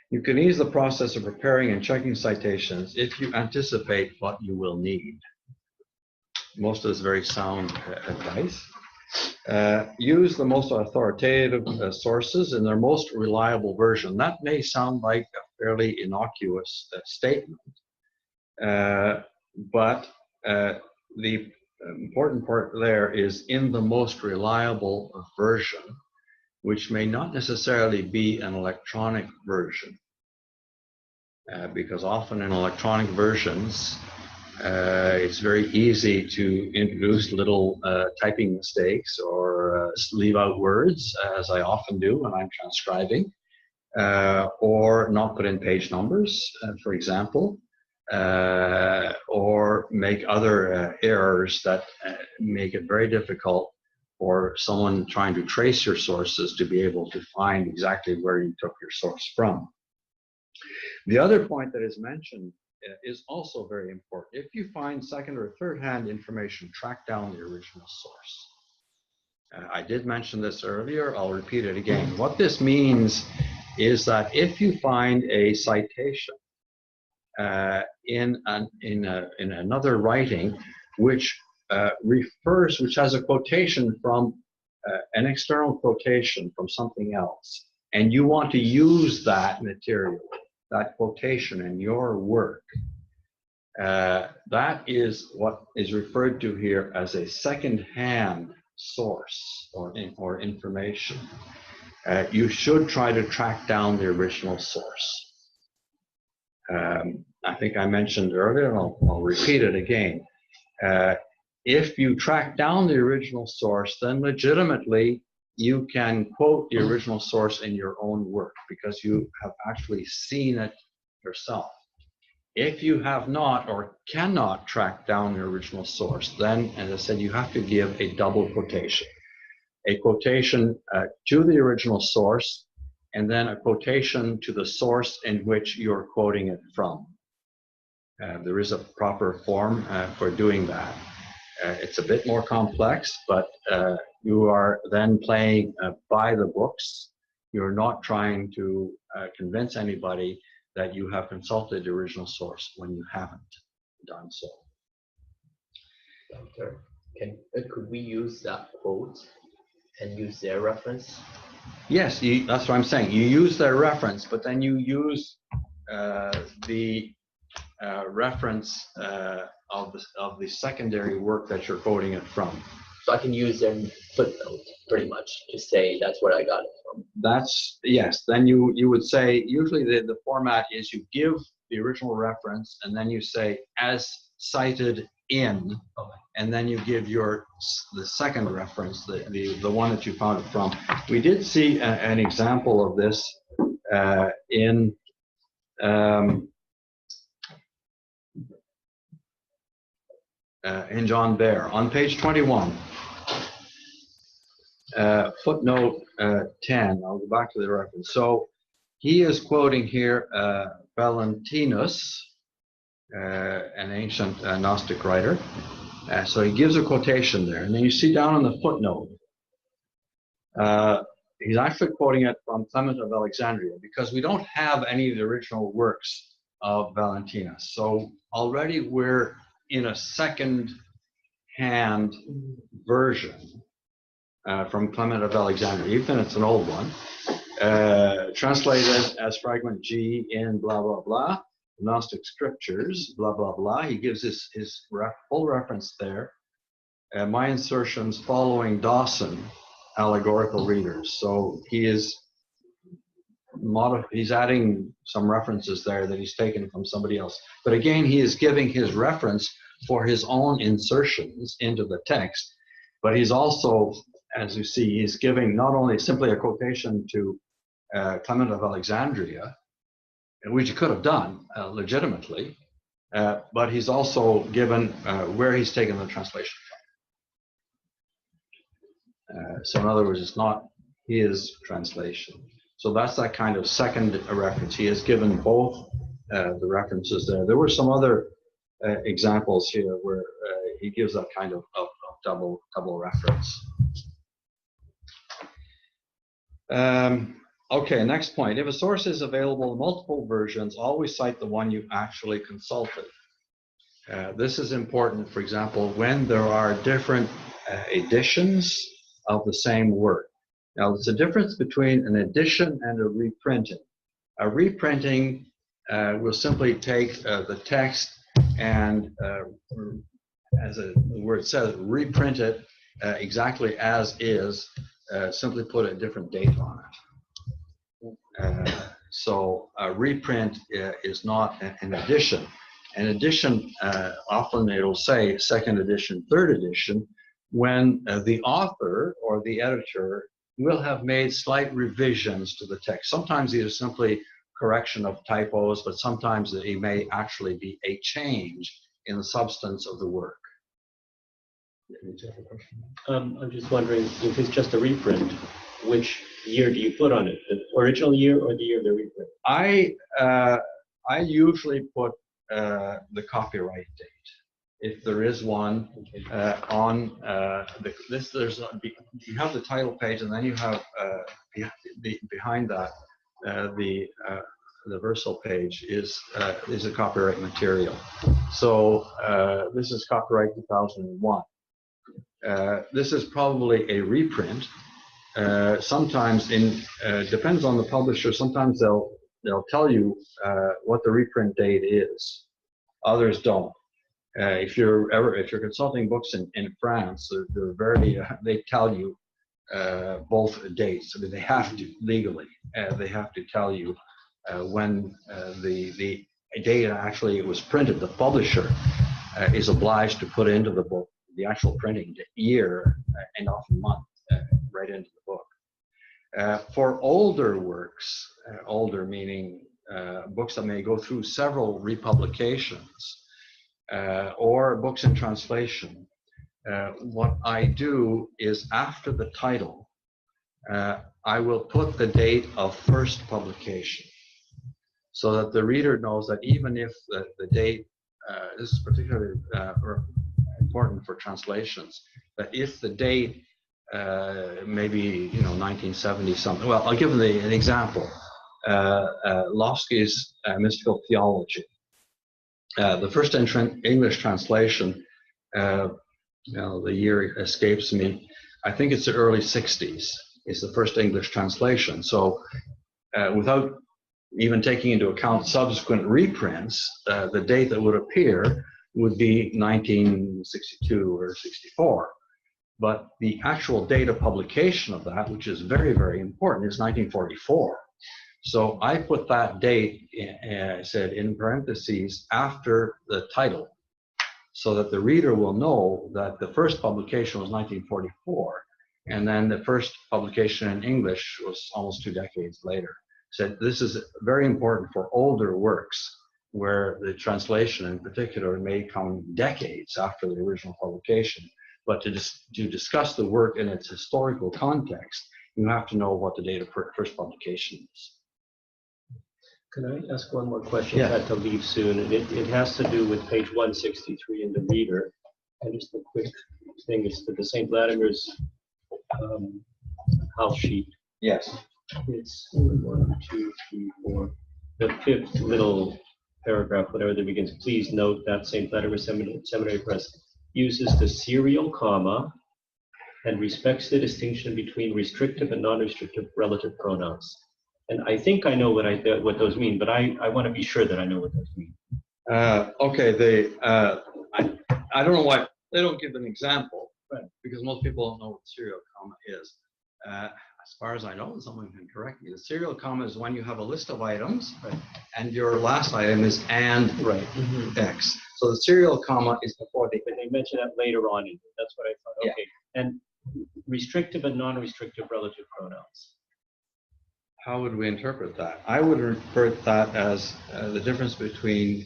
You can ease the process of preparing and checking citations if you anticipate what you will need. Most of this is very sound advice. Use the most authoritative sources in their most reliable version. That may sound like a fairly innocuous statement, but the important part there is in the most reliable version, which may not necessarily be an electronic version, because often in electronic versions, it's very easy to introduce little typing mistakes or leave out words, as I often do when I'm transcribing, or not put in page numbers, for example, or make other errors that make it very difficult for someone trying to trace your sources to be able to find exactly where you took your source from. The other point that is mentioned is also very important. If you find second or third hand information, track down the original source. I did mention this earlier, I'll repeat it again. What this means is that if you find a citation in another writing which which has a quotation from an external quotation from something else, and you want to use that material, that quotation in your work, that is what is referred to here as a second-hand source or information. You should try to track down the original source. I think I mentioned earlier, and I'll repeat it again. If you track down the original source, then legitimately you can quote the original source in your own work because you have actually seen it yourself. If you have not or cannot track down the original source, then, as I said, you have to give a double quotation. A quotation to the original source, and then a quotation to the source in which you're quoting it from. There is a proper form for doing that. It's a bit more complex, but you are then playing by the books. You're not trying to convince anybody that you have consulted the original source when you haven't done so. Doctor, could we use that quote and use their reference? Yes, that's what I'm saying. You use their reference, but then you use the reference of the secondary work that you're quoting it from. So I can use their footnote pretty much to say that's where I got it from. That's, yes, then you would say, usually the format is you give the original reference and then you say as cited in, and then you give the second reference, the one that you found it from. We did see an example of this in John Baer on page 21. Footnote 10, I'll go back to the reference. So he is quoting here Valentinus, an ancient Gnostic writer. So he gives a quotation there. And then you see down on the footnote, he's actually quoting it from Clement of Alexandria because we don't have any of the original works of Valentinus. So already we're in a second-hand version from Clement of Alexandria, even if it's an old one, translated as fragment G in blah, blah, blah, Gnostic scriptures, blah, blah, blah. He gives his full reference there. My insertions following Dawson, allegorical readers. So he is he's adding some references there that he's taken from somebody else. But again, he is giving his reference for his own insertions into the text, but he's also, as you see, he's giving not only simply a quotation to Clement of Alexandria, which he could have done legitimately, but he's also given where he's taken the translation from. So in other words, it's not his translation. So that's that kind of second reference. He has given both the references there. There were some other examples here where he gives that kind of double reference. Okay, next point. If a source is available in multiple versions, always cite the one you actually consulted. This is important, for example, when there are different editions of the same work. Now, there's a difference between an edition and a reprinting. A reprinting will simply take the text and, as the word says, reprint it exactly as is, simply put a different date on it. So a reprint is not an edition. An edition, often it'll say second edition, third edition, when the author or the editor will have made slight revisions to the text. Sometimes it is simply correction of typos, but sometimes it may actually be a change in the substance of the work. I'm just wondering, if it's just a reprint, which year do you put on it? The original year or the year of the reprint? I usually put the copyright date, if there is one, on you have the title page, and then you have behind that the Verso page is a copyright material. So this is copyright 2001. This is probably a reprint. Sometimes depends on the publisher. Sometimes they'll tell you what the reprint date is. Others don't. If you're consulting books in France, they're very they tell you both dates. I mean, they have to legally. They have to tell you when the date actually it was printed. The publisher is obliged to put into the book the actual printing year and often month right into the book. For older works, older meaning books that may go through several republications, or books in translation, what I do is after the title, I will put the date of first publication so that the reader knows that even if the date, this is particularly important for translations, that if the date maybe 1970 something, well, I'll give them an example. Lofsky's Mystical Theology. The first English translation, the year escapes me. I think it's the early 60s is the first English translation. So without even taking into account subsequent reprints, the date that would appear would be 1962 or 64. But the actual date of publication of that, which is very, very important, is 1944. So I put that date, said in parentheses, after the title, so that the reader will know that the first publication was 1944, and then the first publication in English was almost 2 decades later. So this is very important for older works, where the translation in particular may come decades after the original publication. But to discuss the work in its historical context, you have to know what the date of first publication is. Can I ask one more question? Yeah. I have to leave soon. And it has to do with page 163 in the reader. And just a quick thing, it's the St. Vladimir's house sheet. Yes. It's 1, 2, 3, 4. The 5th little paragraph, whatever that begins. Please note that St. Vladimir Seminary Press uses the serial comma and respects the distinction between restrictive and non-restrictive relative pronouns. And I think I know what those mean, but I want to be sure that I know what those mean. Okay, I don't know why they don't give an example, because most people don't know what serial comma is. as far as I know, someone can correct me, the serial comma is when you have a list of items Right. and your last item is and Right. X. So the serial comma is before the, But they mentioned that later on. That's what I thought. Yeah. Okay. And restrictive and non-restrictive relative pronouns. how would we interpret that? I would interpret that as the difference between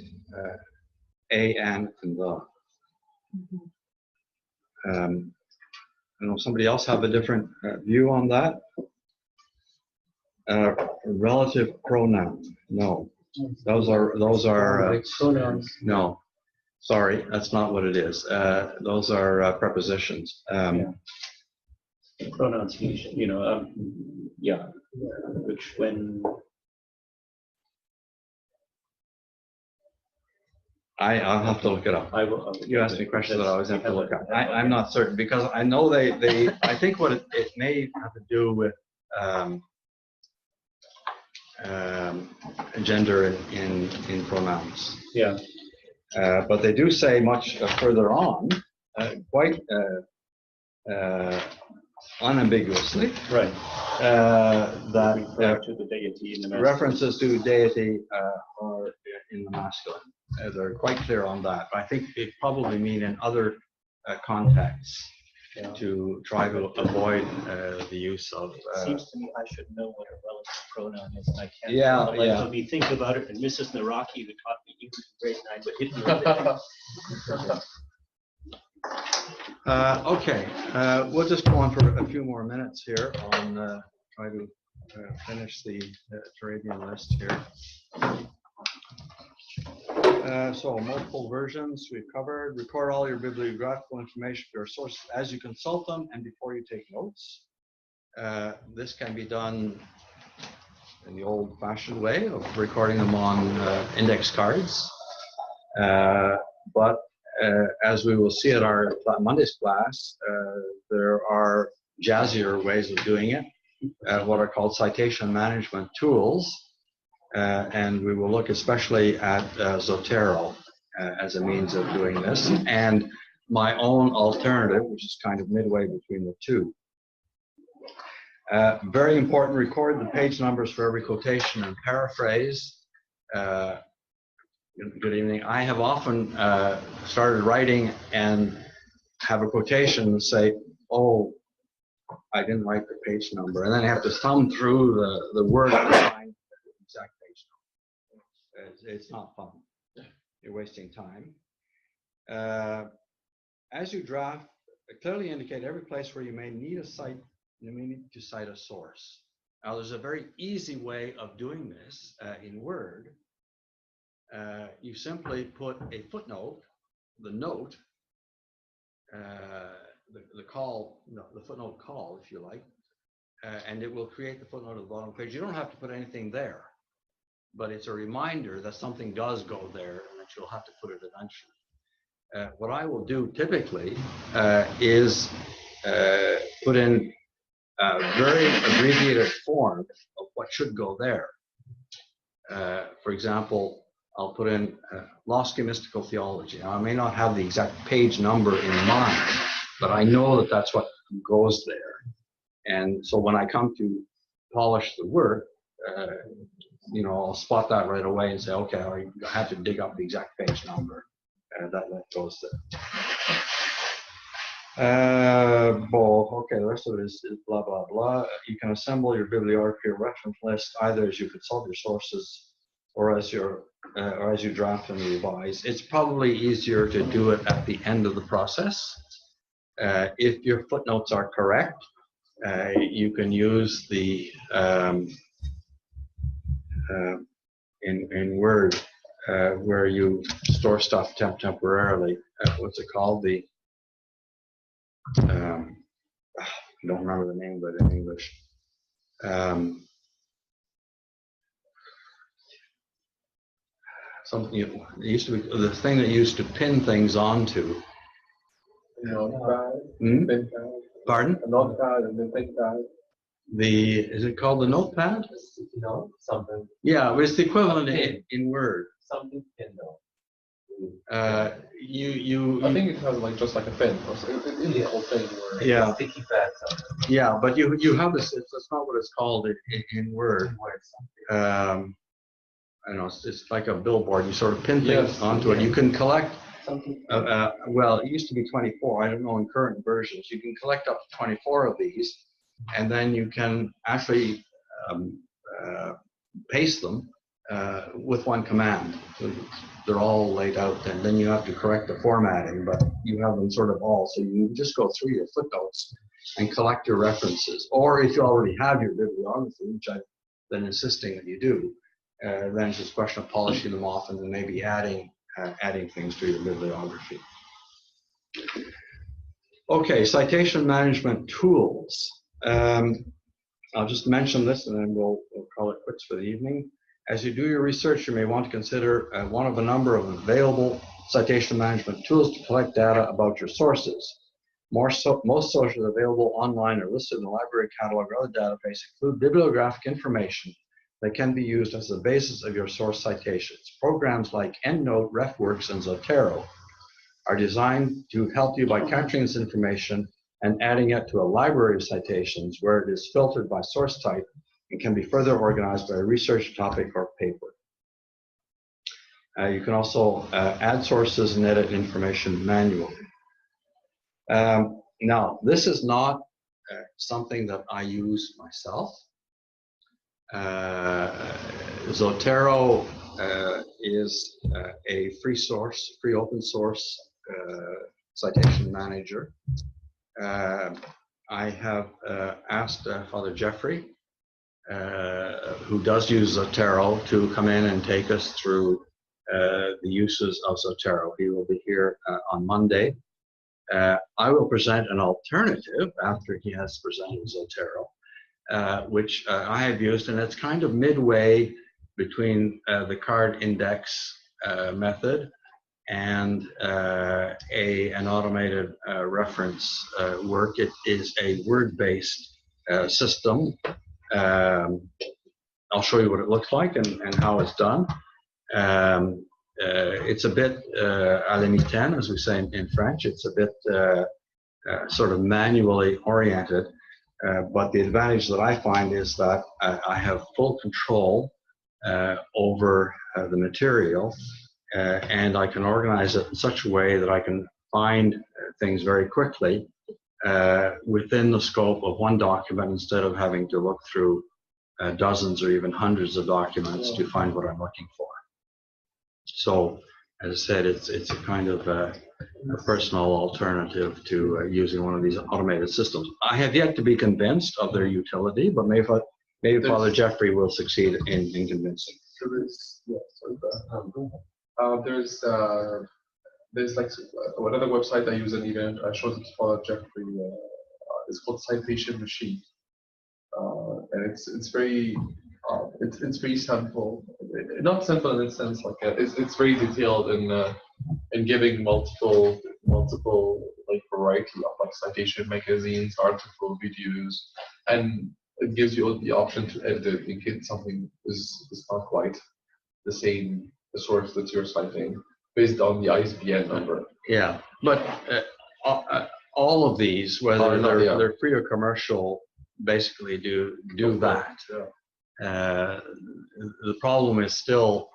a and the. I know somebody else have a different view on that. Relative pronoun, no. Those are Like pronouns. no. Sorry, that's not what it is. Those are prepositions. Yeah. Pronunciation, yeah. Which when I'll have to look it up. I will. You asked me questions that I always have to look up. I'm not certain because I know they I think what it may have to do with gender in pronouns. Yeah. But they do say much further on, quite unambiguously, Right. that Refer to the deity in the masculine. references to deity are in the masculine. They're quite clear on that. I think they probably mean in other contexts Yeah. to try to avoid the use of. It seems to me I should know what a relative pronoun is, and I can't. Yeah, for the life yeah. of me think about it, and Mrs. Naraki, who taught me English in grade 9, would hit me with it. Okay, we'll just go on for a few more minutes here on try to finish the Arabian list here. So multiple versions we've covered. Record all your bibliographical information for your sources as you consult them and before you take notes. This can be done in the old-fashioned way of recording them on index cards. But as we will see at our Monday's class, there are jazzier ways of doing it, what are called citation management tools. And we will look especially at Zotero as a means of doing this, and my own alternative, which is kind of midway between the two. Very important, record the page numbers for every quotation and paraphrase. Good evening. I have often started writing and have a quotation and say, oh, I didn't write the page number. And then I have to thumb through the word to find the exact page number. It's not fun. You're wasting time. As you draft, clearly indicate every place where you may need to cite a source. Now, there's a very easy way of doing this in Word. You simply put a footnote, the note, the footnote call, if you like, and it will create the footnote at the bottom page. You don't have to put anything there, but it's a reminder that something does go there and that you'll have to put it eventually. What I will do typically is put in a very abbreviated form of what should go there. For example, I'll put in Losky Mystical Theology. Now, I may not have the exact page number in mind, but I know that that's what goes there. And so when I come to polish the work, I'll spot that right away and say, okay, I have to dig up the exact page number. That goes there. Okay, the rest of it is blah, blah, blah. You can assemble your bibliography or reference list either as you consult your sources or as you draft and revise. It's probably easier to do it at the end of the process. If your footnotes are correct, you can use the in Word where you store stuff temporarily. What's it called? I don't remember the name of it in English. Something it used to be the thing that used to pin things onto. Pardon? A notepad and then think that. Is it called the notepad? Something. Yeah, it's the equivalent in Word. Something Kindle. I think it has like just like a fin or so, in the whole thing. Where Yeah. Sticky fats. Yeah, but you have this. That's not what it's called in Word. I don't know. It's like a billboard. You sort of pin things Yes, onto it. yeah. You can collect. Something. Well, it used to be 24. I don't know in current versions. You can collect up to 24 of these, and then you can actually paste them with one command. So they're all laid out, and then you have to correct the formatting, but you have them sort of all. So you just go through your footnotes and collect your references. Or if you already have your bibliography, which I've been insisting that you do, then it's just a question of polishing them off and then maybe adding things to your bibliography. Okay, citation management tools. I'll just mention this and then we'll call it quits for the evening. As you do your research, you may want to consider one of a number of available citation management tools to collect data about your sources. Most sources available online or listed in the library catalog or other database include bibliographic information that can be used as the basis of your source citations. Programs like EndNote, RefWorks, and Zotero are designed to help you by capturing this information and adding it to a library of citations where it is filtered by source type and can be further organized by a research topic or paper. You can also add sources and edit information manually. Now, this is not something that I use myself. Zotero is a free open source citation manager. I have asked Father Jeffrey, who does use Zotero, to come in and take us through the uses of Zotero. He will be here on Monday. I will present an alternative after he has presented Zotero, which I have used, and it's kind of midway between the card index method and an automated reference work. It is a word-based system. I'll show you what it looks like and how it's done. It's a bit à la mitaine, as we say in French. It's a bit sort of manually oriented, but the advantage that I find is that I have full control over the material, and I can organize it in such a way that I can find things very quickly within the scope of one document instead of having to look through dozens or even hundreds of documents to find what I'm looking for. So, as I said, it's a kind of a personal alternative to using one of these automated systems. I have yet to be convinced of their utility, but maybe Father Jeffrey will succeed in convincing. There's like another website I use, and even I showed it to Father Jeffrey. It's called Citation Machine, and it's very simple. Not simple in the sense like it's very detailed in giving multiple like variety of like citation magazines, article, videos, and it gives you the option to edit it in case something is not quite the same the source that you're citing based on the ISBN number. Yeah, but all of these, whether they're free or commercial, basically do that. Yeah. The problem is still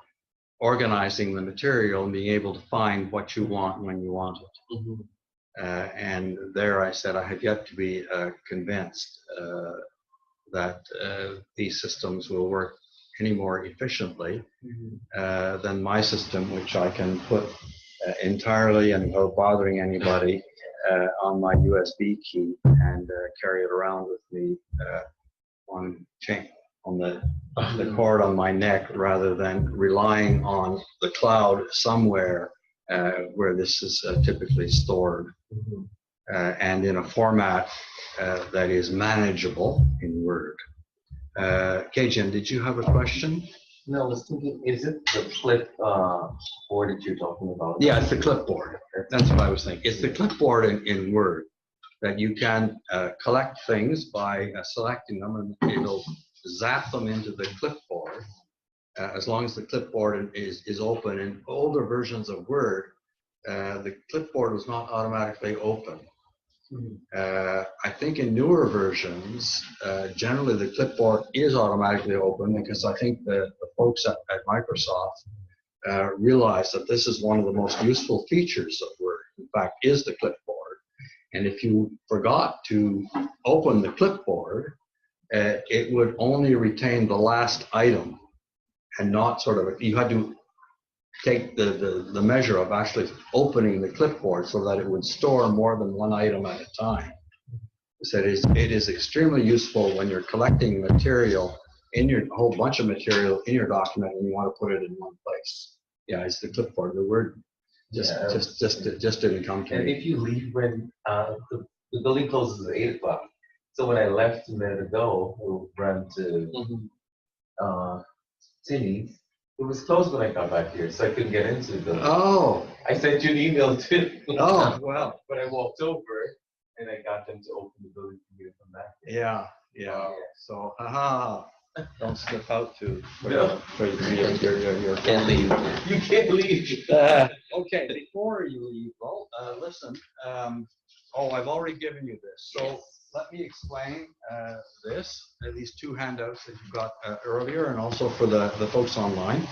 organizing the material and being able to find what you want when you want it. Mm-hmm. And there I said I have yet to be convinced that these systems will work any more efficiently than my system, which I can put entirely and without bothering anybody on my USB key and carry it around with me on chain on the cord on my neck, rather than relying on the cloud somewhere where this is typically stored and in a format that is manageable in Word. Kajin, did you have a question? No, I was thinking, is it the clipboard that you're talking about? Yeah, it's the clipboard. That's what I was thinking. It's the clipboard in Word that you can collect things by selecting them, and it'll zap them into the clipboard. as long as the clipboard is open. In older versions of Word, the clipboard was not automatically open. I think in newer versions, generally the clipboard is automatically open, because I think the folks at Microsoft realize that this is one of the most useful features of Word, in fact, is the clipboard. And if you forgot to open the clipboard, it would only retain the last item, and not sort of, you had to take the measure of actually opening the clipboard so that it would store more than one item at a time. So it is extremely useful when you're collecting material in a whole bunch of material in your document and you want to put it in one place. Yeah, it's the clipboard. The Word just didn't come to And me. if you leave when the building closes at 8 o'clock, so when I left a minute ago, we ran to Tinny's. It was closed when I got back here, so I couldn't get into the building. Oh, I sent you an email too. oh, well, But I walked over and I got them to open the building for me to come back. yeah. So, haha, don't slip out for No. your Can't leave. You can't leave. Okay, before you leave, well, listen, I've already given you this. So let me explain these two handouts that you got earlier, and also for the folks online.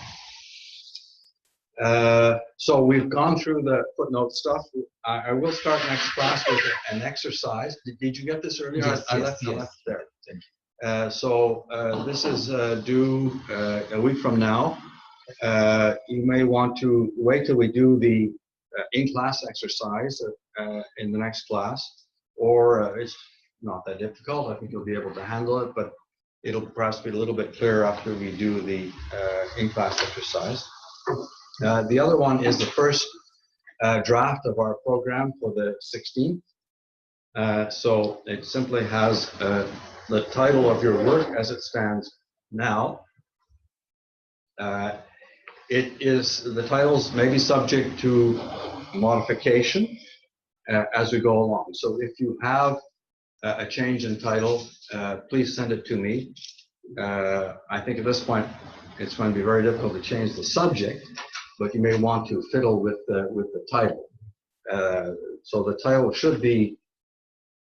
So we've gone through the footnote stuff. I will start next class with an exercise. Did you get this earlier? Yes, I yes, left there. So this is due a week from now. You may want to wait till we do the in-class exercise in the next class, or it's not that difficult. I think you'll be able to handle it, but it'll perhaps be a little bit clearer after we do the in-class exercise. The other one is the first draft of our program for the 16th. So it simply has the title of your work as it stands now. The titles may be subject to modification as we go along. So if you have a change in title, please send it to me. I think at this point it's going to be very difficult to change the subject, but you may want to fiddle with the title. So the title should be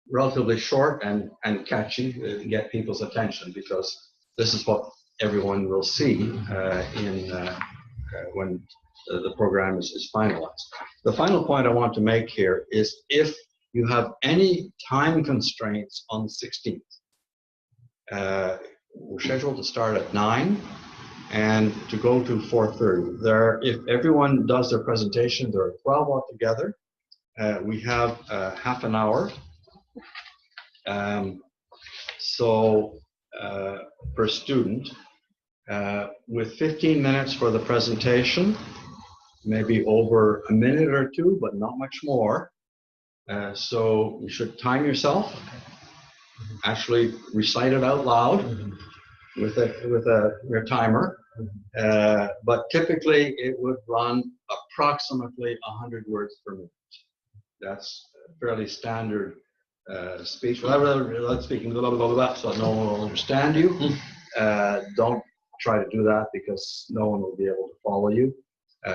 relatively short and catchy to get people's attention, because this is what everyone will see when the program is finalized. The final point I want to make here is, if you have any time constraints on the 16th, we're scheduled to start at 9 and to go to 4:30. If everyone does their presentation, there are 12 altogether. We have half an hour. Per student, with 15 minutes for the presentation, maybe over a minute or two, but not much more. So you should time yourself, actually recite it out loud with your timer. But typically it would run approximately 100 words per minute. That's fairly standard speech. Let's speak in blah, blah, blah, blah, so no one will understand you. Don't try to do that, because no one will be able to follow you.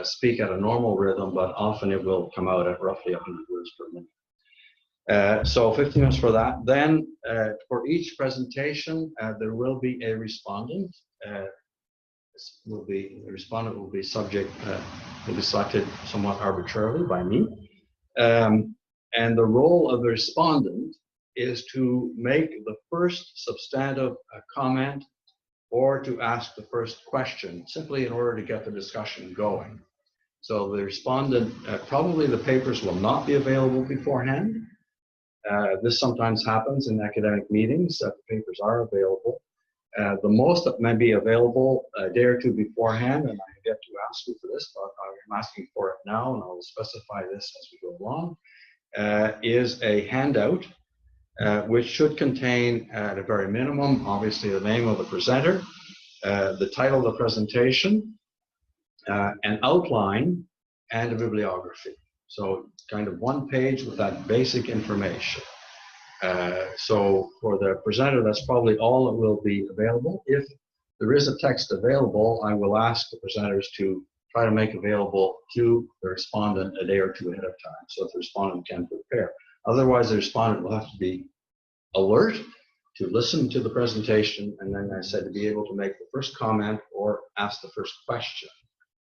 Speak at a normal rhythm, but often it will come out at roughly 100 words per minute. So 15 minutes for that. Then for each presentation, there will be a respondent. The respondent will be selected somewhat arbitrarily by me. And the role of the respondent is to make the first substantive comment, or to ask the first question, simply in order to get the discussion going. So the respondent, probably the papers will not be available beforehand. This sometimes happens in academic meetings, that the papers are available. The most that may be available a day or two beforehand, and I get to ask you for this, but I'm asking for it now, and I will specify this as we go along, is a handout, which should contain, at a very minimum, obviously the name of the presenter, the title of the presentation, an outline, and a bibliography. So kind of one page with that basic information. So for the presenter, that's probably all that will be available. If there is a text available. I will ask the presenters to try to make available to the respondent a day or two ahead of time, so that the respondent can prepare. Otherwise, the respondent will have to be alert to listen to the presentation, and then I said to be able to make the first comment or ask the first question,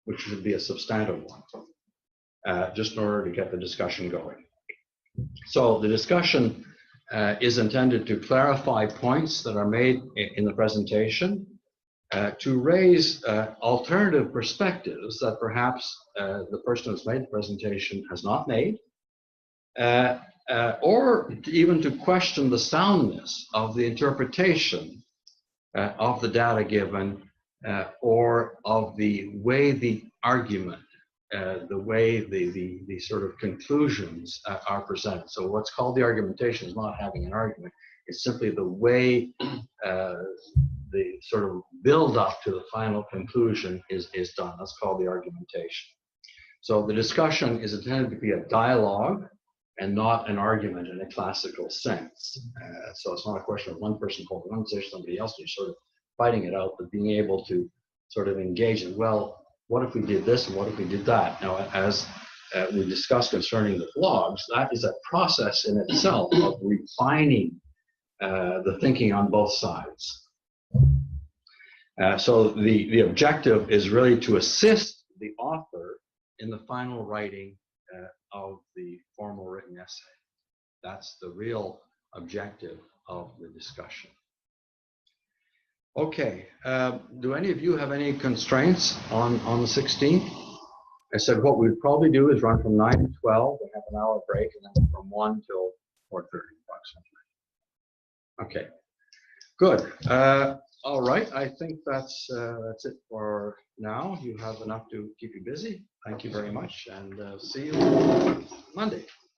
which should be a substantive one, just in order to get the discussion going. So the discussion is intended to clarify points that are made in the presentation, to raise alternative perspectives that perhaps the person who's made the presentation has not made, or even to question the soundness of the interpretation of the data given, or of the way the argument, the way the sort of conclusions are presented. So what's called the argumentation is not having an argument. It's simply the way the sort of build up to the final conclusion is done. That's called the argumentation. So the discussion is intended to be a dialogue and not an argument in a classical sense. So it's not a question of one person holding one position, somebody else, and you're sort of fighting it out, but being able to sort of engage in, well, what if we did this and what if we did that? Now, as we discussed concerning the blogs, that is a process in itself of refining the thinking on both sides. So the objective is really to assist the author in the final writing of the formal written essay. That's the real objective of the discussion. Okay, do any of you have any constraints on the 16th? I said what we'd probably do is run from 9 to 12 and have an hour break, and then from 1 till 4:30 approximately. Okay, good. All right, I think that's it for now. You have enough to keep you busy. Thank you very much, and see you Monday.